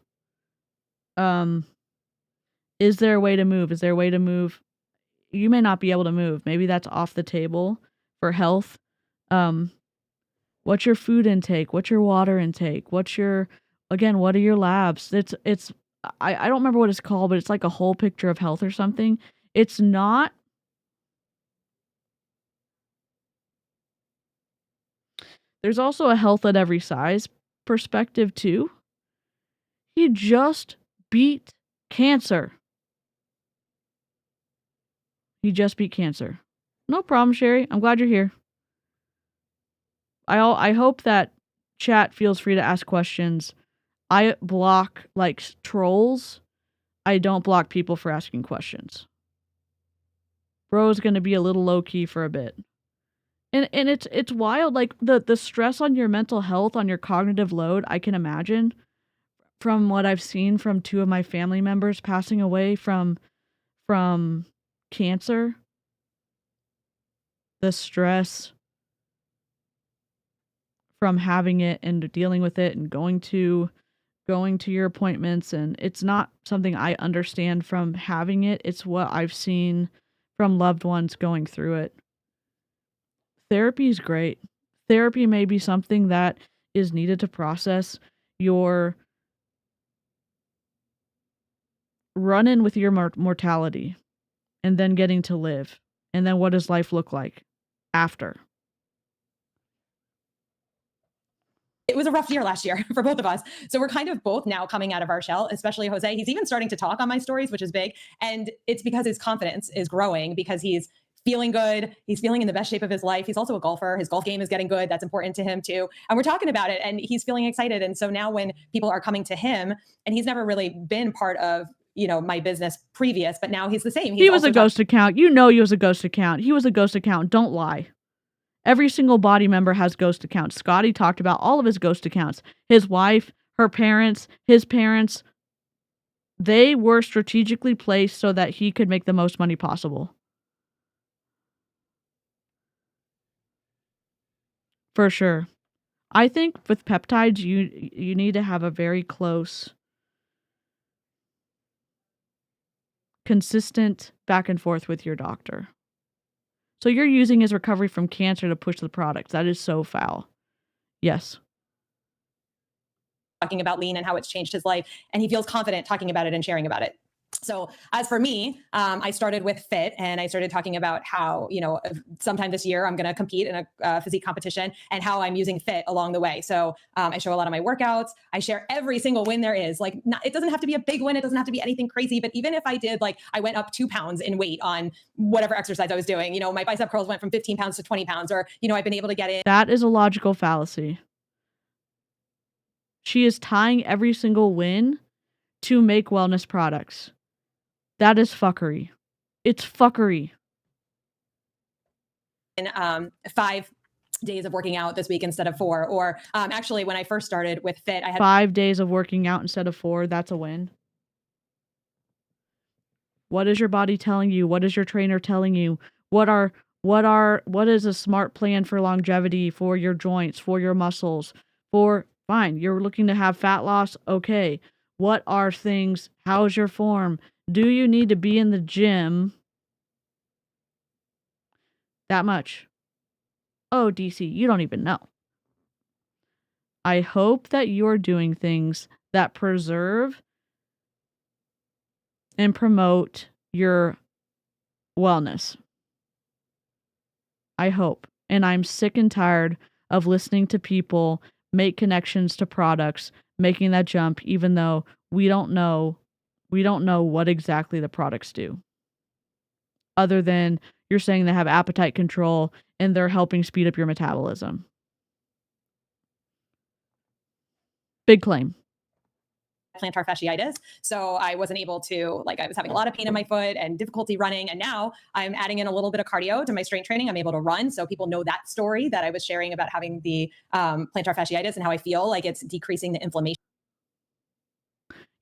Is there a way to move? Is there a way to move? You may not be able to move. Maybe that's off the table for health. What's your food intake? What's your water intake? What are your labs? I don't remember what it's called, but it's like a whole picture of health or something. It's not. There's also a health at every size perspective too. He just beat cancer. No problem, Sherry. I'm glad you're here. I hope that chat feels free to ask questions. I block like trolls. I don't block people for asking questions. Bro's gonna be a little low key for a bit. And it's wild, like the stress on your mental health, on your cognitive load, I can imagine from what I've seen from 2 of my family members passing away from cancer. The stress from having it and dealing with it and going to going to your appointments, and it's not something I understand from having it. It's what I've seen from loved ones going through it. Therapy is great. Therapy may be something that is needed to process your run-in with your mortality, and then getting to live. And then what does life look like after? It was a rough year last year for both of us. So we're kind of both now coming out of our shell, especially Jose. He's even starting to talk on my stories, which is big. And it's because his confidence is growing, because he's feeling good. He's feeling in the best shape of his life. He's also a golfer. His golf game is getting good. That's important to him too. And we're talking about it, and he's feeling excited. And so now when people are coming to him, and he's never really been part of, you know, my business previous, but now he's the same. He was a ghost account. You know he was a ghost account. He was a ghost account. Don't lie. Every single body member has ghost accounts. Scotty talked about all of his ghost accounts. His wife, her parents, his parents. They were strategically placed so that he could make the most money possible. For sure. I think with peptides, you need to have a very close, consistent back and forth with your doctor. So you're using his recovery from cancer to push the products. That is so foul. Yes. Talking about lean and how it's changed his life, and he feels confident talking about it and sharing about it. So as for me, I started with fit, and I started talking about how, you know, sometime this year I'm going to compete in a physique competition, and how I'm using fit along the way. So I show a lot of my workouts. I share every single win there is. Like, it doesn't have to be a big win. It doesn't have to be anything crazy. But even if I did, like, I went up 2 pounds in weight on whatever exercise I was doing, you know, my bicep curls went from 15 pounds to 20 pounds, or, you know, I've been able to get in. That is a logical fallacy. She is tying every single win to make wellness products. That is fuckery. It's fuckery. In 5 days of working out this week instead of 4. Or actually, when I first started with fit, I had 5 days of working out instead of 4. That's a win. What is your body telling you? What is your trainer telling you? What is a smart plan for longevity, for your joints, for your muscles, fine, you're looking to have fat loss. Okay. What are things? How's your form? Do you need to be in the gym that much? Oh, DeeCee, you don't even know. I hope that you're doing things that preserve and promote your wellness. I hope. And I'm sick and tired of listening to people make connections to products, making that jump, even though we don't know what exactly the products do. Other than you're saying they have appetite control and they're helping speed up your metabolism. Big claim. Plantar fasciitis. So I wasn't able to, like, I was having a lot of pain in my foot and difficulty running. And now I'm adding in a little bit of cardio to my strength training. I'm able to run. So people know that story that I was sharing about having the plantar fasciitis and how I feel like it's decreasing the inflammation.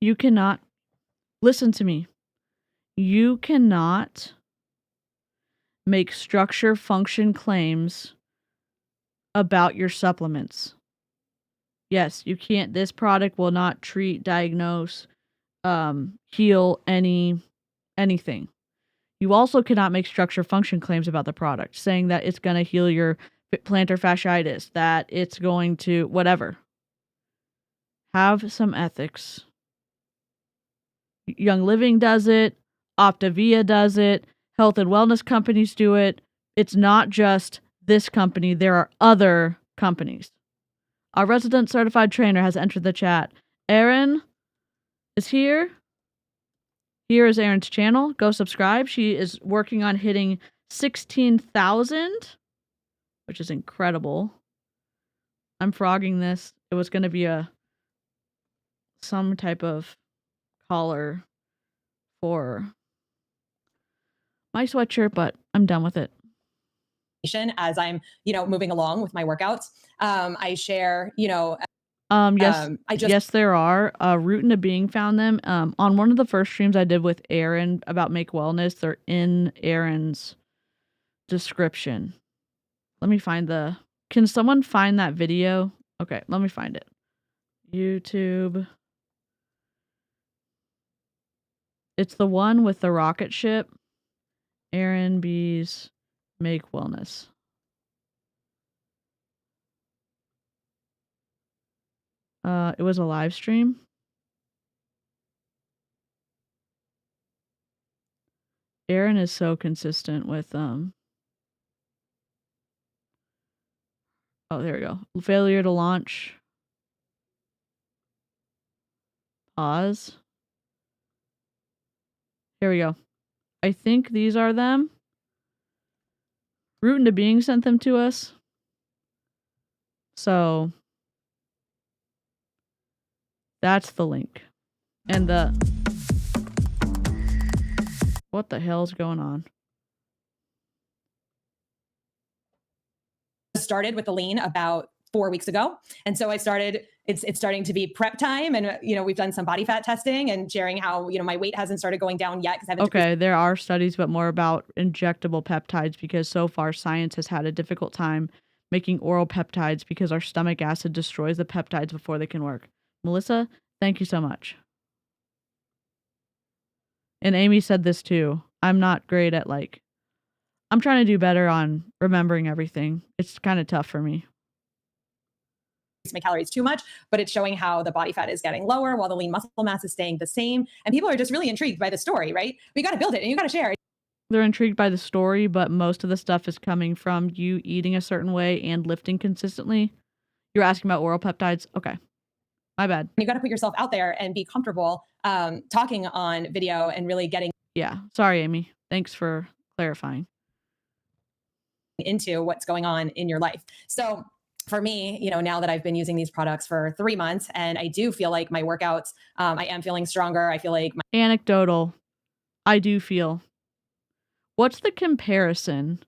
You cannot, listen to me. You cannot make structure function claims about your supplements. Yes, you can't. This product will not treat, diagnose, heal anything. You also cannot make structure function claims about the product, saying that it's going to heal your plantar fasciitis, that it's going to whatever. Have some ethics. Young Living does it. Optavia does it. Health and wellness companies do it. It's not just this company. There are other companies. Our resident certified trainer has entered the chat. Erin is here. Here is Erin's channel. Go subscribe. She is working on hitting 16,000, which is incredible. I'm frogging this. It was going to be some type of collar for my sweatshirt, but I'm done with it. As I'm, moving along with my workouts, I share, Yes, there are. Root into Being found them. On one of the first streams I did with Erin about Make Wellness, they're in Erin's description. Let me find can someone find that video? Okay, let me find it. YouTube It's the one with the rocket ship. Aaron B's Make Wellness. It was a live stream. Aaron is so consistent with oh, there we go. Failure to launch. Pause. Here we go. I think these are them. Root into Being sent them to us. So that's the link. And what the hell's going on? Started with the lean about 4 weeks ago. And so I started, it's starting to be prep time. And, we've done some body fat testing and sharing how, my weight hasn't started going down yet. Because I haven't Okay, there are studies, but more about injectable peptides because so far science has had a difficult time making oral peptides because our stomach acid destroys the peptides before they can work. Melissa, thank you so much. And Amy said this too. I'm not great at I'm trying to do better on remembering everything. It's kind of tough for me. my calories too much, but it's showing how the body fat is getting lower while the lean muscle mass is staying the same. And people are just really intrigued by the story, right? We got to build it and you got to share it. They're intrigued by the story, but most of the stuff is coming from you eating a certain way and lifting consistently. You're asking about oral peptides? Okay. My bad. You got to put yourself out there and be comfortable talking on video and really getting. Yeah. Sorry, Amy. Thanks for clarifying. Into what's going on in your life. So for me, now that I've been using these products for 3 months and I do feel like my workouts, I am feeling stronger. I feel like Anecdotal. I do feel. What's the comparison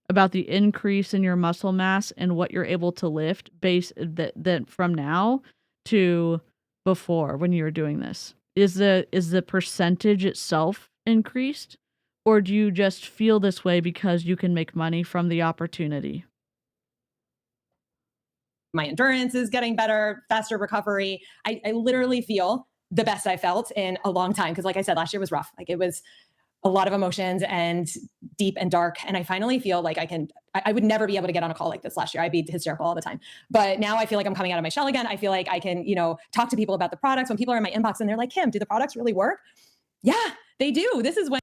about the increase in your muscle mass and what you're able to lift based that from now to before when you were doing this? Is the percentage itself increased, or do you just feel this way because you can make money from the opportunity? my endurance is getting better, faster recovery. I literally feel the best I felt in a long time. Because like I said, last year was rough. Like it was a lot of emotions and deep and dark. And I finally feel like I would never be able to get on a call like this last year. I'd be hysterical all the time. But now I feel like I'm coming out of my shell again. I feel like I can, talk to people about the products. When people are in my inbox and they're like, Kim, do the products really work? Yeah, they do. This is when.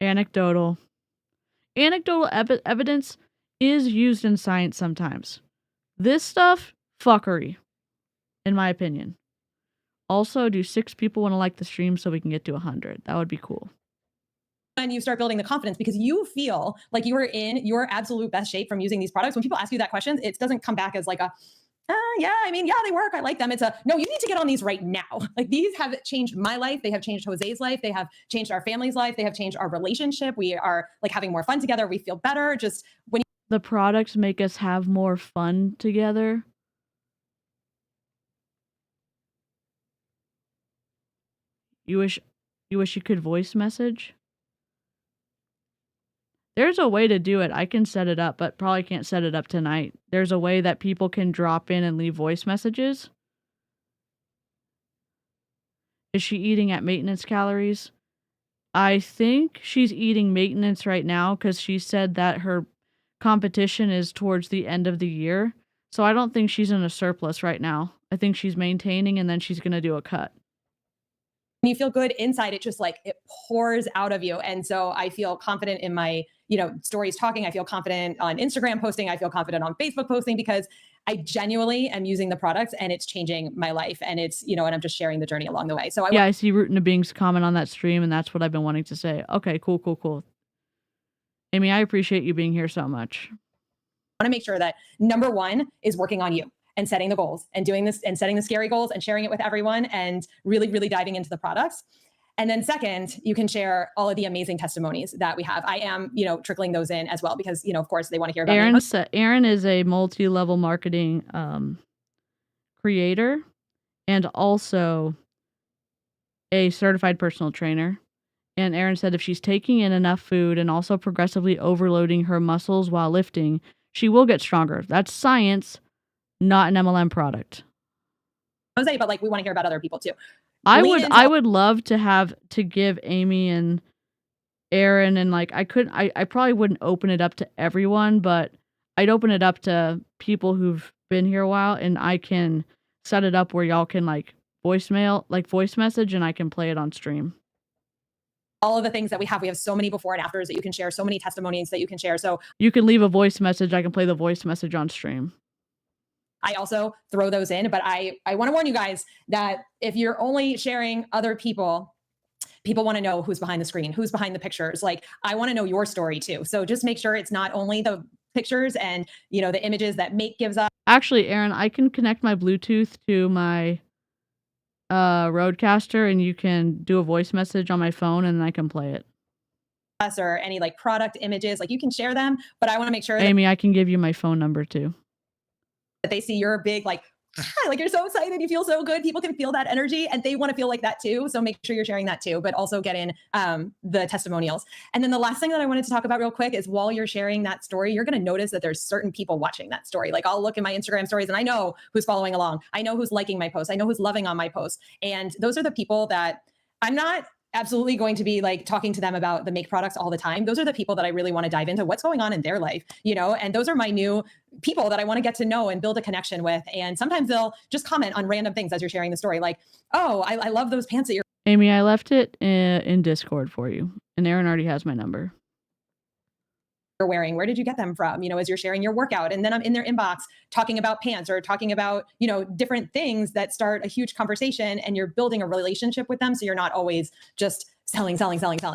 Anecdotal evidence is used in science sometimes. This stuff, fuckery, in my opinion. Also, do 6 people want to like the stream so we can get to 100? That would be cool. And you start building the confidence because you feel like you are in your absolute best shape from using these products. When people ask you that question, it doesn't come back as like a, yeah, they work. I like them. It's a, no, you need to get on these right now. Like these have changed my life. They have changed Jose's life. They have changed our family's life. They have changed our relationship. We are like having more fun together. We feel better. Just when the products make us have more fun together. You wish you could voice message? There's a way to do it. I can set it up, but probably can't set it up tonight. There's a way that people can drop in and leave voice messages. Is she eating at maintenance calories? I think she's eating maintenance right now because she said that her competition is towards the end of the year. So I don't think she's in a surplus right now. I think she's maintaining and then she's going to do a cut. When you feel good inside, it just like it pours out of you. And so I feel confident in my, stories talking. I feel confident on Instagram posting. I feel confident on Facebook posting because I genuinely am using the products and it's changing my life. And it's, and I'm just sharing the journey along the way. So I see Root into Being's comment on that stream and that's what I've been wanting to say. Okay, cool. Amy, I appreciate you being here so much. I want to make sure that number one is working on you and setting the goals and doing this and setting the scary goals and sharing it with everyone and really, really diving into the products. And then second, you can share all of the amazing testimonies that we have. I am, trickling those in as well because, of course they want to hear about Aaron is a multi-level marketing creator and also a certified personal trainer. And Aaron said if she's taking in enough food and also progressively overloading her muscles while lifting, she will get stronger. That's science, not an MLM product. Jose, but like we want to hear about other people too. I would love to give Amy and Aaron, and like I probably wouldn't open it up to everyone, but I'd open it up to people who've been here a while, and I can set it up where y'all can like voice message, and I can play it on stream. All of the things that we have so many before and afters that you can share, so many testimonies that you can share. So you can leave a voice message. I can play the voice message on stream. I also throw those in, but I want to warn you guys that if you're only sharing other people want to know who's behind the screen, who's behind the pictures. Like, I want to know your story too. So just make sure it's not only the pictures and, you know, the images that Make gives us. Actually, Aaron, I can connect my Bluetooth to my Rodecaster, and you can do a voice message on my phone, and I can play it. Or any like product images, like you can share them, but I want to make sure Amy, I can give you my phone number too. That they see you're big, like you're so excited, you feel so good. People can feel that energy and they want to feel like that too. So make sure you're sharing that too, but also get in the testimonials. And then the last thing that I wanted to talk about real quick is while you're sharing that story, you're going to notice that there's certain people watching that story. Like, I'll look in my Instagram stories and I know who's following along. I know who's liking my posts. I know who's loving on my posts. And those are the people that I'm not absolutely going to be like talking to them about the Make products all the time. Those are the people that I really want to dive into what's going on in their life, you know, and those are my new people that I want to get to know and build a connection with. And sometimes they'll just comment on random things as you're sharing the story. Like, oh, I love those pants that you're Amy, I left it in Discord for you, and Aaron already has my number. wearing. Where did you get them from? You know, as you're sharing your workout, and then I'm in their inbox talking about pants or talking about, you know, different things that start a huge conversation, and you're building a relationship with them. So you're not always just selling.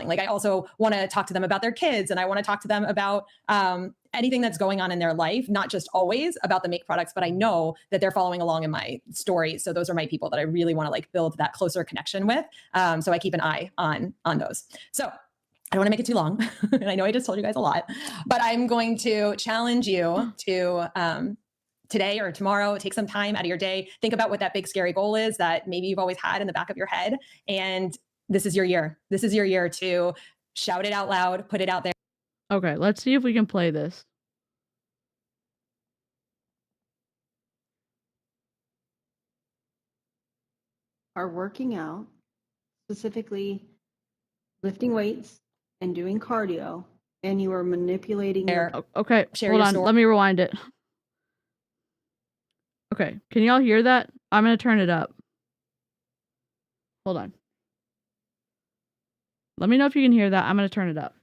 Like, I also want to talk to them about their kids, and I want to talk to them about anything that's going on in their life, not just always about the Make products, but I know that they're following along in my stories. So those are my people that I really want to like build that closer connection with. So I keep an eye on those. So I don't want to make it too long. And I know I just told you guys a lot, but I'm going to challenge you to today or tomorrow, take some time out of your day, think about what that big scary goal is that maybe you've always had in the back of your head. And this is your year. This is your year to shout it out loud, put it out there. Okay, let's see if we can play this. Are working out, specifically lifting weights and doing cardio, and you are manipulating your... Okay, hold on. Let me rewind it. Okay, can y'all hear that? I'm going to turn it up. Hold on. Let me know if you can hear that. I'm going to turn it up.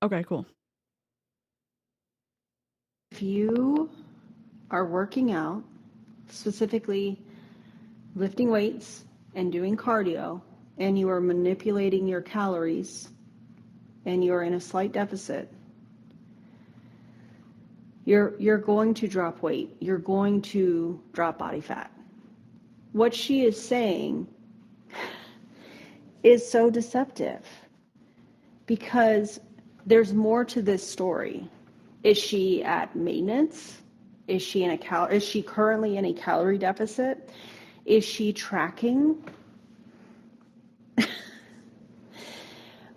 Okay, cool. If you are working out, specifically lifting weights and doing cardio, and you are manipulating your calories, and you're in a slight deficit, you're going to drop weight. You're going to drop body fat. What she is saying is so deceptive because there's more to this story. Is she at maintenance? Is she currently in a calorie deficit? Is she tracking?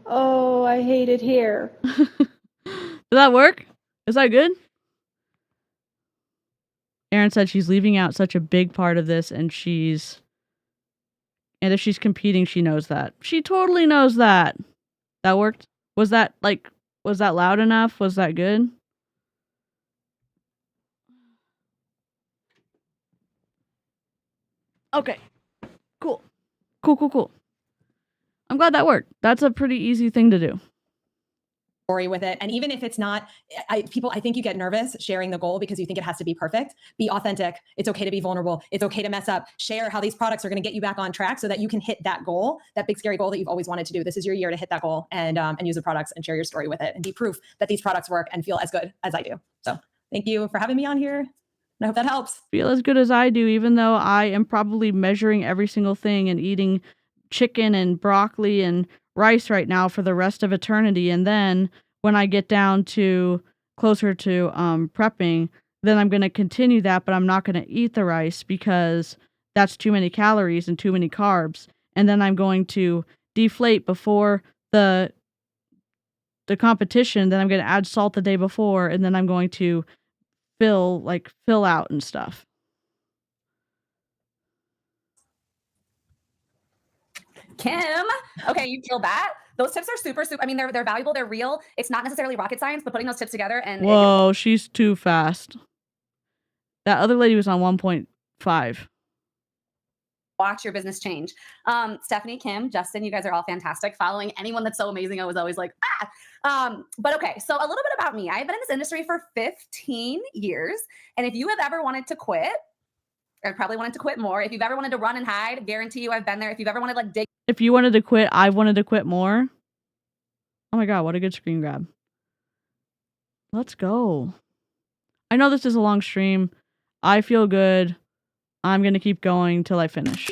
Oh, I hate it here. Does that work? Is that good? Erin said she's leaving out such a big part of this, and if she's competing, she knows that. She totally knows that. That worked? Was that loud enough? Was that good? Okay. Cool. I'm glad that worked. That's a pretty easy thing to do. Story with it. And even if it's not, I think you get nervous sharing the goal because you think it has to be perfect. Be authentic. It's okay to be vulnerable. It's okay to mess up. Share how these products are going to get you back on track so that you can hit that goal, that big scary goal that you've always wanted to do. This is your year to hit that goal and use the products and share your story with it and be proof that these products work and feel as good as I do. So thank you for having me on here. And I hope that helps. Feel as good as I do, even though I am probably measuring every single thing and eating chicken and broccoli and rice right now for the rest of eternity. And then when I get down to closer to prepping, then I'm going to continue that, but I'm not going to eat the rice because that's too many calories and too many carbs. And then I'm going to deflate before the competition. Then I'm going to add salt the day before, and then I'm going to fill out and stuff. Kim, okay, you feel that? Those tips are super. I mean, they're valuable. They're real. It's not necessarily rocket science, but putting those tips together and Whoa, she's too fast. That other lady was on 1.5. watch your business change. Stephanie, Kim, Justin, you guys are all fantastic. Following anyone that's so amazing, I was always like, but okay, so a little bit about me. I've been in this industry for 15 years. And if you have ever wanted to quit, or probably wanted to quit more, if you've ever wanted to run and hide, guarantee you I've been there. If you've ever wanted like dig. If you wanted to quit, I wanted to quit more. Oh my God, what a good screen grab. Let's go. I know this is a long stream. I feel good. I'm going to keep going till I finish.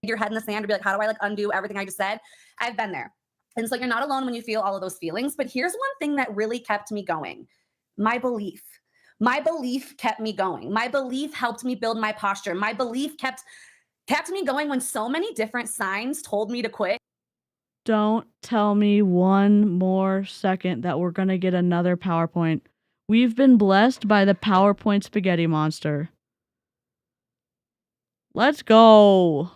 Your head in the sand to be like, how do I like undo everything I just said? I've been there. And so you're not alone when you feel all of those feelings. But here's one thing that really kept me going. My belief. My belief kept me going. My belief helped me build my posture. My belief kept me going when so many different signs told me to quit. Don't tell me one more second that we're going to get another PowerPoint. We've been blessed by the PowerPoint spaghetti monster. Let's go.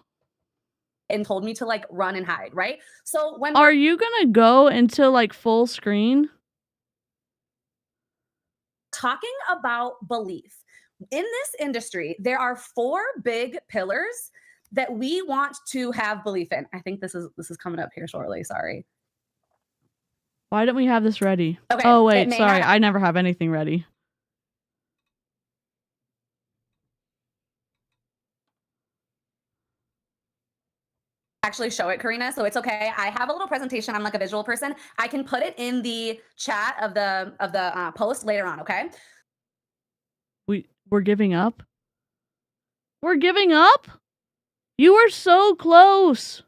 And told me to like run and hide, right? So when are you going to go into like full screen? Talking about belief. In this industry, there are 4 big pillars that we want to have belief in. I think this is coming up here shortly. Sorry. Why don't we have this ready? Okay, oh, wait. Sorry. I never have anything ready. Actually show it, Karina, so it's okay. I have a little presentation. I'm like a visual person. I can put it in the chat of the post later on, okay? We're giving up? We're giving up? You were so close.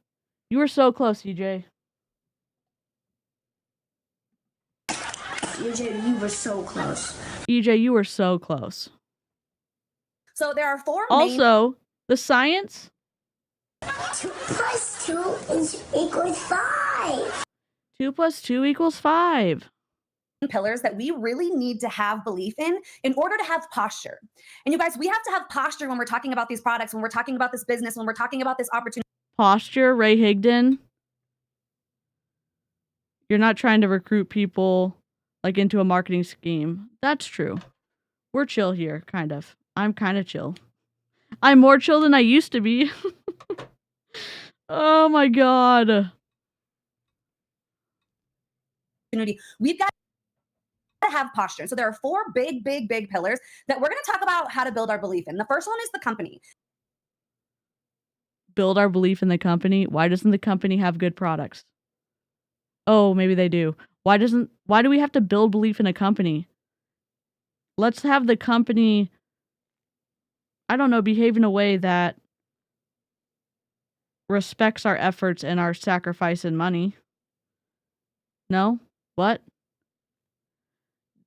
You were so close, EJ. EJ, you were so close. EJ, you were so close. So there are 4 also, the science. 2 + 2 equals 5. 2 + 2 equals 5. Pillars that we really need to have belief in order to have posture. And you guys, we have to have posture when we're talking about these products, when we're talking about this business, when we're talking about this opportunity. Posture, Ray Higdon. You're not trying to recruit people like into a marketing scheme. That's true. We're chill here, kind of. I'm kind of chill. I'm more chill than I used to be. Oh my God. We've got to have posture. So there are 4 big pillars that we're going to talk about how to build our belief in. The first one is the company. Build our belief in the company. Why doesn't the company have good products? Oh, maybe they do. Why do we have to build belief in a company? Let's have the company, I don't know, behave in a way that respects our efforts and our sacrifice and money. No? What?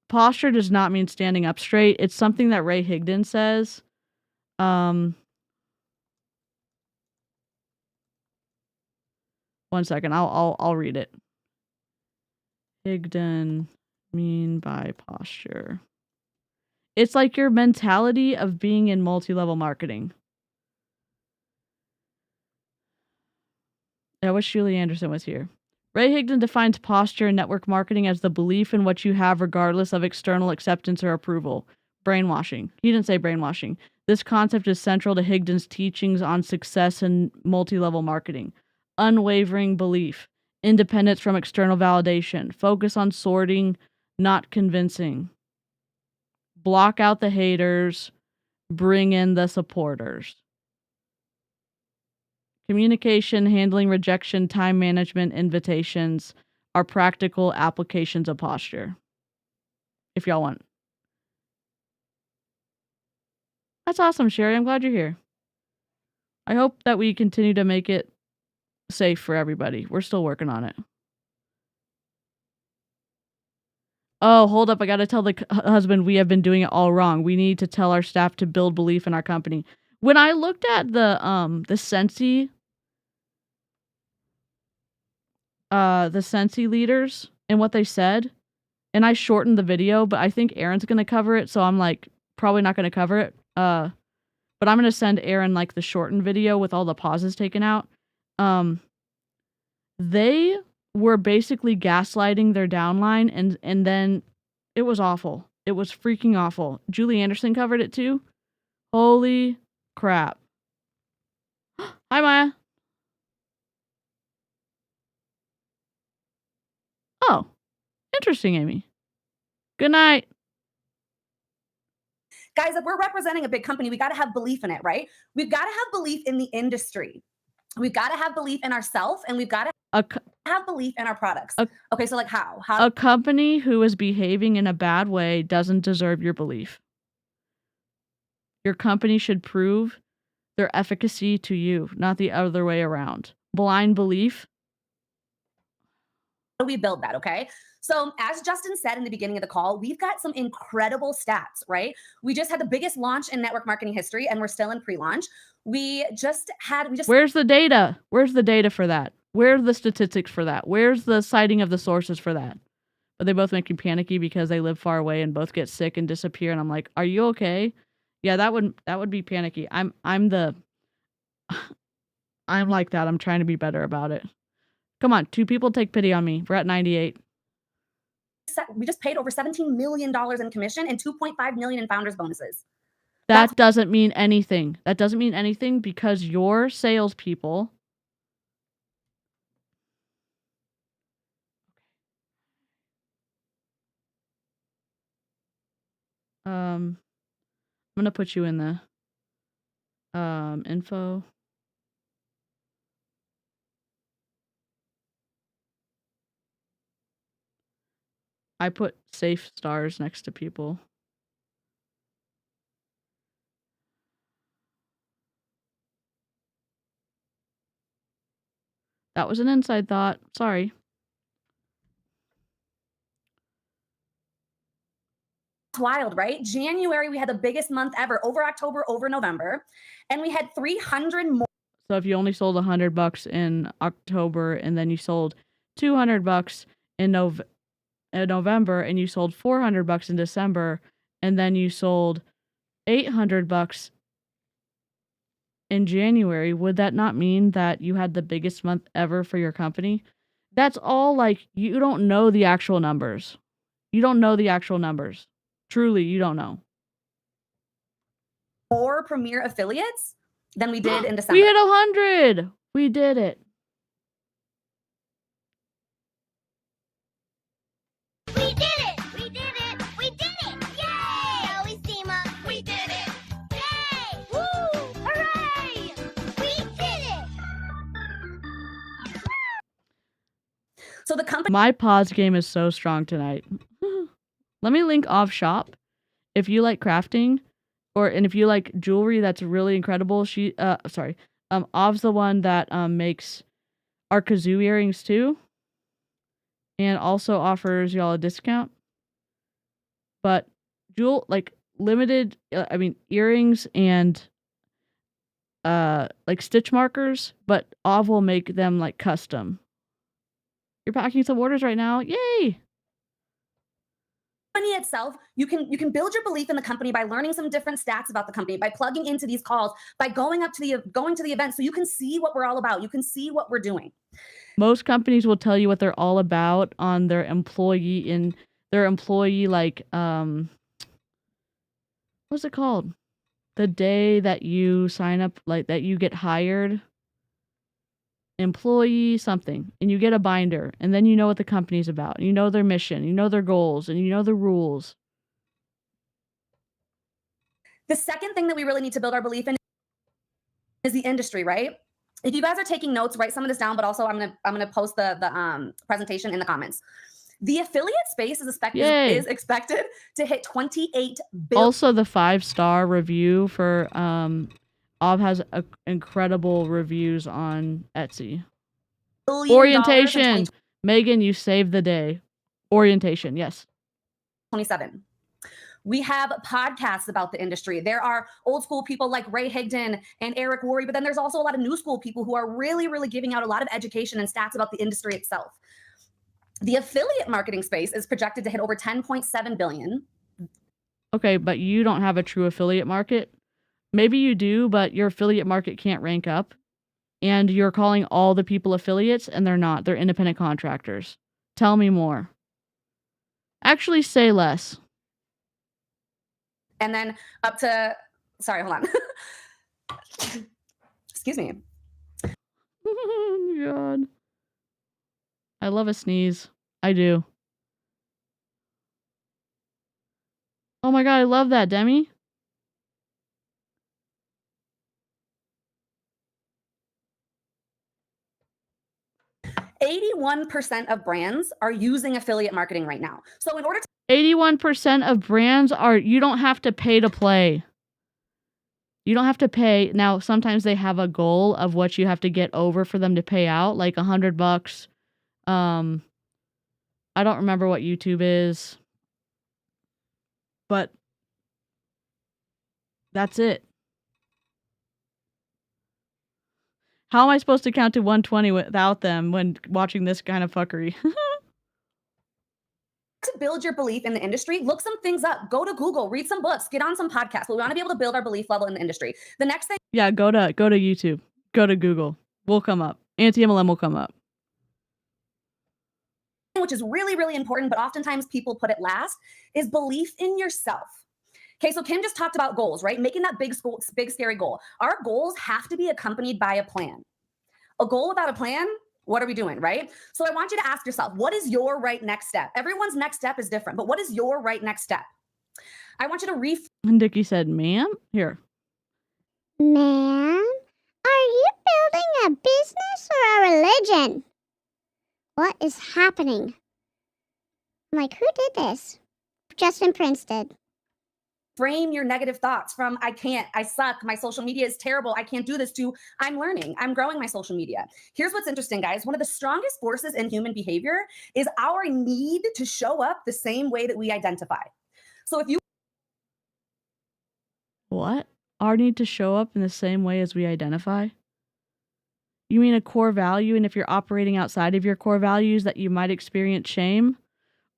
Posture does not mean standing up straight. It's something that Ray Higdon says. One second, I'll read it. Higdon mean by posture. It's like your mentality of being in multi-level marketing. I wish Julie Anderson was here. Ray Higdon defines posture in network marketing as the belief in what you have regardless of external acceptance or approval. Brainwashing. He didn't say brainwashing. This concept is central to Higdon's teachings on success in multi-level marketing. Unwavering belief. Independence from external validation. Focus on sorting, not convincing. Block out the haters. Bring in the supporters. Communication, handling rejection, time management, invitations are practical applications of posture. If y'all want. That's awesome, Sherry. I'm glad you're here. I hope that we continue to make it safe for everybody. We're still working on it. Oh, hold up. I got to tell the husband we have been doing it all wrong. We need to tell our staff to build belief in our company. When I looked at the Sensi leaders and what they said, and I shortened the video, but I think Aaron's going to cover it, so I'm like probably not going to cover it. But I'm going to send Aaron like the shortened video with all the pauses taken out. They were basically gaslighting their downline, and then it was awful. It was freaking awful. Julie Anderson covered it too. Holy crap. Hi, Maya. Oh, interesting, Amy. Good night. Guys, if we're representing a big company, we got to have belief in it, right? We've got to have belief in the industry. We've got to have belief in ourselves, and we've got to have belief in our products. Okay, so like how? A company who is behaving in a bad way doesn't deserve your belief. Your company should prove their efficacy to you, not the other way around. Blind belief. How do we build that, okay? So as Justin said in the beginning of the call, we've got some incredible stats, right? We just had the biggest launch in network marketing history, and we're still in pre-launch. Where's the data? Where's the data for that? Where are the statistics for that? Where's the citing of the sources for that? But they both make me panicky because they live far away and both get sick and disappear. And I'm like, are you okay? Yeah, that would be panicky. I'm like that. I'm trying to be better about it. Come on, 2 people take pity on me. We're at 98. We just paid over $17 million in commission and $2.5 million in founders bonuses. That doesn't mean anything. That doesn't mean anything because your salespeople. I'm gonna put you in the info. I put safe stars next to people. That was an inside thought. Sorry. It's wild, right? January, we had the biggest month ever, over October, over November, and we had 300 more. So if you only sold $100 in October and then you sold $200 in November and you sold $400 in December and then you sold $800 in January, would that not mean that you had the biggest month ever for your company? That's all like, you don't know the actual numbers. You don't know the actual numbers. Truly, you don't know. More premier affiliates than we did in December. We hit 100. We did it. We did it! We did it! We did it! Yay! Always team up. We did it! Yay! Woo! Hooray! We did it! So the company. My pause game is so strong tonight. Let me link off shop. If you like crafting, and if you like jewelry that's really incredible, Ov's the one that makes our kazoo earrings too. And also offers y'all a discount. But limited, earrings and like stitch markers, but Ov will make them like custom. You're packing some orders right now. Yay! Company itself, you can build your belief in the company by learning some different stats about the company, by plugging into these calls, by going to the event so you can see what we're all about. You can see what we're doing. Most companies will tell you what they're all about on their employee like what's it called? The day that you sign up, like that you get hired. Employee something, and you get a binder, and then you know what the company's about. You know their mission, you know their goals, and you know the rules. The second thing that we really need to build our belief in is the industry, right? If you guys are taking notes, write some of this down, but also I'm gonna post the presentation in the comments. The affiliate space is expected to hit 28 billion. Also, the 5-star review for Ov has incredible reviews on Etsy. Orientation. Megan, you saved the day. Orientation, yes. 27. We have podcasts about the industry. There are old school people like Ray Higdon and Eric Worre, but then there's also a lot of new school people who are really, really giving out a lot of education and stats about the industry itself. The affiliate marketing space is projected to hit over 10.7 billion. Okay, but you don't have a true affiliate market. Maybe you do, but your affiliate market can't rank up. And you're calling all the people affiliates, and they're not. They're independent contractors. Tell me more. Actually, say less. And then up to, sorry, hold on. Excuse me. Oh, God. I love a sneeze. I do. Oh my God, I love that, Demi. %81% of brands are using affiliate marketing right now. So in order to 81% of brands are, you don't have to pay to play. You don't have to pay. Now, sometimes they have a goal of what you have to get over for them to pay out, like $100. I don't remember what YouTube is, but that's it. How am I supposed to count to 120 without them when watching this kind of fuckery? to build your belief in the industry, look some things up. Go to Google, read some books, get on some podcasts. We want to be able to build our belief level in the industry. The next thing, Yeah, go to YouTube. Go to Google. We'll come up. Anti-MLM will come up. which is really, really important, but oftentimes people put it last, is belief in yourself. Okay, so Kim just talked about goals, right? Making that big, scary goal. Our goals have to be accompanied by a plan. A goal without a plan, what are we doing, right? So I want you to ask yourself, what is your right next step? Everyone's next step is different, but what is your right next step? I want you to And Dickie said, ma'am, here. Ma'am, are you building a business or a religion? What is happening? I'm like, who did this? Justin Prince did. frame your negative thoughts from I can't, I suck, my social media is terrible, I can't do this, to I'm learning, I'm growing my social media. Here's what's interesting, guys. One of the strongest forces in human behavior is our need to show up the same way that we identify. So if you What? Our need to show up in the same way as we identify? You mean a core value, and if you're operating outside of your core values that you might experience shame?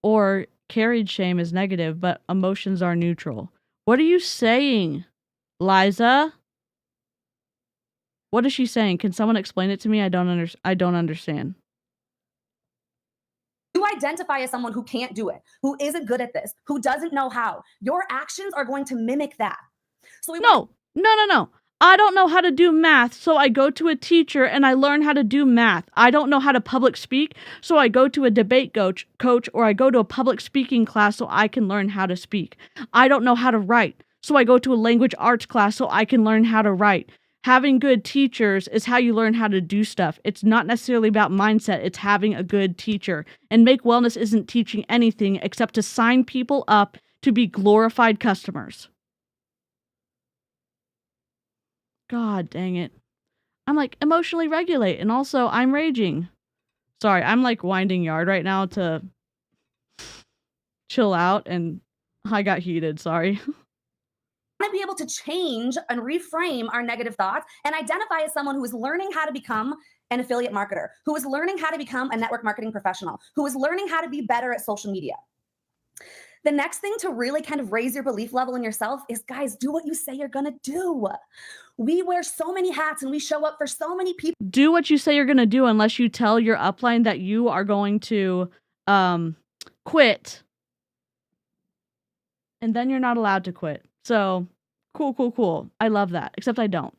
Or carried shame is negative, but emotions are neutral. What are you saying, Liza? What is she saying? Can someone explain it to me? I don't understand. You identify as someone who can't do it, who isn't good at this, who doesn't know how, your actions are going to mimic that. So No. I don't know how to do math, so I go to a teacher and I learn how to do math. I don't know how to public speak, so I go to a debate coach, or I go to a public speaking class so I can learn how to speak. I don't know how to write, so I go to a language arts class so I can learn how to write. Having good teachers is how you learn how to do stuff. It's not necessarily about mindset, it's having a good teacher. And Make Wellness isn't teaching anything except to sign people up to be glorified customers. God dang it. I'm like, emotionally regulate, and also I'm raging. Sorry, I'm like winding yard right now to chill out, and I got heated, sorry. want to be able to change and reframe our negative thoughts and identify as someone who is learning how to become an affiliate marketer, who is learning how to become a network marketing professional, who is learning how to be better at social media. The next thing to really kind of raise your belief level in yourself is, guys, do what you say you're going to do. We wear so many hats and we show up for so many people. Do what you say you're going to do unless you tell your upline that you are going to quit. And then you're not allowed to quit. So, cool. I love that. Except I don't.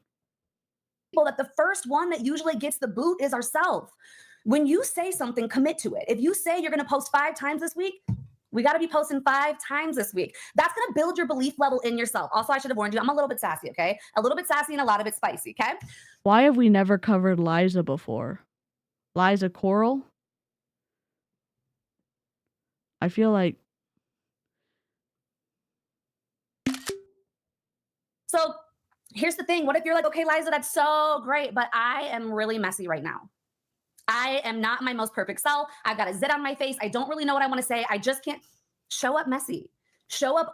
That the first one that usually gets the boot is ourselves. When you say something, commit to it. If you say you're going to post 5 times this week, we got to be posting 5 times this week. That's going to build your belief level in yourself. Also, I should have warned you, I'm a little bit sassy, okay? A little bit sassy and a lot of it spicy, okay? Why have we never covered Liza before? Liza Coral? I feel like... So here's the thing. What if you're like, okay, Liza, that's so great, but I am really messy right now. I am not my most perfect self. I've got a zit on my face. I don't really know what I want to say. I just can't. Show up messy. Show up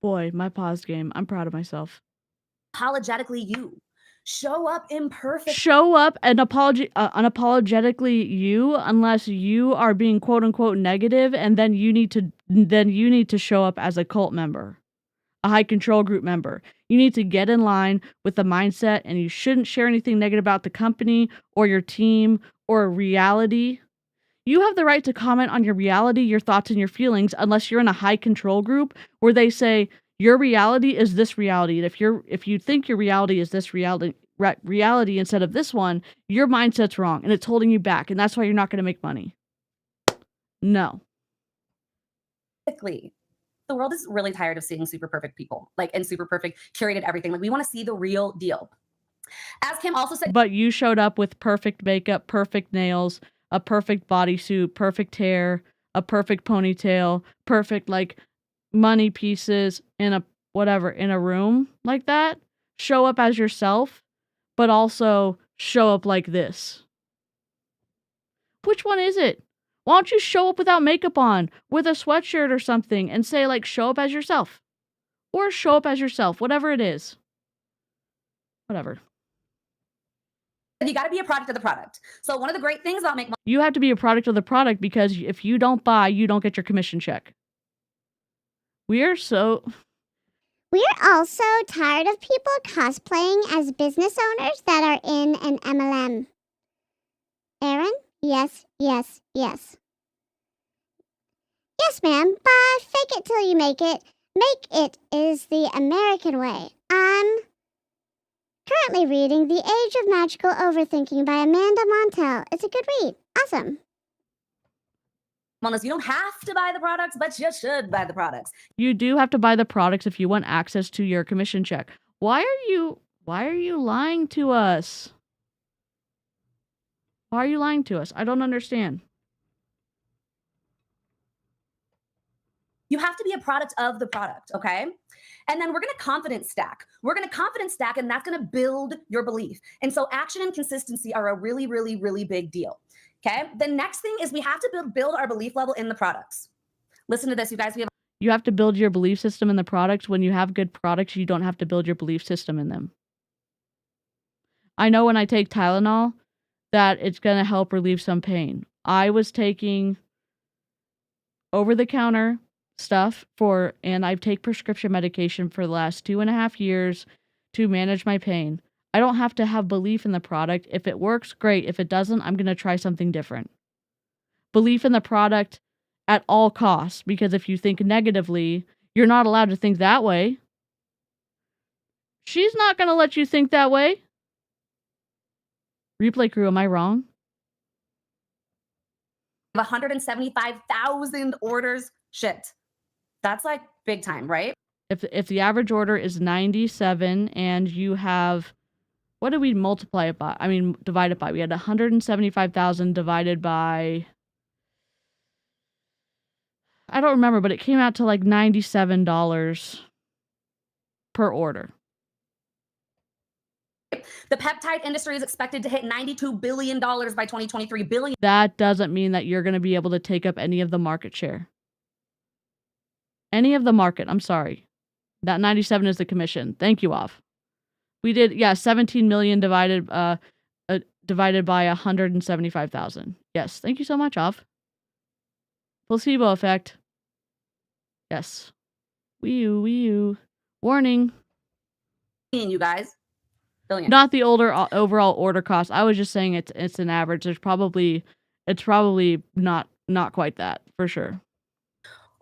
Boy, my pause game. I'm proud of myself. unapologetically you. Show up imperfect. Show up and unapologetically you, unless you are being quote unquote negative, and then you need to show up as a cult member, a high control group member. You need to get in line with the mindset, and you shouldn't share anything negative about the company or your team or reality. You have the right to comment on your reality, your thoughts, and your feelings, unless you're in a high control group where they say your reality is this reality, and if you think your reality is this reality instead of this one, your mindset's wrong and it's holding you back, and that's why you're not going to make money. No. The world is really tired of seeing super perfect people, like, and super perfect curated everything. Like, we want to see the real deal. As Kim also said, but you showed up with perfect makeup, perfect nails, a perfect bodysuit, perfect hair, a perfect ponytail, perfect like money pieces in a room like that. Show up as yourself, but also show up like this. Which one is it? Why don't you show up without makeup on, with a sweatshirt or something, and say, like, show up as yourself? Or show up as yourself, whatever it is. Whatever. you got to be a product of the product. So one of the great things about Make Money. You have to be a product of the product, because if you don't buy, you don't get your commission check. We're also tired of people cosplaying as business owners that are in an MLM. Aaron? Yes, yes, yes. Yes, ma'am, but fake it till you make it. Make it is the American way. I'm currently reading The Age of Magical Overthinking by Amanda Montell. It's a good read. Awesome. Wellness, you don't have to buy the products, but you should buy the products. You do have to buy the products if you want access to your commission check. Why are you lying to us? Why are you lying to us? I don't understand. You have to be a product of the product, okay? And then we're going to confidence stack. We're going to confidence stack, and that's going to build your belief. And so action and consistency are a really, really, really big deal. Okay. The next thing is we have to build our belief level in the products. Listen to this, you guys. You have to build your belief system in the products. When you have good products, you don't have to build your belief system in them. I know when I take Tylenol that it's going to help relieve some pain. I was taking over-the-counter stuff and I take prescription medication for the last 2.5 years to manage my pain. I don't have to have belief in the product. If it works, great. If it doesn't, I'm going to try something different. Belief in the product at all costs, because if you think negatively, you're not allowed to think that way. She's not going to let you think that way. Replay crew, am I wrong? 175,000 orders shipped. That's like big time, right? If the average order is 97 and you have, what did we multiply it by? I mean, divide it by. We had 175,000 divided by, I don't remember, but it came out to like $97 per order. The peptide industry is expected to hit $92 billion by 2023. Billion. That doesn't mean that you're going to be able to take up any of the market share. Any of the market, I'm sorry. That 97 is the commission. Thank you, Off. We did, 17 million divided by 175,000. Yes, thank you so much, Off. Placebo effect. Yes. Wee you. Warning. You guys. Billion. Not the overall order cost. I was just saying it's an average. It's probably not quite that, for sure.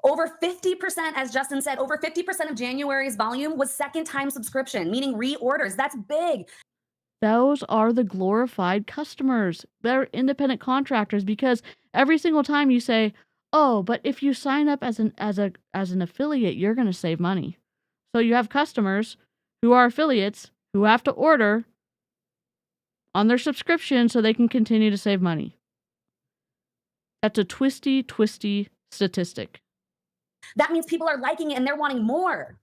Over 50%, as Justin said, over 50% of January's volume was second-time subscription, meaning reorders. That's big. Those are the glorified customers. They're independent contractors, because every single time you say, "Oh, but if you sign up as an affiliate, you're going to save money." So you have customers who are affiliates who have to order on their subscription so they can continue to save money. That's a twisty statistic. That means people are liking it and they're wanting more.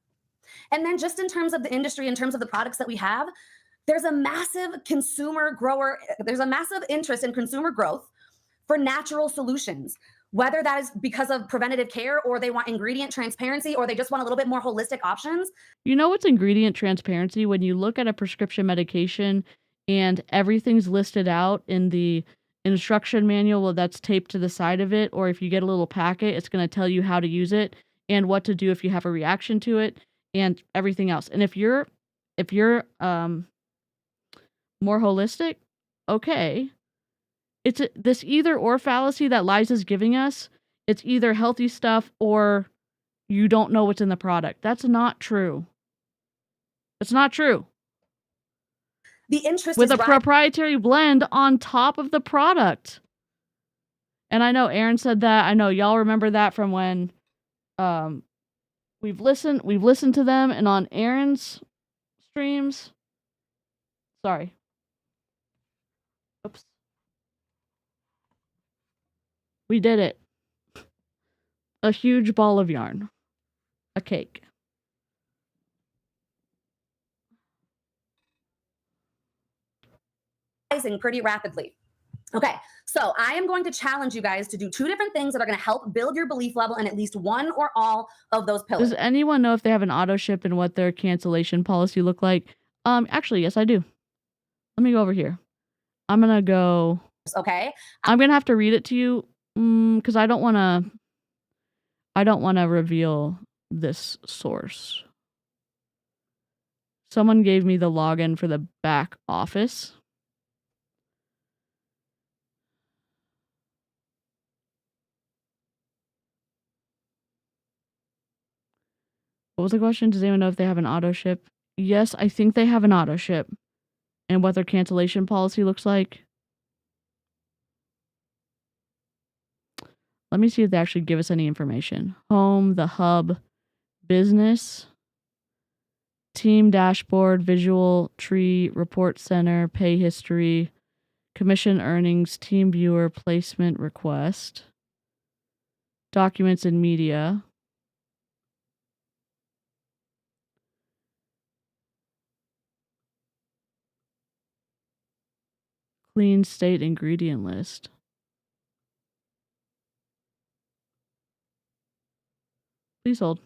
And then just in terms of the industry, in terms of the products that we have, there's a massive interest in consumer growth for natural solutions. whether that is because of preventative care or they want ingredient transparency or they just want a little bit more holistic options. You know what's ingredient transparency? When you look at a prescription medication and everything's listed out in the instruction manual that's taped to the side of it, or if you get a little packet, it's going to tell you how to use it and what to do if you have a reaction to it and everything else. And if you're more holistic, okay. It's this either or fallacy that Liza is giving us. It's either healthy stuff or you don't know what's in the product. That's not true. It's not true. The interest With is a proprietary blend on top of the product. And I know Aaron said that. I know y'all remember that from when we've listened to them and on Aaron's streams. Sorry. Oops. We did it. A huge ball of yarn. A cake. Pretty rapidly. Okay, so I am going to challenge you guys to do 2 different things that are going to help build your belief level in at least one or all of those pillars. Does anyone know if they have an auto ship and what their cancellation policy look like? Actually, yes, I do. Let me go over here. I'm gonna go. Okay. I'm gonna have to read it to you because I don't want to reveal this source. Someone gave me the login for the back office. What was the question? Does anyone know if they have an auto ship? Yes, I think they have an auto ship. And what their cancellation policy looks like. Let me see if they actually give us any information. Home, the hub, business, team dashboard, visual tree, report center, pay history, commission earnings, team viewer, placement request, documents and media. Clean state ingredient list. Please hold.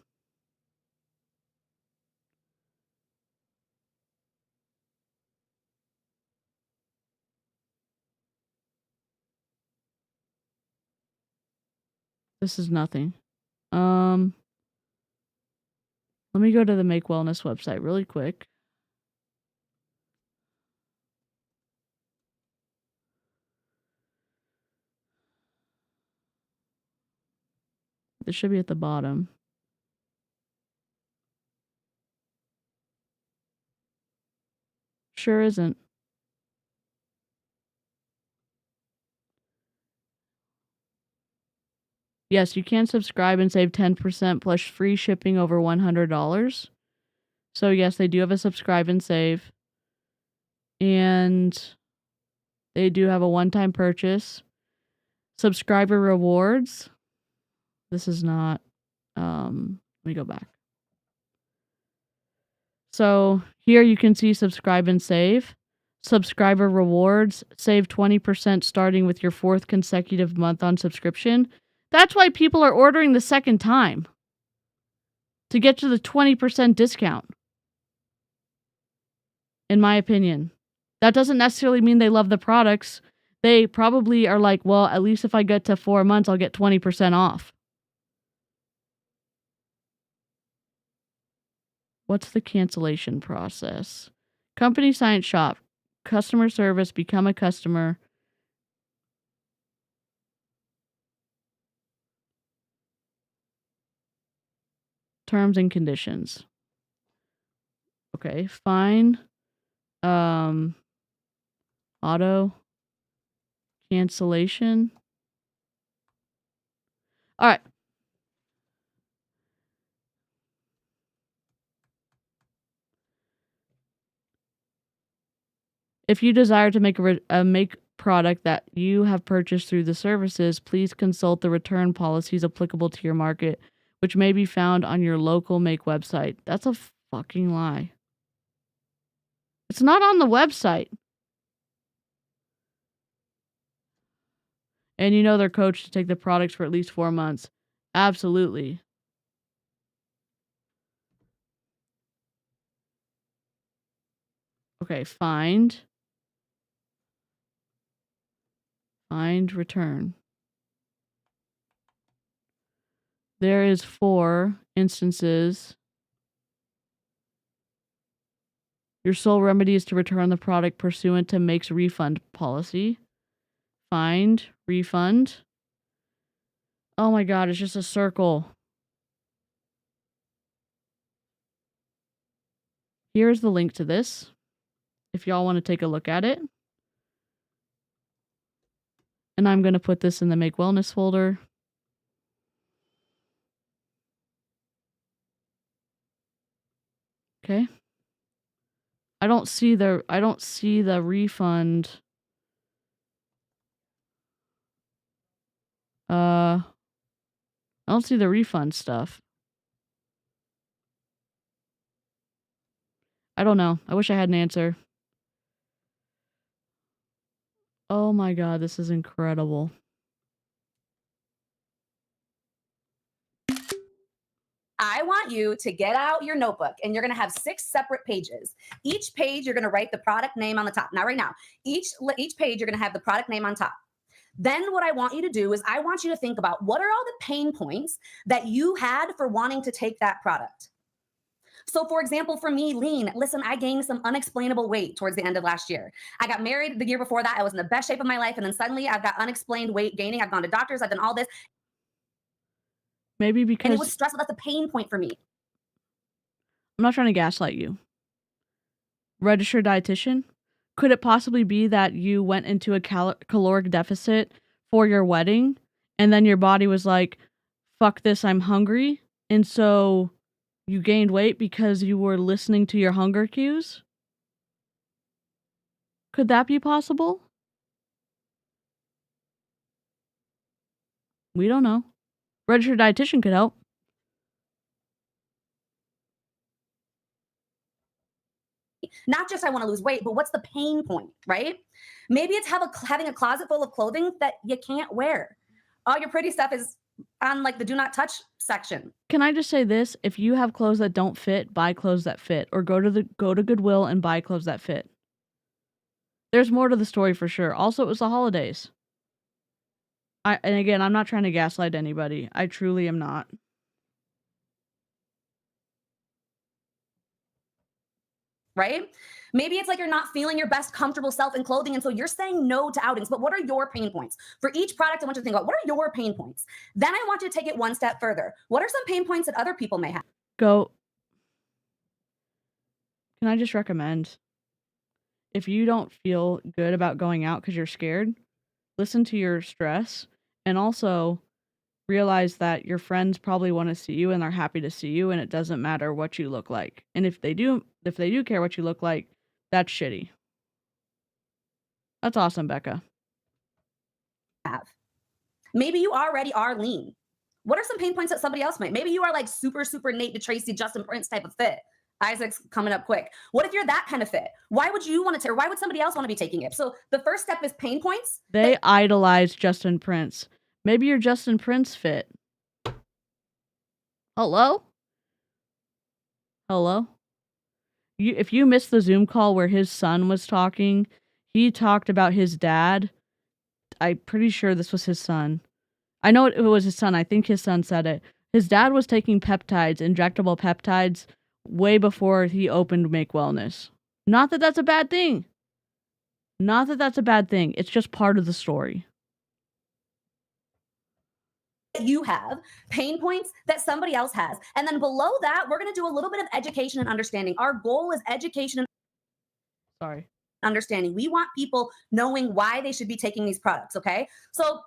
This is nothing. Let me go to the Make Wellness website really quick. This should be at the bottom. Sure isn't. Yes, you can subscribe and save 10% plus free shipping over $100. So yes, they do have a subscribe and save. And they do have a one-time purchase. Subscriber rewards. This is not, let me go back. So here you can see subscribe and save. Subscriber rewards, save 20% starting with your 4th consecutive month on subscription. That's why people are ordering the second time. To get to the 20% discount. In my opinion. That doesn't necessarily mean they love the products. They probably are like, well, at least if I get to 4 months, I'll get 20% off. What's the cancellation process? Company science shop. Customer service. Become a customer. Terms and conditions. Okay, fine. Auto cancellation. All right. If you desire to make a make product that you have purchased through the services, please consult the return policies applicable to your market, which may be found on your local make website. That's a fucking lie. It's not on the website. And you know they're coached to take the products for at least 4 months. Absolutely. Okay, find, return. There is 4 instances. Your sole remedy is to return the product pursuant to Make's refund policy. Find, refund. Oh my god, it's just a circle. Here's the link to this, if y'all want to take a look at it. And I'm going to put this in the Make Wellness folder. Okay. I don't see the refund. I don't see the refund stuff. I don't know. I wish I had an answer. Oh my god, this is incredible. I want you to get out your notebook and you're going to have 6 separate pages. Each page, you're going to write the product name on the top. Now, right now, each page, you're going to have the product name on top. Then what I want you to do is I want you to think about what are all the pain points that you had for wanting to take that product. So for example, for me, lean, listen, I gained some unexplainable weight towards the end of last year. I got married the year before that. I was in the best shape of my life. And then suddenly I've got unexplained weight gaining. I've gone to doctors. I've done all this. Maybe because... And it was stressful. That's a pain point for me. I'm not trying to gaslight you. Registered dietitian? Could it possibly be that you went into a caloric deficit for your wedding and then your body was like, fuck this, I'm hungry? And so you gained weight because you were listening to your hunger cues? Could that be possible? We don't know. Registered dietitian could help. Not just I want to lose weight, but what's the pain point, right? Maybe it's having a closet full of clothing that you can't wear. All your pretty stuff is on like the do not touch section. Can I just say this? If you have clothes that don't fit, buy clothes that fit, or go to Goodwill and buy clothes that fit. There's more to the story for sure. Also, it was the holidays. And again, I'm not trying to gaslight anybody. I truly am not. Right? Maybe it's like you're not feeling your best comfortable self in clothing. And so you're saying no to outings. But what are your pain points? For each product, I want you to think about what are your pain points? Then I want you to take it one step further. What are some pain points that other people may have? Can I just recommend, if you don't feel good about going out because you're scared, listen to your stress and also realize that your friends probably want to see you and are happy to see you, and it doesn't matter what you look like. And if they do care what you look like, that's shitty. That's awesome, Becca. Maybe you already are lean. What are some pain points that somebody else might? Maybe you are like super, super Nate DeTracy, Justin Prince type of fit. Isaac's coming up quick. What if you're that kind of fit? Why would you want to, or why would somebody else want to be taking it? So the first step is pain points. They idolize Justin Prince. Maybe you're Justin Prince fit. Hello? If you missed the Zoom call where his son was talking, he talked about his dad. I'm pretty sure this was his son. I know it was his son. I think his son said it. His dad was taking peptides, injectable peptides, way before he opened Make Wellness. Not that that's a bad thing. It's just part of the story. You have pain points that somebody else has. And then below that, we're going to do a little bit of education and understanding. Our goal is education and understanding. We want people knowing why they should be taking these products, okay? So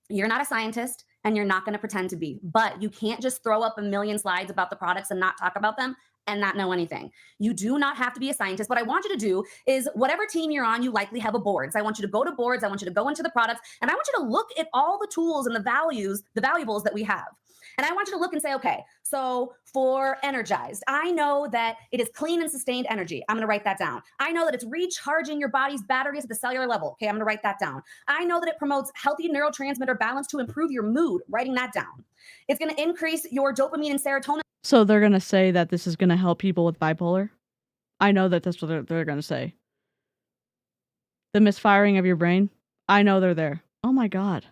you're not a scientist and you're not going to pretend to be, but you can't just throw up a million slides about the products and not talk about them and not know anything. You do not have to be a scientist. What I want you to do is whatever team you're on, you likely have a boards. I want you to go to boards. I want you to go into the products and I want you to look at all the tools and the valuables that we have. And I want you to look and say, okay, so for energized, I know that it is clean and sustained energy. I'm going to write that down. I know that it's recharging your body's batteries at the cellular level. Okay, I'm going to write that down. I know that it promotes healthy neurotransmitter balance to improve your mood. Writing that down. It's going to increase your dopamine and serotonin. So they're going to say that this is going to help people with bipolar? I know that that's what they're going to say. The misfiring of your brain? I know they're there. Oh my God.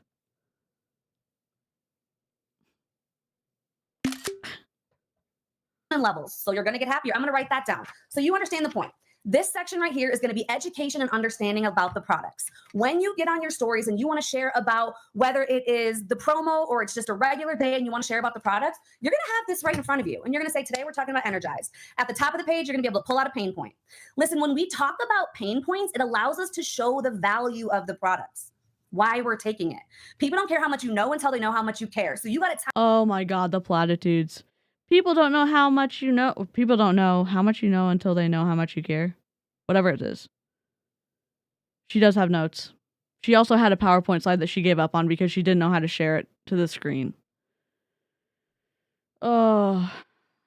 Levels. So you're going to get happier. I'm going to write that down. So you understand the point. This section right here is going to be education and understanding about the products. When you get on your stories and you want to share about whether it is the promo or it's just a regular day and you want to share about the products, you're going to have this right in front of you. And you're going to say, today we're talking about Energized. At the top of the page, you're going to be able to pull out a pain point. Listen, when we talk about pain points, it allows us to show the value of the products, why we're taking it. People don't care how much you know until they know how much you care. So you got to Oh my God, the platitudes. People don't know how much you know. People don't know how much you know until they know how much you care. Whatever it is. She does have notes. She also had a PowerPoint slide that she gave up on because she didn't know how to share it to the screen. Oh,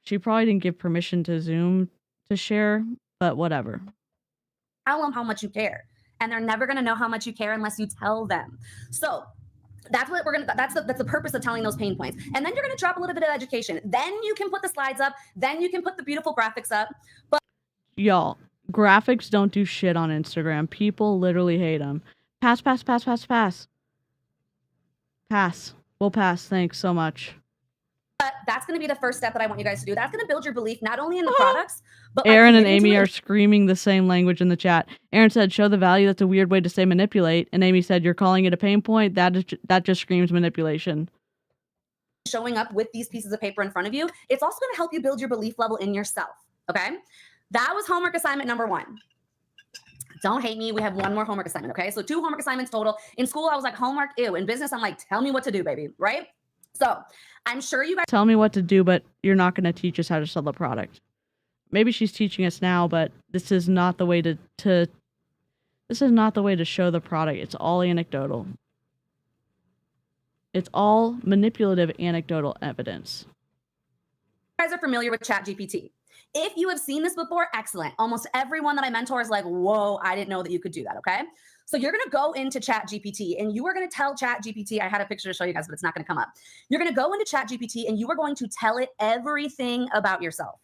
she probably didn't give permission to Zoom to share, but whatever. tell them how much you care. And they're never going to know how much you care unless you tell them. So that's what that's the purpose of telling those pain points. And then you're going to drop a little bit of education. Then you can put the slides up. Then you can put the beautiful graphics up. But y'all, graphics don't do shit on Instagram. People literally hate them. Pass. We'll pass. Thanks so much. But that's going to be the first step that I want you guys to do. That's going to build your belief not only in the products, but Aaron and Amy are screaming the same language in the chat. Aaron said, show the value. That's a weird way to say manipulate. And Amy said, you're calling it a pain point. That just screams manipulation. Showing up with these pieces of paper in front of you, it's also going to help you build your belief level in yourself. Okay. That was homework assignment number 1. Don't hate me. We have one more homework assignment. Okay. So 2 homework assignments total. In school, I was like, homework, ew. In business, I'm like, tell me what to do, baby. Right. So I'm sure you guys tell me what to do, but you're not going to teach us how to sell the product. Maybe she's teaching us now, but this is not the way to this is not the way to show the product. It's all anecdotal. It's all manipulative anecdotal evidence. You guys are familiar with ChatGPT. If you have seen this before, excellent. Almost everyone that I mentor is like, whoa, I didn't know that you could do that. Okay. So you're going to go into ChatGPT and you are going to tell ChatGPT, I had a picture to show you guys, but it's not going to come up. You're going to go into ChatGPT and you are going to tell it everything about yourself.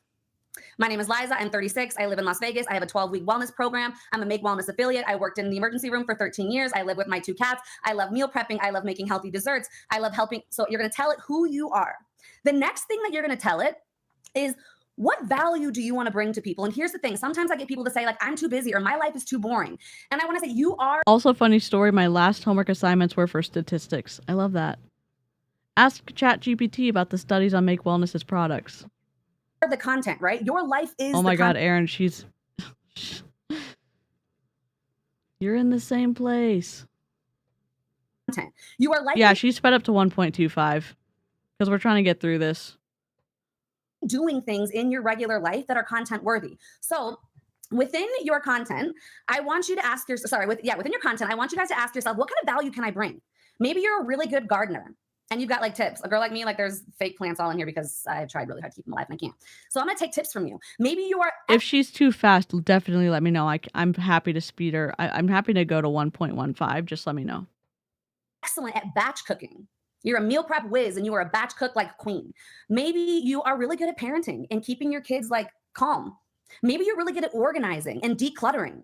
My name is Liza. I'm 36. I live in Las Vegas. I have a 12-week wellness program. I'm a Make Wellness affiliate. I worked in the emergency room for 13 years. I live with my 2 cats. I love meal prepping. I love making healthy desserts. I love helping. So you're going to tell it who you are. The next thing that you're going to tell it is, what value do you want to bring to people? And here's the thing. Sometimes I get people to say like, I'm too busy or my life is too boring. And I want to say you are. Also, funny story. My last homework assignments were for statistics. I love that. Ask ChatGPT about the studies on Make Wellness's products. The content, right? Your life is. Oh my God, Aaron, she's. You're in the same place. Content. You are like. Yeah, she's sped up to 1.25 because we're trying to get through this. Doing things in your regular life that are content worthy. So within your content, I want you to ask yourself, within your content, I want you guys to ask yourself, what kind of value can I bring? Maybe you're a really good gardener and you've got like tips. A girl like me, like there's fake plants all in here because I've tried really hard to keep them alive and I can't. So I'm going to take tips from you. Maybe you are. If she's too fast, definitely let me know. I'm happy to speed her. I'm happy to go to 1.15. Just let me know. Excellent at batch cooking. You're a meal prep whiz and you are a batch cook like a queen. Maybe you are really good at parenting and keeping your kids like calm. Maybe you're really good at organizing and decluttering.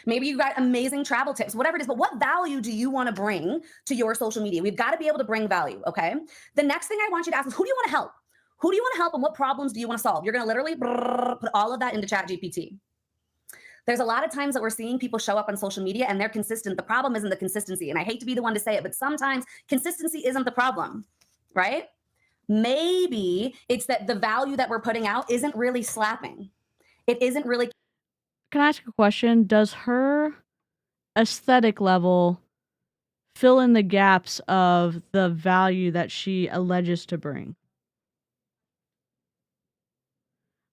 Maybe you've got amazing travel tips, whatever it is, but what value do you want to bring to your social media? We've got to be able to bring value, okay? The next thing I want you to ask is, who do you want to help? Who do you want to help and what problems do you want to solve? You're going to literally put all of that into ChatGPT. There's a lot of times that we're seeing people show up on social media and they're consistent. The problem isn't the consistency. And I hate to be the one to say it, but sometimes consistency isn't the problem, right? Maybe it's that the value that we're putting out isn't really slapping. It isn't really. Can I ask a question? Does her aesthetic level fill in the gaps of the value that she alleges to bring?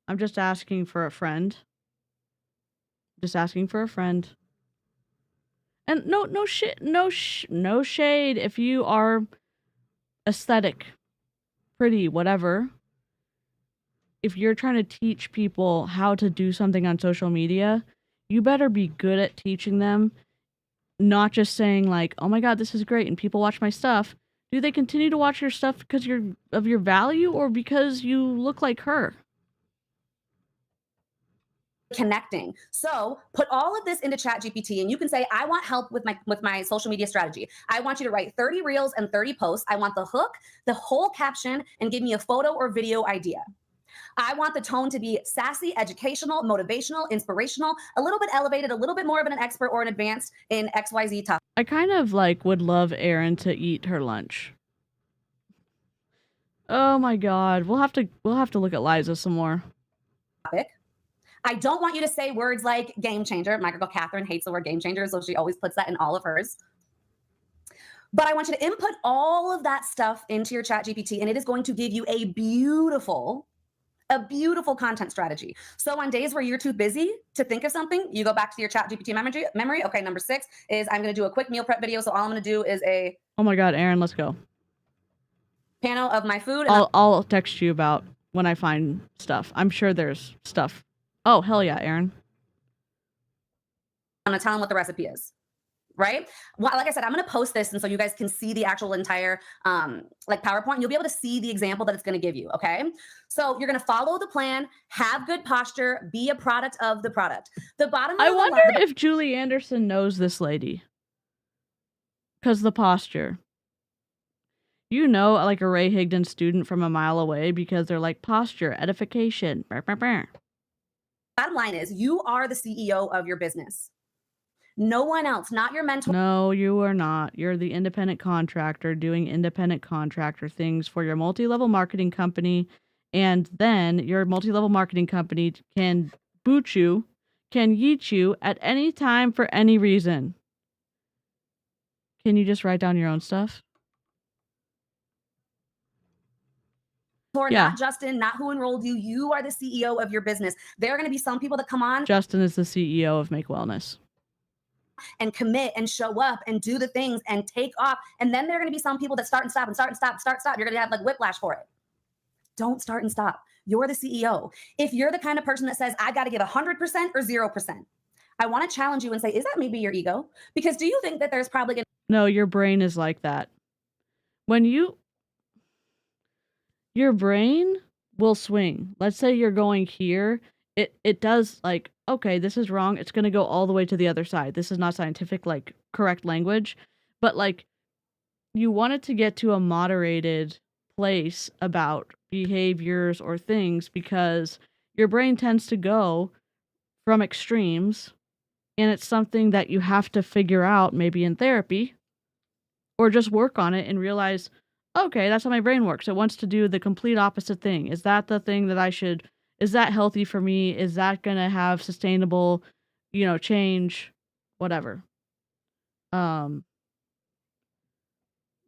I'm just asking for a friend. Just asking for a friend. And no shade if you are aesthetic. pretty, whatever. If you're trying to teach people how to do something on social media, you better be good at teaching them, not just saying like, oh my God, this is great and people watch my stuff. Do they continue to watch your stuff because of your value or because you look like her? Connecting. So put all of this into ChatGPT and you can say, I want help with my social media strategy. I want you to write 30 reels and 30 posts. I want the hook, the whole caption, and give me a photo or video idea. I want the tone to be sassy, educational, motivational, inspirational, a little bit elevated, a little bit more of an expert or an advanced in XYZ topic. I kind of like would love Erin to eat her lunch. Oh my God. We'll have to look at Liza some more. I don't want you to say words like game changer. My girl Catherine hates the word game changer, so she always puts that in all of hers. But I want you to input all of that stuff into your ChatGPT, and it is going to give you a beautiful content strategy. So on days where you're too busy to think of something, you go back to your ChatGPT memory. Okay, number 6 is I'm going to do a quick meal prep video. So all I'm going to do is a Oh my God, Erin, let's go. panel of my food. I'll text you about when I find stuff. I'm sure there's stuff. Oh, hell yeah, Erin. I'm going to tell them what the recipe is. Right? Well, like I said, I'm going to post this. And so you guys can see the actual entire like PowerPoint. You'll be able to see the example that it's going to give you. Okay. So you're going to follow the plan, have good posture, be a product of the product. The bottom. I wonder if Julie Anderson knows this lady. Because the posture. You know, like a Ray Higdon student from a mile away because they're like posture, edification. Bottom line is you are the CEO of your business. No one else, not your mentor. No, you are not. You're the independent contractor doing independent contractor things for your multi-level marketing company. And then your multi-level marketing company can boot you, can yeet you at any time for any reason. Can you just write down your own stuff? Not Justin, not who enrolled you. You are the CEO of your business. There are going to be some people that come on. Justin is the CEO of Make Wellness. And commit and show up and do the things and take off. And then there are going to be some people that start and stop and start and stop, start, stop. You're going to have like whiplash for it. Don't start and stop. You're the CEO. If you're the kind of person that says, I got to give 100% or 0%, I want to challenge you and say, is that maybe your ego? Because do you think that there's probably going to... No, your brain is like that. When your brain will swing. Let's say you're going here. It does like, okay, this is wrong. It's going to go all the way to the other side. This is not scientific, like correct language, but like you want it to get to a moderated place about behaviors or things because your brain tends to go from extremes and it's something that you have to figure out maybe in therapy or just work on it and realize, okay, that's how my brain works. It wants to do the complete opposite thing. Is that the thing that I should... Is that healthy for me? Is that going to have sustainable, change? Whatever. Not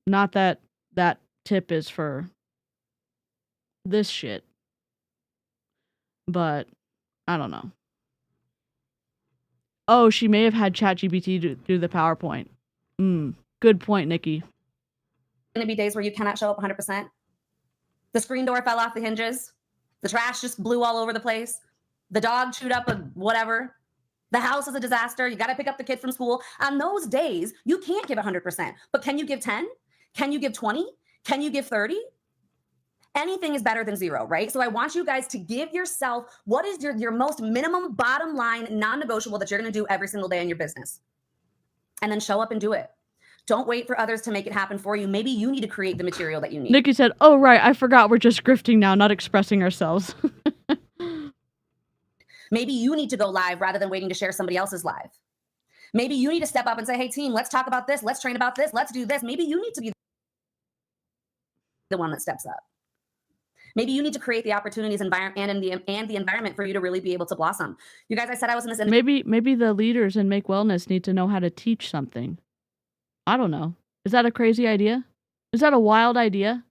that that tip is for this shit. But I don't know. Oh, she may have had ChatGPT do the PowerPoint. Good point, Nikki. Going to be days where you cannot show up 100%. The screen door fell off the hinges. The trash just blew all over the place. The dog chewed up a whatever. The house is a disaster. You got to pick up the kid from school. On those days, you can't give 100%. But can you give 10? Can you give 20? Can you give 30? Anything is better than 0, right? So I want you guys to give yourself what is your most minimum bottom line non-negotiable that you're going to do every single day in your business. And then show up and do it. Don't wait for others to make it happen for you. Maybe you need to create the material that you need. Nikki said, oh, right. I forgot we're just grifting now, not expressing ourselves. Maybe you need to go live rather than waiting to share somebody else's live. Maybe you need to step up and say, hey, team, let's talk about this. Let's train about this. Let's do this. Maybe you need to be the one that steps up. Maybe you need to create the opportunities and the environment for you to really be able to blossom. You guys, I said I was in this industry. Maybe the leaders in Make Wellness need to know how to teach something. I don't know. Is that a crazy idea? Is that a wild idea?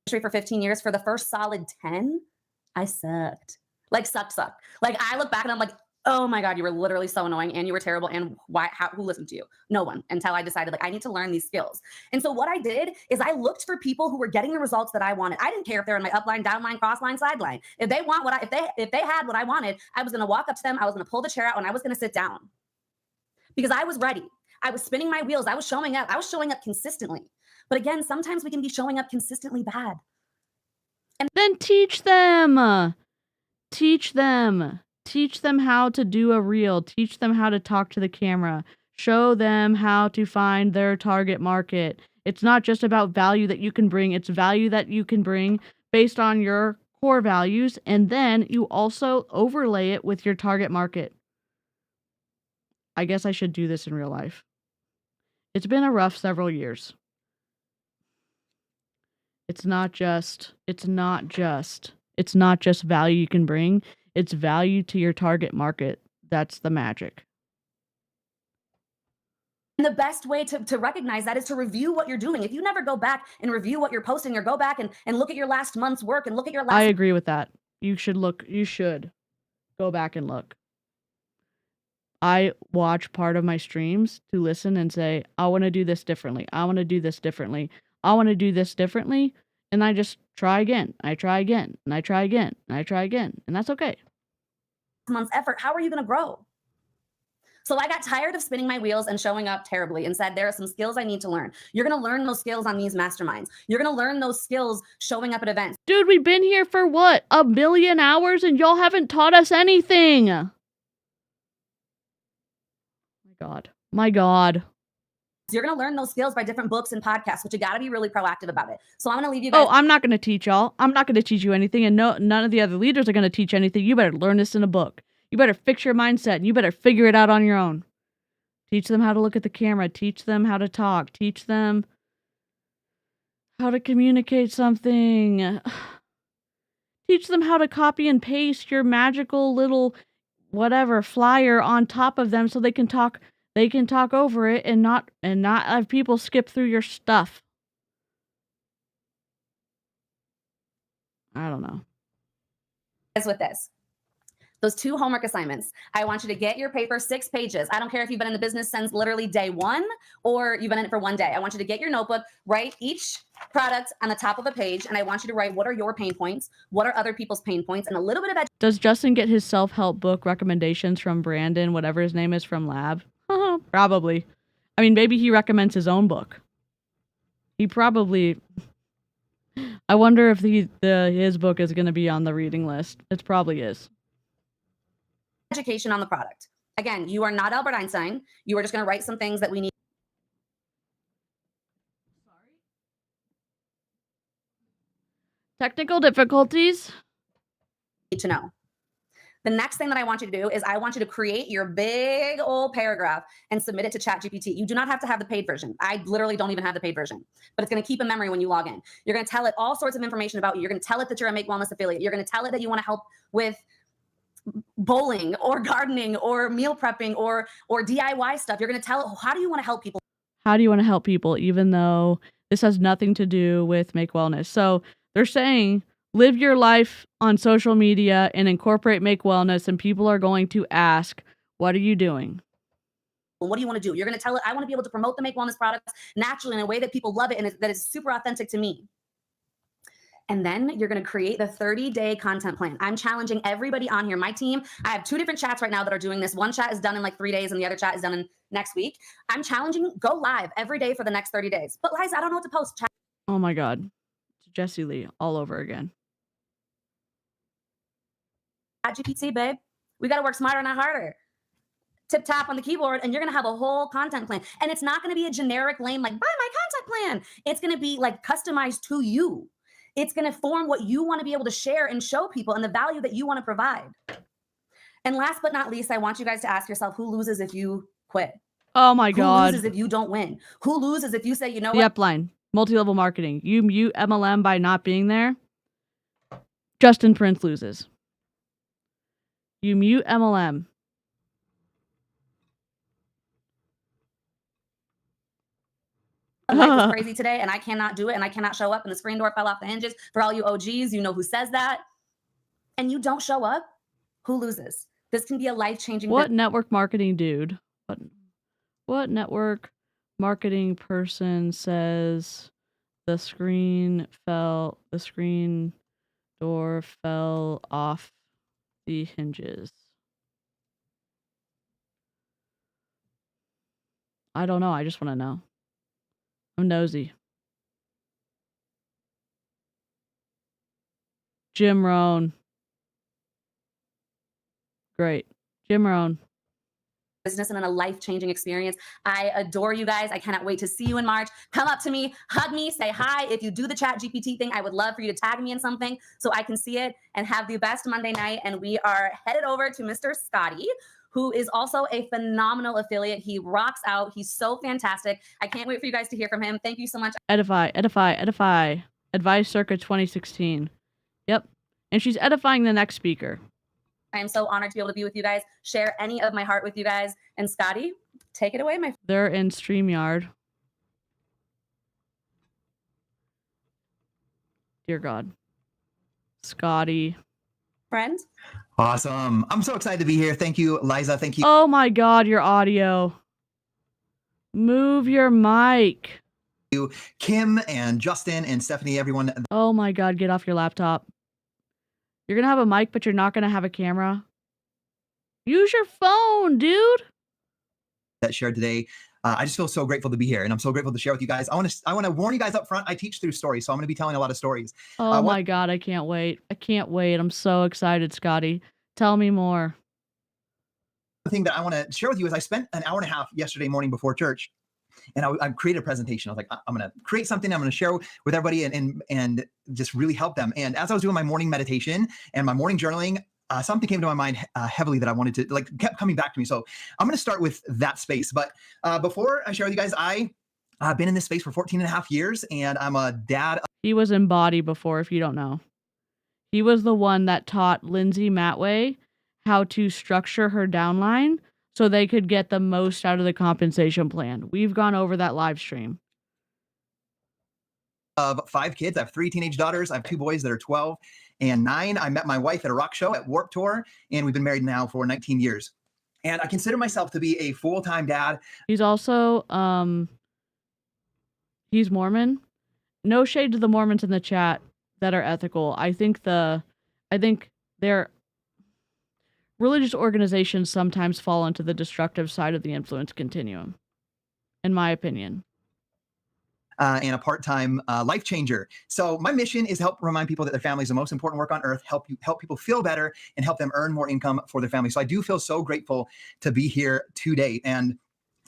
For 15 years, for the first solid 10, I sucked. Like sucked. Like I look back and I'm like, oh my God, you were literally so annoying and you were terrible. And who listened to you? No one, until I decided like I need to learn these skills. And so what I did is I looked for people who were getting the results that I wanted. I didn't care if they're in my upline, downline, crossline, sideline. If they want if they had what I wanted, I was going to walk up to them. I was going to pull the chair out and I was going to sit down because I was ready. I was spinning my wheels. I was showing up. I was showing up consistently. But again, sometimes we can be showing up consistently bad. And then teach them. Teach them. Teach them how to do a reel. Teach them how to talk to the camera. Show them how to find their target market. It's not just about value that you can bring. It's value that you can bring based on your core values. And then you also overlay it with your target market. I guess I should do this in real life. It's been a rough several years. It's not just value you can bring. It's value to your target market. That's the magic. And the best way to recognize that is to review what you're doing. If you never go back and review what you're posting or go back and look at your last month's work and look at your last... I agree with that. You should go back and look. I watch part of my streams to listen and say, I want to do this differently. I want to do this differently. I want to do this differently. And I just try again. I try again. And I try again. And I try again. And that's okay. Month's effort. How are you going to grow? So I got tired of spinning my wheels and showing up terribly and said, there are some skills I need to learn. You're going to learn those skills on these masterminds. You're going to learn those skills showing up at events. Dude, we've been here for what? 1 million hours and y'all haven't taught us anything. My God. You're going to learn those skills by different books and podcasts, but you got to be really proactive about it. So I'm going to leave you guys. Oh, I'm not going to teach y'all. I'm not going to teach you anything. And none of the other leaders are going to teach anything. You better learn this in a book. You better fix your mindset and you better figure it out on your own. Teach them how to look at the camera. Teach them how to talk. Teach them how to communicate something. Teach them how to copy and paste your magical little whatever flyer on top of them so they can talk over it and not have people skip through your stuff. I don't know. As with this, those 2 homework assignments, I want you to get your paper 6 pages. I don't care if you've been in the business since literally day 1 or you've been in it for 1 day. I want you to get your notebook, write each product on the top of a page, and I want you to write what are your pain points, what are other people's pain points, and a little bit of Does Justin get his self-help book recommendations from Brandon, whatever his name is, from Lab? Probably. I mean, maybe he recommends his own book. He probably... I wonder if his book is going to be on the reading list. It probably is. education on the product. Again, you are not Albert Einstein. You are just going to write some things that we need. Technical difficulties. Need to know. The next thing that I want you to do is I want you to create your big old paragraph and submit it to ChatGPT. You do not have to have the paid version. I literally don't even have the paid version, but it's going to keep a memory when you log in. You're going to tell it all sorts of information about you. You're going to tell it that you're a Make Wellness affiliate. You're going to tell it that you want to help with bowling or gardening or meal prepping or DIY stuff. You're going to tell it, how do you want to help people? How do you want to help people, even though this has nothing to do with Make Wellness? So they're saying, live your life on social media and incorporate Make Wellness, and people are going to ask, what are you doing? What do you want to do? You're going to tell it, I want to be able to promote the Make Wellness products naturally in a way that people love it and that is super authentic to me. And then you're going to create the 30-day content plan. I'm challenging everybody on here. My team, I have 2 different chats right now that are doing this. One chat is done in like 3 days and the other chat is done in next week. I'm challenging, go live every day for the next 30 days. But Liza, I don't know what to post. Oh my God. Jessie Lee all over again. GPT, babe. We got to work smarter, not harder. Tip tap on the keyboard and you're going to have a whole content plan. And it's not going to be a generic lame like, buy my content plan. It's going to be like customized to you. It's going to form what you want to be able to share and show people and the value that you want to provide. And last but not least, I want you guys to ask yourself, who loses if you quit? Oh my God. Who loses if you don't win? Who loses if you say, you know the what? upline, multi-level marketing. You mute MLM by not being there. Justin Prince loses. You mute MLM. Life is crazy today and I cannot do it and I cannot show up and the screen door fell off the hinges. For all you OGs, you know who says that. And you don't show up, who loses? This can be a life-changing What network marketing dude? What network marketing person says the screen door fell off the hinges? I don't know. I just want to know. I'm nosy. Jim Rohn. Great. Jim Rohn. business and a life-changing experience. I adore you guys. I cannot wait to see you in March. Come up to me, hug me, say hi. If you do the chat GPT thing, I would love for you to tag me in something so I can see it, and have the best Monday night. And we are headed over to Mr. Scotty, who is also a phenomenal affiliate. He rocks out. He's so fantastic. I can't wait for you guys to hear from him. Thank you so much. Edify. Advice Circa 2016. Yep. And she's edifying the next speaker. I am so honored to be able to be with you guys, share any of my heart with you guys. And Scotty, take it away, my friend. They're in StreamYard. Dear God. Scotty. Friend? Awesome. I'm so excited to be here. Thank you, Liza. Thank you. Oh my God, your audio. Move your mic. Kim and Justin and Stephanie, everyone. Oh my God, get off your laptop. You're going to have a mic, but you're not going to have a camera. Use your phone, dude. That shared today. I just feel so grateful to be here, and I'm so grateful to share with you guys. I want to warn you guys up front. I teach through stories, so I'm going to be telling a lot of stories. Oh my God, I can't wait. I can't wait. I'm so excited, Scotty. Tell me more. The thing that I want to share with you is I spent an hour and a half yesterday morning before church, and I created a presentation. I was like, I'm going to create something I'm going to share with everybody and just really help them. And as I was doing my morning meditation and my morning journaling, something came to my mind heavily that I wanted to, kept coming back to me. So I'm going to start with that space. But before I share with you guys, I've been in this space for 14 and a half years, and I'm a dad. He was in Body before, if you don't know. He was the one that taught Lindsay Matway how to structure her downline so they could get the most out of the compensation plan. We've gone over that live stream. Of 5 kids. I have 3 teenage daughters. I have 2 boys that are 12 and 9. I met my wife at a rock show at Warped Tour, and we've been married now for 19 years. And I consider myself to be a full-time dad. He's also, he's Mormon. No shade to the Mormons in the chat that are ethical. I think their religious organizations sometimes fall into the destructive side of the influence continuum, in my opinion. And a part-time life changer. So my mission is to help remind people that their family is the most important work on earth, help people feel better, and help them earn more income for their family. So I do feel so grateful to be here today. And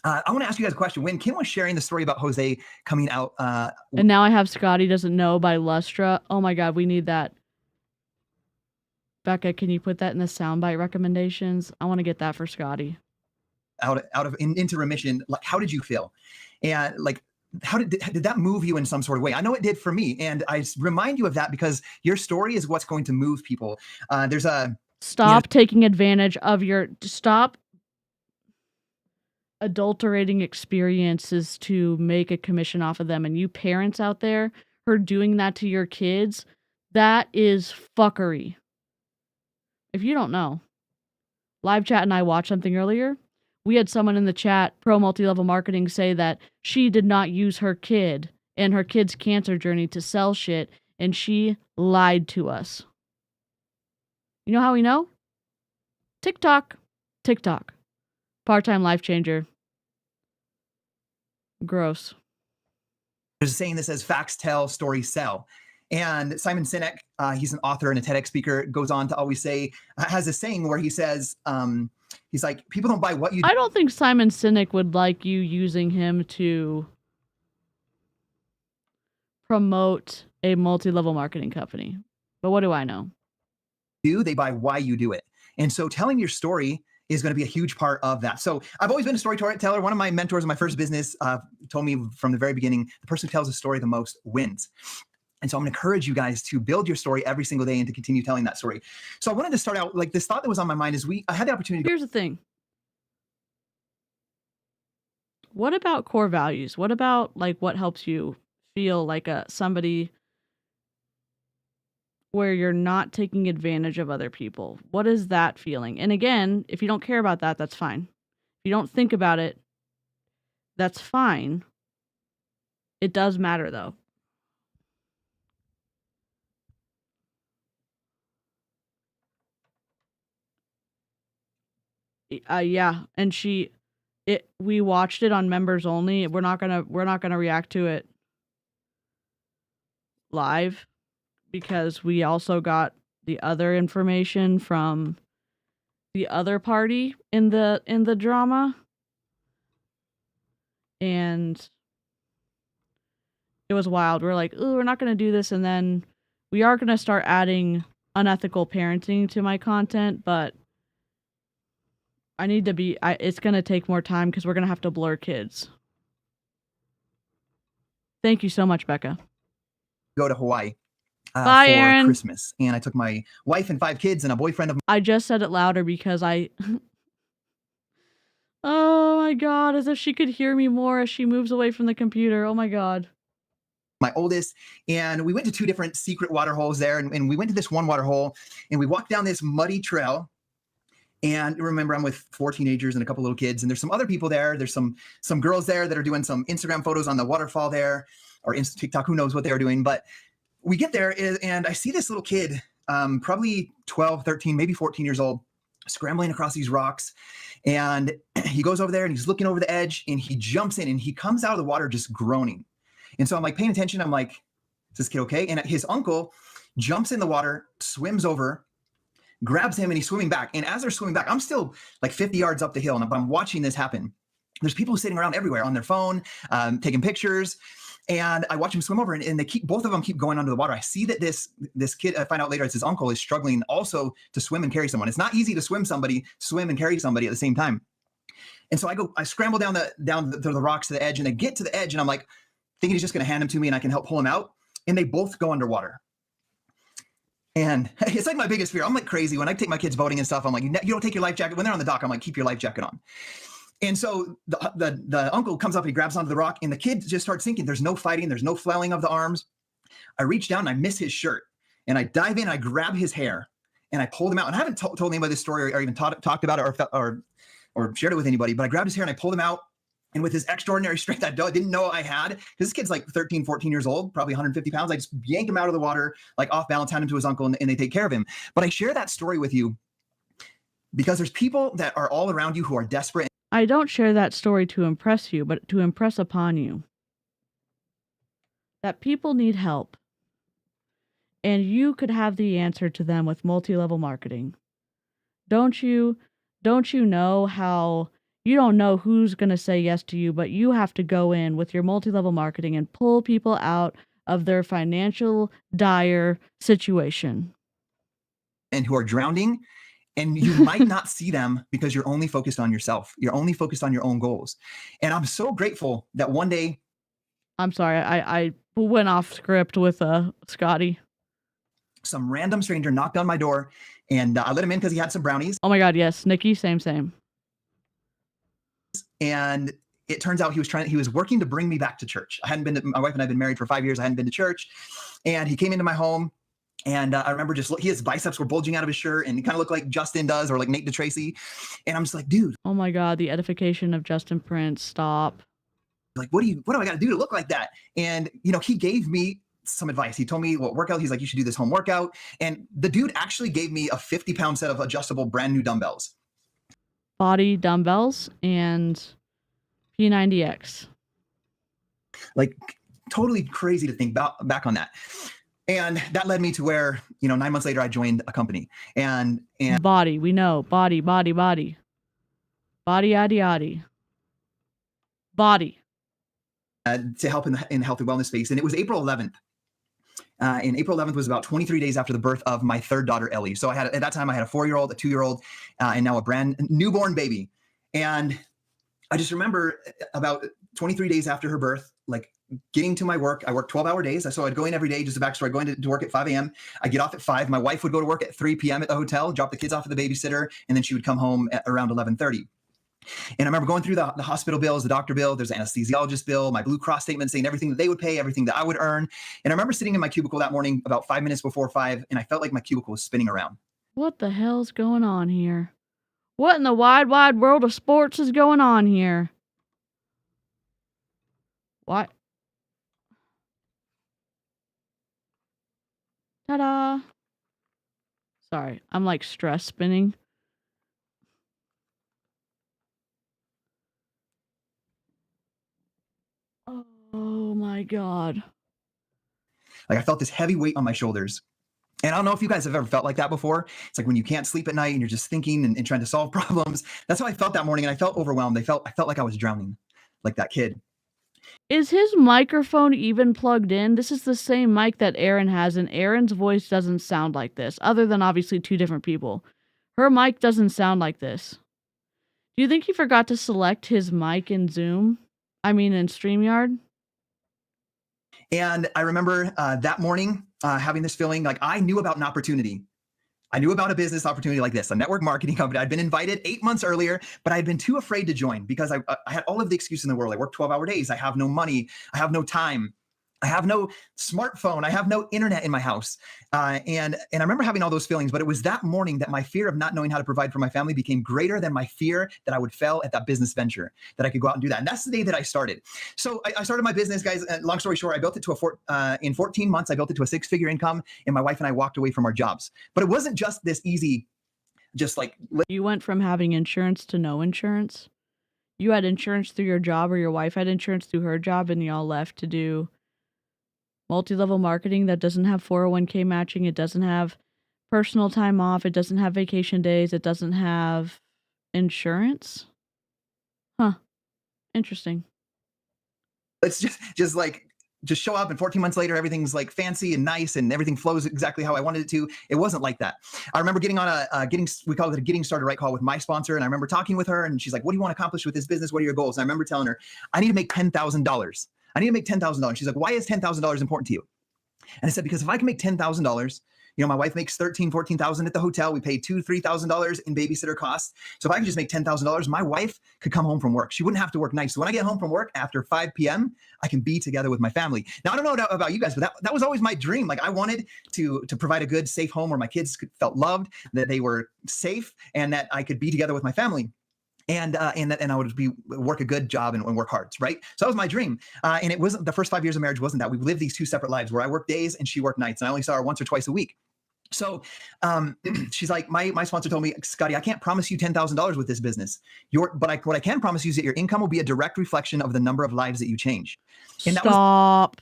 I want to ask you guys a question. When Kim was sharing the story about Jose coming out. And now I have Scotty Doesn't Know by Lustra. Oh my God, we need that. Becca, can you put that in the soundbite recommendations? I want to get that for Scotty. Into remission. Like, how did you feel? And how did that move you in some sort of way? I know it did for me, and I remind you of that because your story is what's going to move people. Stop taking advantage of stop adulterating experiences to make a commission off of them. And you parents out there who are doing that to your kids, that is fuckery. If you don't know, Live Chat and I watched something earlier. We had someone in the chat, Pro Multi-Level Marketing, say that she did not use her kid and her kid's cancer journey to sell shit, and she lied to us. You know how we know? TikTok. Part-time life changer. Gross. There's a saying that says, facts tell, stories sell. And Simon Sinek, he's an author and a TEDx speaker, goes on to always say, has a saying where he says, he's like, people don't buy what you do. I don't think Simon Sinek would like you using him to promote a multi-level marketing company. But what do I know? They buy why you do it. And so telling your story is going to be a huge part of that. So I've always been a storyteller. One of my mentors in my first business told me from the very beginning, the person who tells the story the most wins. And so I'm going to encourage you guys to build your story every single day and to continue telling that story. So I wanted to start out, this thought that was on my mind is I had the opportunity. Here's the thing. What about core values? What about what helps you feel like somebody where you're not taking advantage of other people. What is that feeling? And again, if you don't care about that, that's fine. If you don't think about it, that's fine. It does matter though. Yeah, and we watched it on members only. We're not gonna react to it live because we also got the other information from the other party in the drama, and it was wild. We're like, ooh, we're not gonna do this, and then we are gonna start adding unethical parenting to my content, but I need to be. It's gonna take more time because we're gonna have to blur kids. Thank you so much, Becca. Go to Hawaii Bye, for Aaron. Christmas, and I took my wife and 5 kids and a boyfriend of I just said it louder because oh my god, as if she could hear me more as she moves away from the computer. Oh my god. my oldest, and we went to 2 different secret water holes there, and we went to this one water hole, and we walked down this muddy trail. And remember, I'm with 4 teenagers and a couple little kids, and there's some other people there. There's some girls there that are doing some Instagram photos on the waterfall there, or TikTok, who knows what they are doing. But we get there, and I see this little kid, probably 12, 13, maybe 14 years old, scrambling across these rocks. And he goes over there, and he's looking over the edge, and he jumps in, and he comes out of the water just groaning. And so I'm like paying attention. I'm like, is this kid okay? And his uncle jumps in the water, swims over, grabs him, and he's swimming back. And as they're swimming back, I'm still like 50 yards up the hill, and I'm watching this happen. There's people sitting around everywhere on their phone, taking pictures. And I watch him swim over, and both of them keep going under the water. I see that this kid, I find out later it's his uncle, is struggling also to swim and carry someone. It's not easy to swim and carry somebody at the same time. And so I scramble down the rocks to the edge, and I get to the edge, and I'm like thinking he's just going to hand him to me and I can help pull him out. And they both go underwater. And it's like my biggest fear. I'm like crazy when I take my kids boating and stuff. I'm like, you don't take your life jacket when they're on the dock. I'm like, keep your life jacket on. And so the uncle comes up, he grabs onto the rock, and the kid just starts sinking. There's no fighting. There's no flailing of the arms. I reach down and I miss his shirt, and I dive in and I grab his hair and I pulled him out. And I haven't told anybody this story or even talked about it or shared it with anybody, but I grabbed his hair and I pulled him out. And with his extraordinary strength I didn't know I had, because this kid's like 13, 14 years old, probably 150 pounds. I just yanked him out of the water, like off balance, hand him to his uncle, and they take care of him. But I share that story with you because there's people that are all around you who are desperate. I don't share that story to impress you, but to impress upon you that people need help. And you could have the answer to them with multi-level marketing. Don't you know how... You don't know who's going to say yes to you, but you have to go in with your multi-level marketing and pull people out of their financial dire situation. And who are drowning, and you might not see them because you're only focused on yourself. You're only focused on your own goals. And I'm so grateful that one day... I'm sorry, I went off script with Scotty. Some random stranger knocked on my door, and I let him in because he had some brownies. Oh my God, yes. Nikki, same. And it turns out he was working to bring me back to church. My wife and I had been married for 5 years. I hadn't been to church, and he came into my home, and I remember his biceps were bulging out of his shirt, and he kind of looked like Justin does, or like Nate DeTracy. And I'm just like, dude. Oh my God, the edification of Justin Prince. Stop. Like, what do I got to do to look like that? And he gave me some advice. He told me what workout. He's like, you should do this home workout. And the dude actually gave me a 50-pound set of adjustable brand new dumbbells. Body dumbbells and P90X. Like, totally crazy to think back on that. And that led me to where, 9 months later, I joined a company. And body, we know. Body. Body, yaddy, yaddy. Body. To help in the health and wellness space. And it was April 11th. And April 11th was about 23 days after the birth of my third daughter, Ellie. So at that time, I had a 4-year-old, a 2-year-old, and now a brand newborn baby. And I just remember about 23 days after her birth, like getting to my work. I worked 12-hour days. So I'd go in every day, just a backstory, going to work at 5 a.m. I'd get off at 5. My wife would go to work at 3 p.m. at the hotel, drop the kids off at the babysitter, and then she would come home at around 11:30. And I remember going through the hospital bills, the doctor bill, there's an anesthesiologist bill, my Blue Cross statement saying everything that they would pay, everything that I would earn. And I remember sitting in my cubicle that morning about 5 minutes before 5, and I felt like my cubicle was spinning around. What the hell's going on here? What in the wide, wide world of sports is going on here? What? Ta-da! Sorry, I'm like stress spinning. Oh my god. Like I felt this heavy weight on my shoulders. And I don't know if you guys have ever felt like that before. It's like when you can't sleep at night and you're just thinking and trying to solve problems. That's how I felt that morning. And I felt overwhelmed. I felt like I was drowning, like that kid. Is his microphone even plugged in? This is the same mic that Erin has, and Erin's voice doesn't sound like this, other than obviously two different people. Her mic doesn't sound like this. Do you think he forgot to select his mic in Zoom? I mean, in StreamYard? And I remember that morning having this feeling like I knew about an opportunity. I knew about a business opportunity like this, a network marketing company. I'd been invited 8 months earlier, but I'd been too afraid to join because I had all of the excuses in the world. I work 12-hour days. I have no money. I have no time. I have no smartphone. I have no internet in my house. And I remember having all those feelings, but it was that morning that my fear of not knowing how to provide for my family became greater than my fear that I would fail at that business venture, that I could go out and do that. And that's the day that I started. So I started my business, guys. Long story short, I built it to in 14 months, I built it to a 6-figure income, and my wife and I walked away from our jobs. But it wasn't just this easy, just like. You went from having insurance to no insurance? You had insurance through your job, or your wife had insurance through her job, and y'all left to do multi-level marketing that doesn't have 401k matching, it doesn't have personal time off, it doesn't have vacation days, it doesn't have insurance? Huh. Interesting. Let's just show up, and 14 months later, everything's like fancy and nice and everything flows exactly how I wanted it to. It wasn't like that. I remember getting on we call it a getting started right call with my sponsor. And I remember talking with her, and she's like, what do you want to accomplish with this business? What are your goals? And I remember telling her, I need to make $10,000. I need to make $10,000. She's like, why is $10,000 important to you? And I said, because if I can make $10,000, my wife makes $13,000, $14,000 at the hotel. We pay $2,000, $3,000 in babysitter costs. So if I can just make $10,000, my wife could come home from work. She wouldn't have to work nights. So when I get home from work after 5 p.m., I can be together with my family. Now, I don't know about you guys, but that was always my dream. Like I wanted to provide a good, safe home where my kids felt loved, that they were safe, and that I could be together with my family. And I would work a good job and work hard, right? So that was my dream. And it wasn't, the first 5 years of marriage wasn't that. We lived these two separate lives where I worked days and she worked nights, and I only saw her once or twice a week. So she's like, my sponsor told me, Scotty, I can't promise you $10,000 with this business. What I can promise you is that your income will be a direct reflection of the number of lives that you change. And Stop.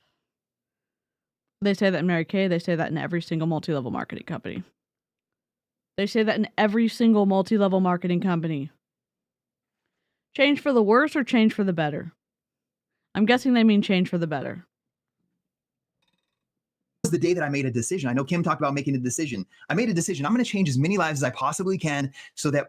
They say that in Mary Kay. They say that in every single multi-level marketing company. They say that in every single multi-level marketing company. Change for the worse or change for the better? I'm guessing they mean change for the better. It was the day that I made a decision. I know Kim talked about making a decision. I made a decision. I'm going to change as many lives as I possibly can so that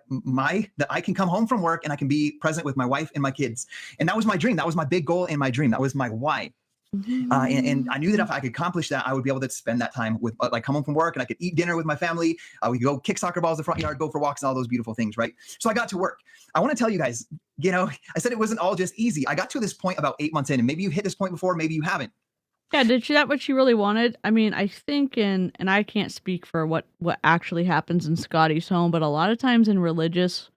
I can come home from work and I can be present with my wife and my kids. And that was my dream. That was my big goal and my dream. That was my why. And I knew that if I could accomplish that, I would be able to spend that time with, like, come home from work and I could eat dinner with my family. We could go kick soccer balls in the front yard, go for walks and all those beautiful things, right? So I got to work. I want to tell you guys, I said it wasn't all just easy. I got to this point about 8 months in, and maybe you hit this point before, maybe you haven't. Yeah, did she that what she really wanted? I mean, I think and I can't speak for what actually happens in Scotty's home, but a lot of times in religious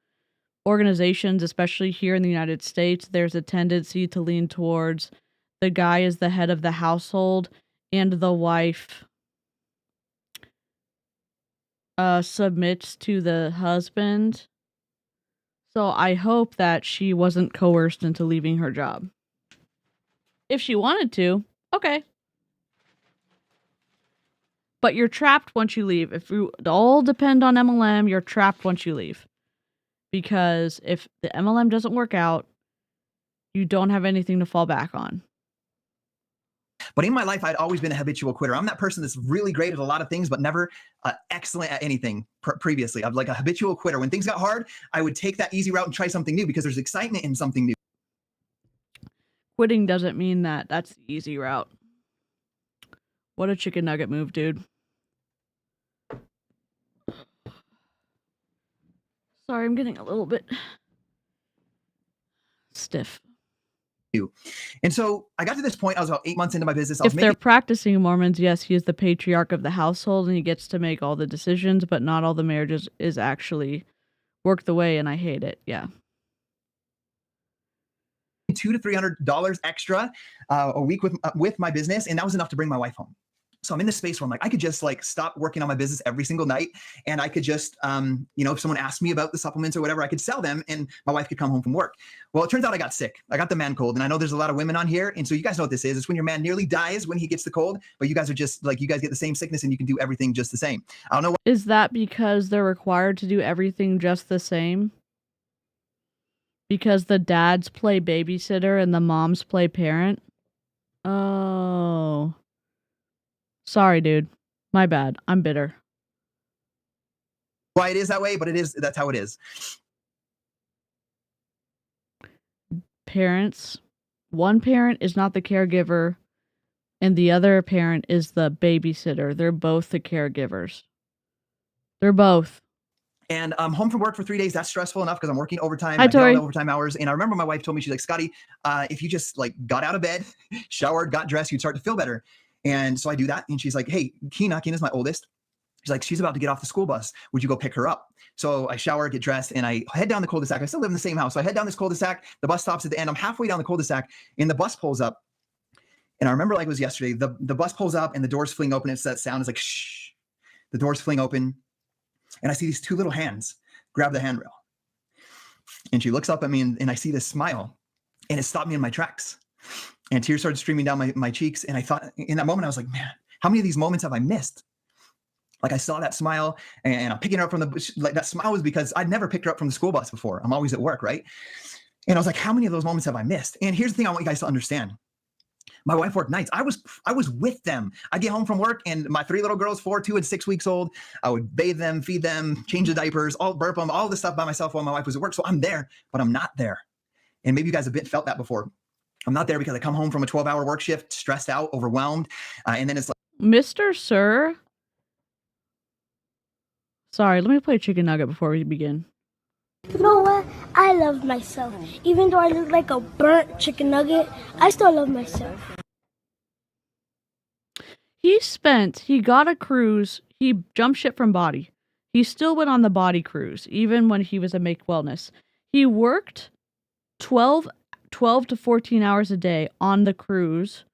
organizations, especially here in the United States, there's a tendency to lean towards the guy is the head of the household and the wife submits to the husband. So I hope that she wasn't coerced into leaving her job. If she wanted to, okay. But you're trapped once you leave. If you all depend on MLM, you're trapped once you leave. Because if the MLM doesn't work out, you don't have anything to fall back on. But in my life, I'd always been a habitual quitter. I'm that person that's really great at a lot of things, but never excellent at anything previously. I'm like a habitual quitter. When things got hard, I would take that easy route and try something new because there's excitement in something new. Quitting doesn't mean that. That's the easy route. What a chicken nugget move, dude. Sorry, I'm getting a little bit Stiff. And so I got to this point, I was about 8 months into my business. I was If they're practicing Mormons, yes, he is the patriarch of the household and he gets to make all the decisions, but not all the marriages is actually work the way, and I hate it. Yeah. $200 to $300 extra a week with my business, and that was enough to bring my wife home. So I'm in this space where I'm like, I could just like stop working on my business every single night, and I could just, if someone asked me about the supplements or whatever, I could sell them, and my wife could come home from work. Well, it turns out I got sick. I got the man cold, and I know there's a lot of women on here, and so you guys know what this is. It's when your man nearly dies when he gets the cold, but you guys are just like, you guys get the same sickness, and you can do everything just the same. I don't know. Is that because they're required to do everything just the same? Because the dads play babysitter and the moms play parent? Oh. Sorry, dude. My bad. I'm bitter. Why it is that way, but that's how it is. Parents. One parent is not the caregiver, and the other parent is the babysitter. They're both the caregivers. They're both. And I'm home from work for 3 days. That's stressful enough because I'm working overtime. Hi, I get all Tori. the overtime hours. And I remember my wife told me, she's like, Scotty, if you just like got out of bed, showered, got dressed, you'd start to feel better. And so I do that. And she's like, hey, Keena's my oldest. She's like, she's about to get off the school bus. Would you go pick her up? So I shower, get dressed, and I head down the cul-de-sac. I still live in the same house. So I head down this cul-de-sac. The bus stops at the end. I'm halfway down the cul-de-sac, and the bus pulls up. And I remember like it was yesterday. The bus pulls up, and the doors fling open. It's that sound. It's like, shh. The doors fling open. And I see these two little hands grab the handrail. And she looks up at me, and I see this smile. And it stopped me in my tracks. And tears started streaming down my cheeks. And I thought, in that moment, I was like, man, how many of these moments have I missed? Like I saw that smile, and I'm picking her up from that smile was because I'd never picked her up from the school bus before. I'm always at work, right? And I was like, how many of those moments have I missed? And here's the thing I want you guys to understand. My wife worked nights. I was with them. I get home from work, and my three little girls, 4, 2, and 6 weeks old, I would bathe them, feed them, change the diapers, burp them, all this stuff by myself while my wife was at work. So I'm there, but I'm not there. And maybe you guys have felt that before. I'm not there because I come home from a 12-hour work shift, stressed out, overwhelmed. And then it's like, Mr. Sir. Sorry, let me play chicken nugget before we begin. You know what? I love myself. Even though I look like a burnt chicken nugget, I still love myself. He got a cruise. He jumped ship from Body. He still went on the Body cruise, even when he was a Make Wellness. He worked 12 to 14 hours a day on the cruise,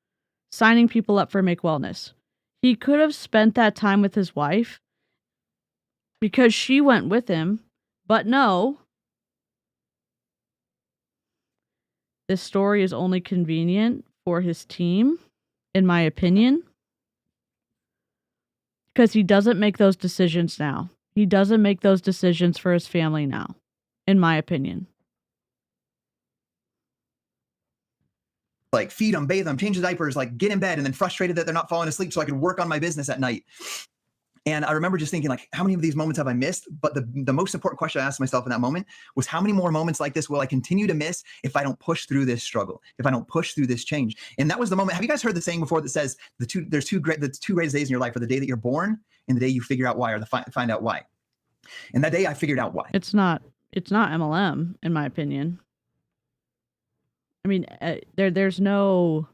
signing people up for Make Wellness. He could have spent that time with his wife because she went with him, but no. This story is only convenient for his team, in my opinion, because he doesn't make those decisions now. He doesn't make those decisions for his family now, in my opinion. Like feed them, bathe them, change the diapers, like get in bed, and then frustrated that they're not falling asleep so I could work on my business at night. And I remember just thinking, like, how many of these moments have I missed? But the most important question I asked myself in that moment was, how many more moments like this will I continue to miss if I don't push through this struggle, if I don't push through this change? And that was the moment. Have you guys heard the saying before that says the two greatest days in your life are the day that you're born and the day you figure out why, or find out why? And that day I figured out why. It's not MLM, in my opinion. I mean, there's no.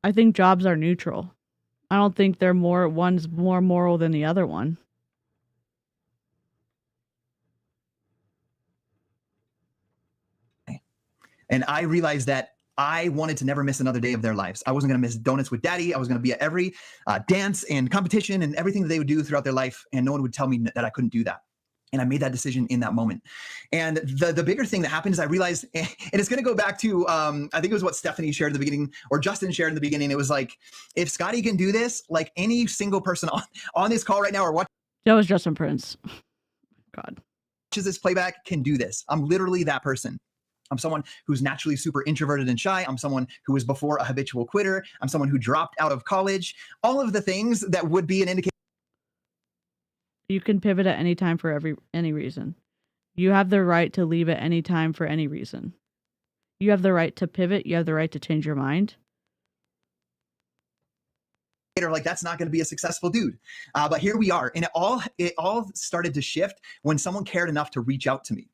I think jobs are neutral. I don't think one's more moral than the other one. And I realized that I wanted to never miss another day of their lives. I wasn't going to miss donuts with daddy. I was going to be at every dance and competition and everything that they would do throughout their life. And no one would tell me that I couldn't do that. And I made that decision in that moment. And the bigger thing that happened is I realized, and it's going to go back to, I think it was what Stephanie shared in the beginning, or Justin shared in the beginning. It was like, if Scotty can do this, like any single person on this call right now or watching. That was Justin Prince. God. Watches this playback can do this. I'm literally that person. I'm someone who's naturally super introverted and shy. I'm someone who was before a habitual quitter. I'm someone who dropped out of college. All of the things that would be an indicator. You can pivot at any time for any reason. You have the right to leave at any time for any reason. You have the right to pivot. You have the right to change your mind. Like, that's not going to be a successful dude. But here we are. And it all started to shift when someone cared enough to reach out to me.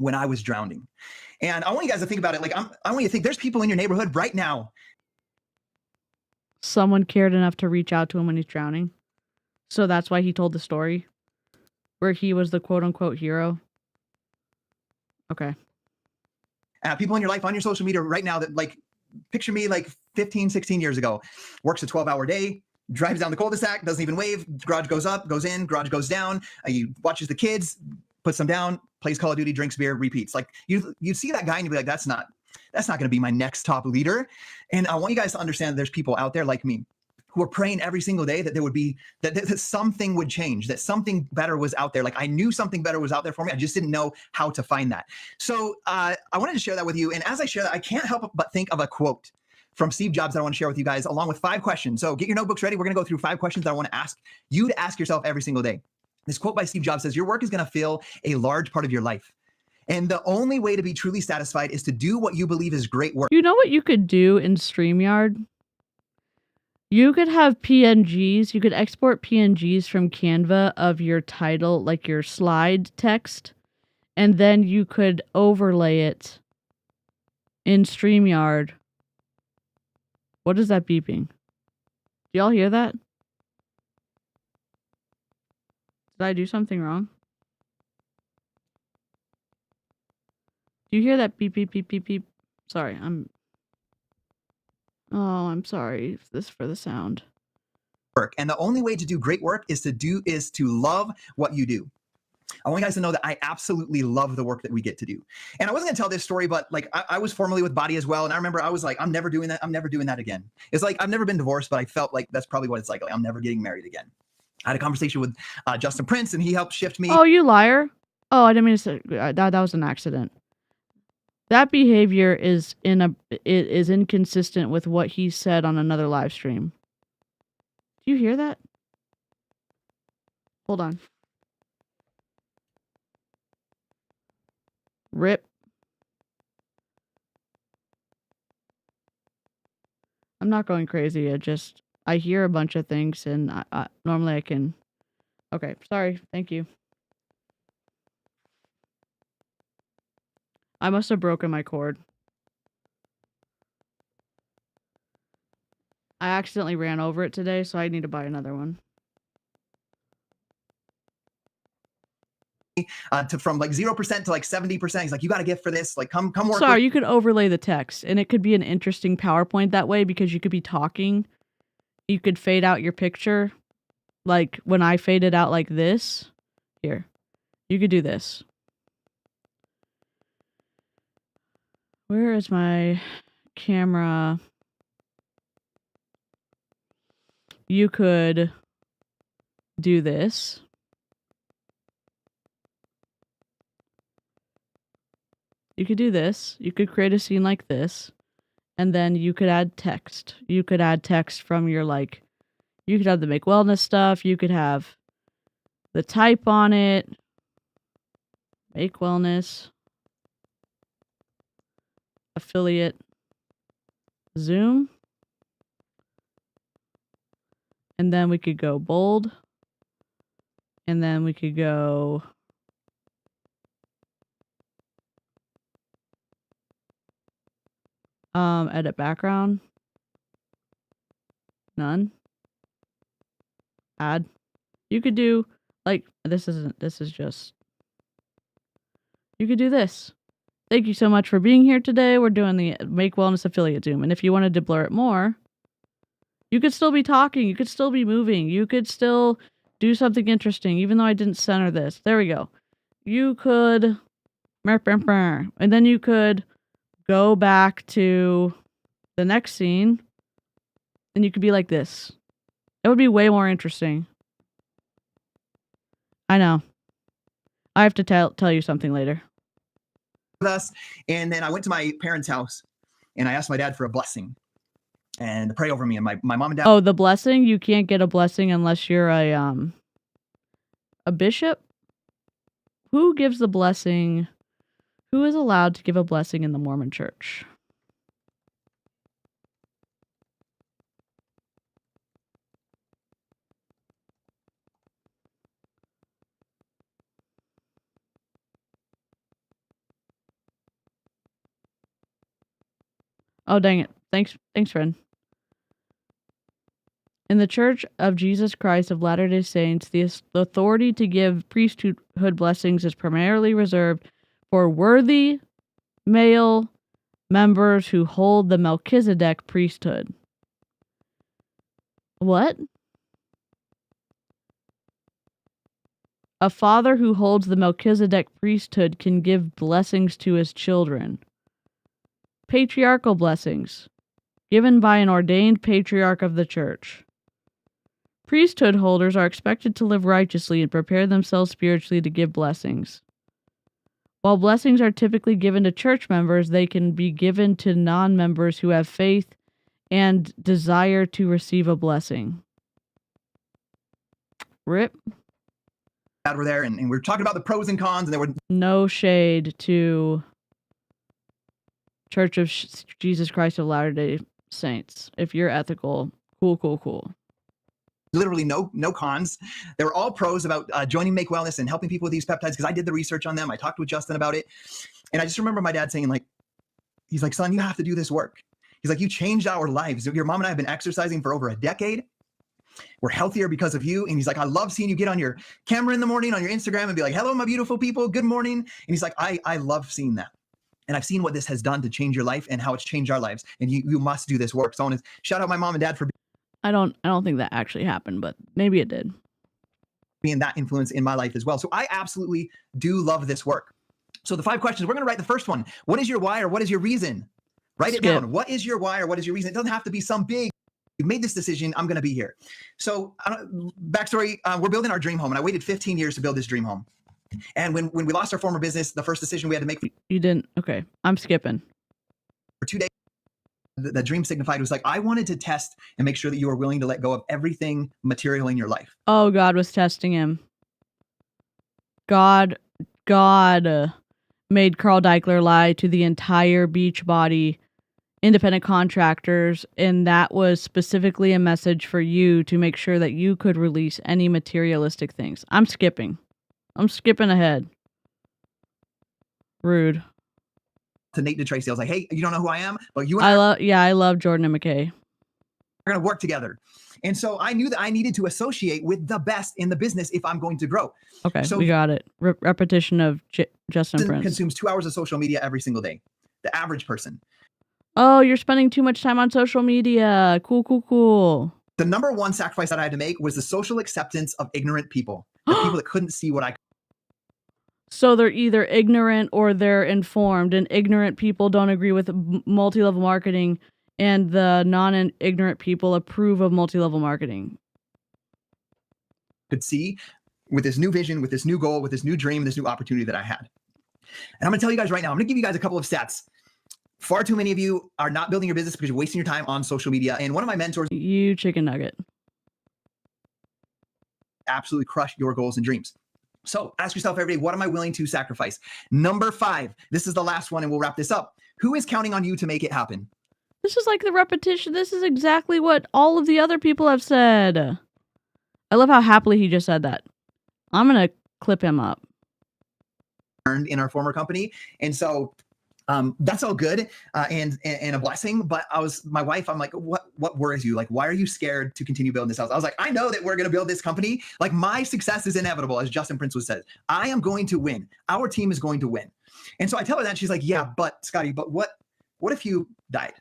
when I was drowning. And I want you guys to think about it. Like, I want you to think there's people in your neighborhood right now. Someone cared enough to reach out to him when he's drowning. So that's why he told the story where he was the quote unquote hero. Okay. People in your life on your social media right now that, like, picture me like 15, 16 years ago, works a 12-hour day, drives down the cul-de-sac, doesn't even wave, garage goes up, goes in, garage goes down, he watches the kids, puts them down, plays Call of Duty, drinks beer, repeats. Like, you see that guy and you'd be like, that's not going to be my next top leader. And I want you guys to understand that there's people out there like me who are praying every single day that there would be, that something would change, that something better was out there. Like, I knew something better was out there for me. I just didn't know how to find that. So I wanted to share that with you. And as I share that, I can't help but think of a quote from Steve Jobs that I want to share with you guys, along with 5 questions. So get your notebooks ready. We're going to go through 5 questions that I want to ask you to ask yourself every single day. This quote by Steve Jobs says, your work is going to fill a large part of your life. And the only way to be truly satisfied is to do what you believe is great work. You know what you could do in StreamYard? You could have PNGs. You could export PNGs from Canva of your title, like your slide text, and then you could overlay it in StreamYard. What is that beeping? Do y'all hear that? Did I do something wrong? Do you hear that beep, beep, beep, beep, beep? Sorry, I'm sorry for the sound. Work. And the only way to do great work is to love what you do. I want you guys to know that I absolutely love the work that we get to do. And I wasn't going to tell this story, but like I was formerly with Body as well. And I remember I was like, I'm never doing that. I'm never doing that again. It's like, I've never been divorced, but I felt like that's probably what it's like. I'm never getting married again. I had a conversation with Justin Prince, and he helped shift me. Oh, you liar. Oh, I didn't mean to say that was an accident. That behavior is inconsistent with what he said on another live stream. Do you hear that? Hold on. Rip. I'm not going crazy. I hear a bunch of things, and normally I can. Okay, sorry. Thank you. I must have broken my cord. I accidentally ran over it today, so I need to buy another one. From like 0% to like 70%. He's like, you got a gift for this. Like, come work. Sorry, you could overlay the text, and it could be an interesting PowerPoint that way because you could be talking. You could fade out your picture. Like when I fade it out like this. Here. You could do this. Where is my camera? You could do this. You could do this. You could create a scene like this. And then you could add text. You could add text from your, like, you could have the make wellness stuff. You could have the type on it. Make wellness. Affiliate. Zoom. And then we could go bold. And then we could go edit background. None. Add. You could do like this is just you could do this. Thank you so much for being here today. We're doing the Make Wellness Affiliate Zoom. And if you wanted to blur it more, you could still be talking. You could still be moving. You could still do something interesting, even though I didn't center this. There we go. You could, and then you could go back to the next scene, and you could be like this. It would be way more interesting. I know. I have to tell you something later. With us, and then I went to my parents' house, and I asked my dad for a blessing and to pray over me and my mom and dad. Oh, the blessing? You can't get a blessing unless you're a bishop? Who gives the blessing? Who is allowed to give a blessing in the Mormon Church? Oh, dang it. Thanks, friend. In the Church of Jesus Christ of Latter-day Saints, the authority to give priesthood blessings is primarily reserved for worthy male members who hold the Melchizedek priesthood. What? A father who holds the Melchizedek priesthood can give blessings to his children. Patriarchal blessings, given by an ordained patriarch of the church. Priesthood holders are expected to live righteously and prepare themselves spiritually to give blessings. While blessings are typically given to church members, they can be given to non-members who have faith and desire to receive a blessing. Rip. Were there, and we were talking about the pros and cons, and there were no shade to Church of Jesus Christ of Latter-day Saints. If you're ethical, cool. Literally no cons. They were all pros about joining Make Wellness and helping people with these peptides, because I did the research on them. I talked with Justin about it. And I just remember my dad saying, like, he's like, son, you have to do this work. He's like, you changed our lives. Your mom and I have been exercising for over a decade. We're healthier because of you. And he's like, I love seeing you get on your camera in the morning on your Instagram and be like, hello, my beautiful people. Good morning. And he's like, I love seeing that. And I've seen what this has done to change your life and how it's changed our lives. And you must do this work. So I want to shout out my mom and dad for I don't think that actually happened, but maybe it did. Being that influence in my life as well. So I absolutely do love this work. So the 5 questions, we're going to write the first one. What is your why, or what is your reason? Write it down. What is your why, or what is your reason? It doesn't have to be some big, you made this decision, I'm going to be here. So backstory, we're building our dream home, and I waited 15 years to build this dream home. And when we lost our former business, the first decision we had to make. You didn't. Okay. I'm skipping. For 2 days. The dream signified was like, I wanted to test and make sure that you were willing to let go of everything material in your life. Oh, God was testing him. God made Carl Deichler lie to the entire Beachbody independent contractors, and that was specifically a message for you to make sure that you could release any materialistic things. I'm skipping ahead. Rude. To Nate DeTracy, I was like, hey, you don't know who I am, but you and I love Jordan and McKay. We're going to work together. And so I knew that I needed to associate with the best in the business if I'm going to grow. Okay, so we got it. Repetition of Justin Prince. Consumes 2 hours of social media every single day. The average person. Oh, you're spending too much time on social media. Cool. The number one sacrifice that I had to make was the social acceptance of ignorant people. The people that couldn't see what I could. So they're either ignorant or they're informed, and ignorant people don't agree with multi-level marketing, and the non-ignorant people approve of multi-level marketing. Could see with this new vision, with this new goal, with this new dream, this new opportunity that I had. And I'm going to tell you guys right now, I'm going to give you guys a couple of stats. Far too many of you are not building your business because you're wasting your time on social media. And one of my mentors, you chicken nugget, absolutely crush your goals and dreams. So ask yourself every day, what am I willing to sacrifice? Number 5, this is the last one and we'll wrap this up. Who is counting on you to make it happen? This is like the repetition. This is exactly what all of the other people have said. I love how happily he just said that. I'm going to clip him up. Earned in our former company. And so that's all good and a blessing. But my wife, I'm like, what worries you? Like, why are you scared to continue building this house? I was like, I know that we're going to build this company. Like, my success is inevitable, as Justin Prince was said. I am going to win. Our team is going to win. And so I tell her that, and she's like, yeah, but Scotty, but what if you died?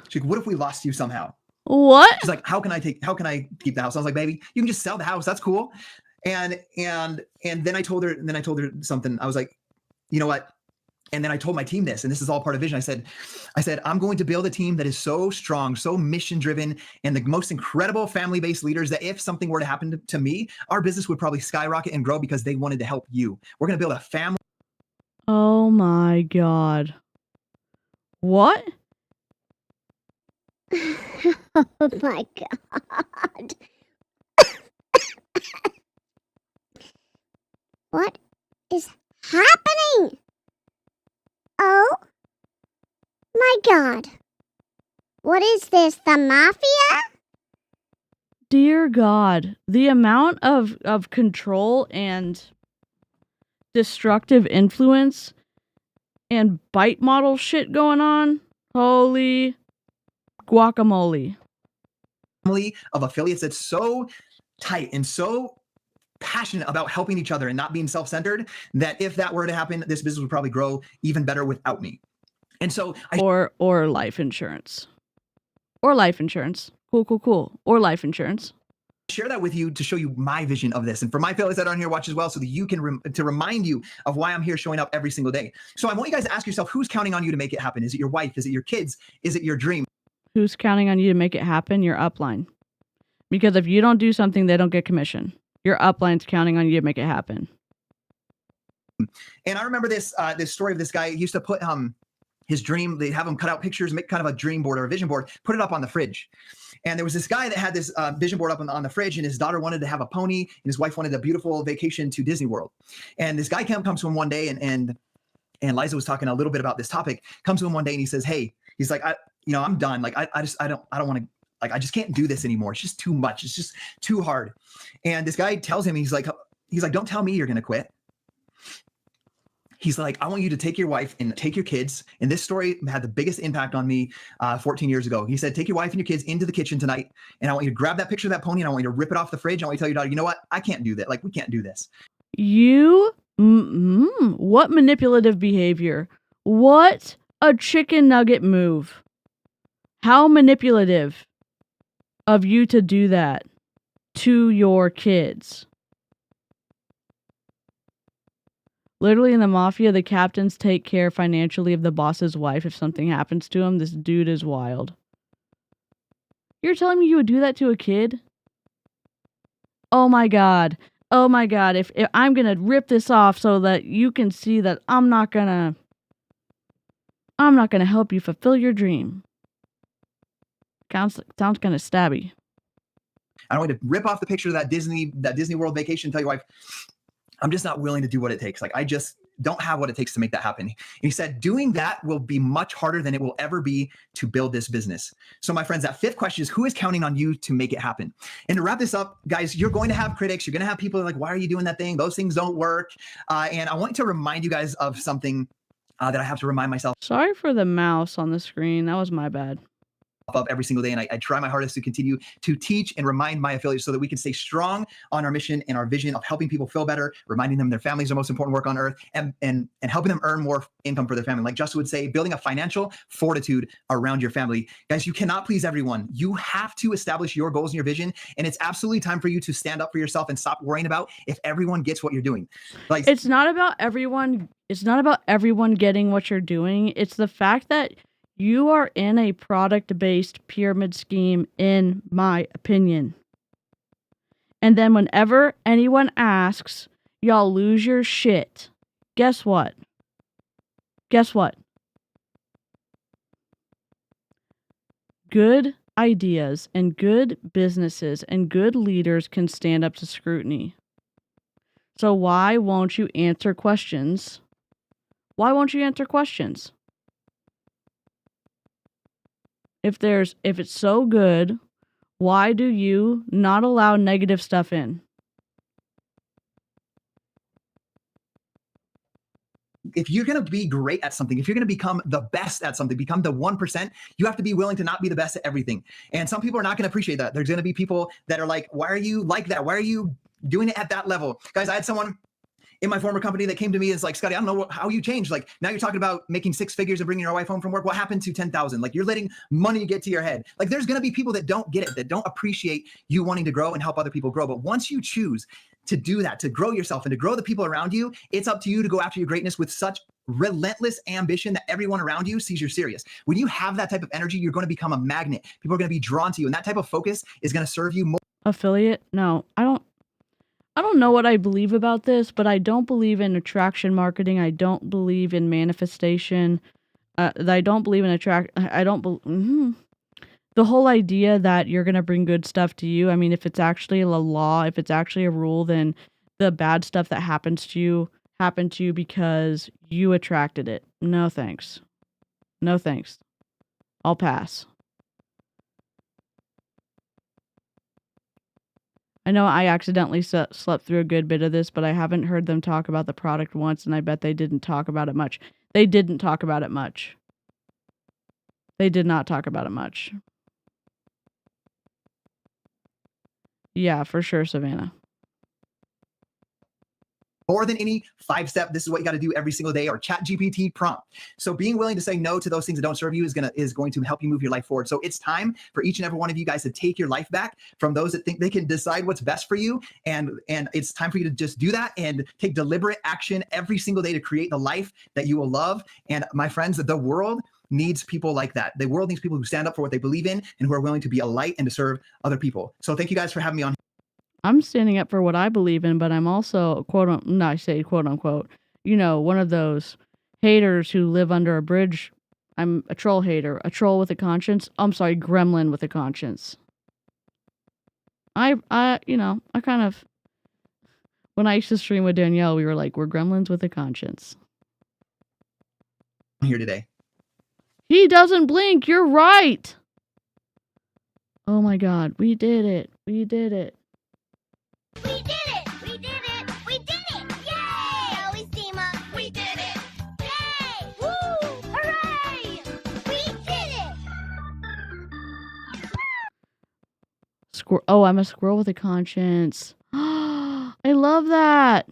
She's like, what if we lost you somehow? What? She's like, how can I keep the house? I was like, baby, you can just sell the house. That's cool. And then I told her something. I was like, you know what? And then I told my team this, and this is all part of vision. I said, I'm going to build a team that is so strong, so mission driven, and the most incredible family-based leaders that if something were to happen to me, our business would probably skyrocket and grow because they wanted to help you. We're going to build a family. Oh my God. What? Oh my God. What is happening? Oh my God. What is this? The mafia? Dear God, the amount of control and destructive influence and bite model shit going on. Holy guacamole. Family of affiliates that's so tight and so passionate about helping each other and not being self-centered that if that were to happen, this business would probably grow even better without me. And so or life insurance. Or life insurance. Cool. Or life insurance. Share that with you to show you my vision of this, and for my affiliates that are on here, watch as well, so that you can to remind you of why I'm here showing up every single day. So I want you guys to ask yourself, who's counting on you to make it happen? Is it your wife? Is it your kids? Is it your dream? Who's counting on you to make it happen? Your upline. Because if you don't do something, they don't get commission. Your upline's counting on you to make it happen. And I remember this story of this guy. He used to put his dream. They'd have him cut out pictures, make kind of a dream board or a vision board, put it up on the fridge. And there was this guy that had this vision board up on the fridge, and his daughter wanted to have a pony, and his wife wanted a beautiful vacation to Disney World. And this guy comes to him one day, and Liza was talking a little bit about this topic. Comes to him one day, and he says, "Hey," he's like, I'm done. Like, I don't want to. Like, I just can't do this anymore. It's just too much. It's just too hard. And this guy tells him, he's like, don't tell me you're gonna quit. He's like, I want you to take your wife and take your kids. And this story had the biggest impact on me 14 years ago. He said, take your wife and your kids into the kitchen tonight. And I want you to grab that picture of that pony, and I want you to rip it off the fridge. I want you to tell your daughter, you know what? I can't do that. Like, we can't do this. What manipulative behavior? What a chicken nugget move. How manipulative of you to do that to your kids. Literally in the mafia, the captains take care financially of the boss's wife if something happens to him. This dude is wild. You're telling me you would do that to a kid? Oh my god. If I'm gonna rip this off so that you can see that I'm not gonna help you fulfill your dream. Sounds kind of stabby. I don't want to rip off the picture of that Disney World vacation. Tell your wife, I'm just not willing to do what it takes. Like, I just don't have what it takes to make that happen. And he said, doing that will be much harder than it will ever be to build this business. So my friends, that fifth question is, who is counting on you to make it happen? And to wrap this up, guys, you're going to have critics. You're going to have people like, why are you doing that thing? Those things don't work. And I want to remind you guys of something that I have to remind myself. Sorry for the mouse on the screen. That was my bad. Up every single day, and I try my hardest to continue to teach and remind my affiliates so that we can stay strong on our mission and our vision of helping people feel better, reminding them their families are the most important work on earth, and helping them earn more income for their family. Like Justin would say, building a financial fortitude around your family. Guys, you cannot please everyone. You have to establish your goals and your vision, and it's absolutely time for you to stand up for yourself and stop worrying about if everyone gets what you're doing. Like, it's not about everyone getting what you're doing. It's the fact that you are in a product-based pyramid scheme, in my opinion. And then whenever anyone asks, y'all lose your shit. Guess what? Good ideas and good businesses and good leaders can stand up to scrutiny. So why won't you answer questions? If it's so good, why do you not allow negative stuff in? If you're going to be great at something, if you're going to become the best at something, become the 1%, you have to be willing to not be the best at everything. And some people are not going to appreciate that. There's going to be people that are like, why are you like that? Why are you doing it at that level? Guys, I had someone in my former company that came to me as like, Scotty, I don't know how you changed. Like, now you're talking about making 6 figures and bringing your wife home from work. What happened to 10,000? Like, you're letting money get to your head. Like, there's going to be people that don't get it, that don't appreciate you wanting to grow and help other people grow. But once you choose to do that, to grow yourself and to grow the people around you, it's up to you to go after your greatness with such relentless ambition that everyone around you sees you're serious. When you have that type of energy, you're going to become a magnet. People are going to be drawn to you, and that type of focus is going to serve you more. Affiliate? No, I don't know what I believe about this, but I don't believe in attraction marketing. I don't believe in manifestation. I don't believe in the whole idea that you're going to bring good stuff to you. I mean, if it's actually a law, if it's actually a rule, then the bad stuff that happened to you because you attracted it. No thanks. I'll pass. I know I accidentally slept through a good bit of this, but I haven't heard them talk about the product once, and I bet they didn't talk about it much. They did not talk about it much. Yeah, for sure, Savannah. More than any 5-step, this is what you got to do every single day, or chat GPT prompt. So being willing to say no to those things that don't serve you is going to help you move your life forward. So it's time for each and every one of you guys to take your life back from those that think they can decide what's best for you. And it's time for you to just do that and take deliberate action every single day to create the life that you will love. And my friends, the world needs people like that. The world needs people who stand up for what they believe in and who are willing to be a light and to serve other people. So thank you guys for having me on. I'm standing up for what I believe in, but I'm also quote unquote, one of those haters who live under a bridge. I'm a troll hater, a troll with a conscience. I'm sorry, gremlin with a conscience. I kind of, when I used to stream with Danielle, we were like, we're gremlins with a conscience. I'm here today. He doesn't blink. You're right. Oh my God. We did it. We did it. We did it! We did it! We did it! Yay! Always team up. We did it! Yay! Woo! Hooray! We did it! Oh, I'm a squirrel with a conscience. I love that.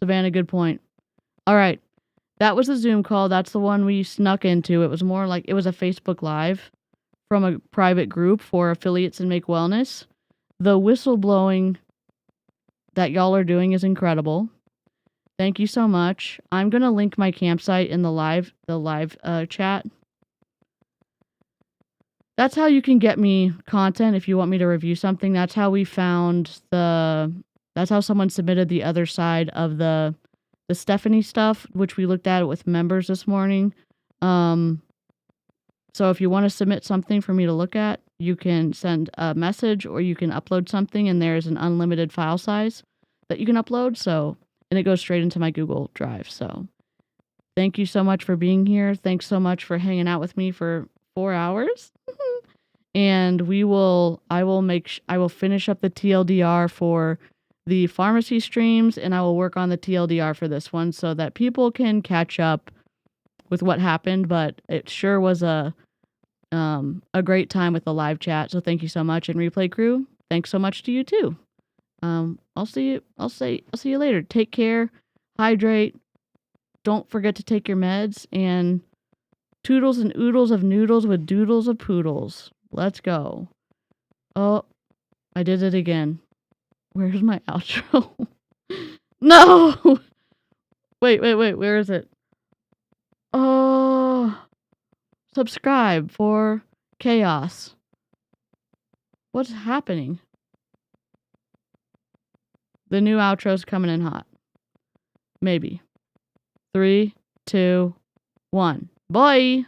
Savannah, good point. All right. That was a Zoom call. That's the one we snuck into. It was more like it was a Facebook Live from a private group for affiliates in Make Wellness. The whistleblowing that y'all are doing is incredible. Thank you so much. I'm going to link my campsite in the live chat. That's how you can get me content if you want me to review something. That's how we found that's how someone submitted the other side of the Stephanie stuff, which we looked at with members this morning. So if you want to submit something for me to look at, you can send a message or you can upload something, and there's an unlimited file size that you can upload. And it goes straight into my Google Drive. So thank you so much for being here. Thanks so much for hanging out with me for 4 hours. And I will finish up the TLDR for the pharmacy streams, and I will work on the TLDR for this one so that people can catch up with what happened. But it sure was a great time with the live chat. So thank you so much. And replay crew, thanks so much to you too. I'll see you later. Take care, hydrate. Don't forget to take your meds, and toodles and oodles of noodles with doodles of poodles. Let's go. Oh, I did it again. Where's my outro? No! Wait. Where is it? Oh, subscribe for chaos. What's happening? The new outro's coming in hot. Maybe. 3, 2, 1. Bye!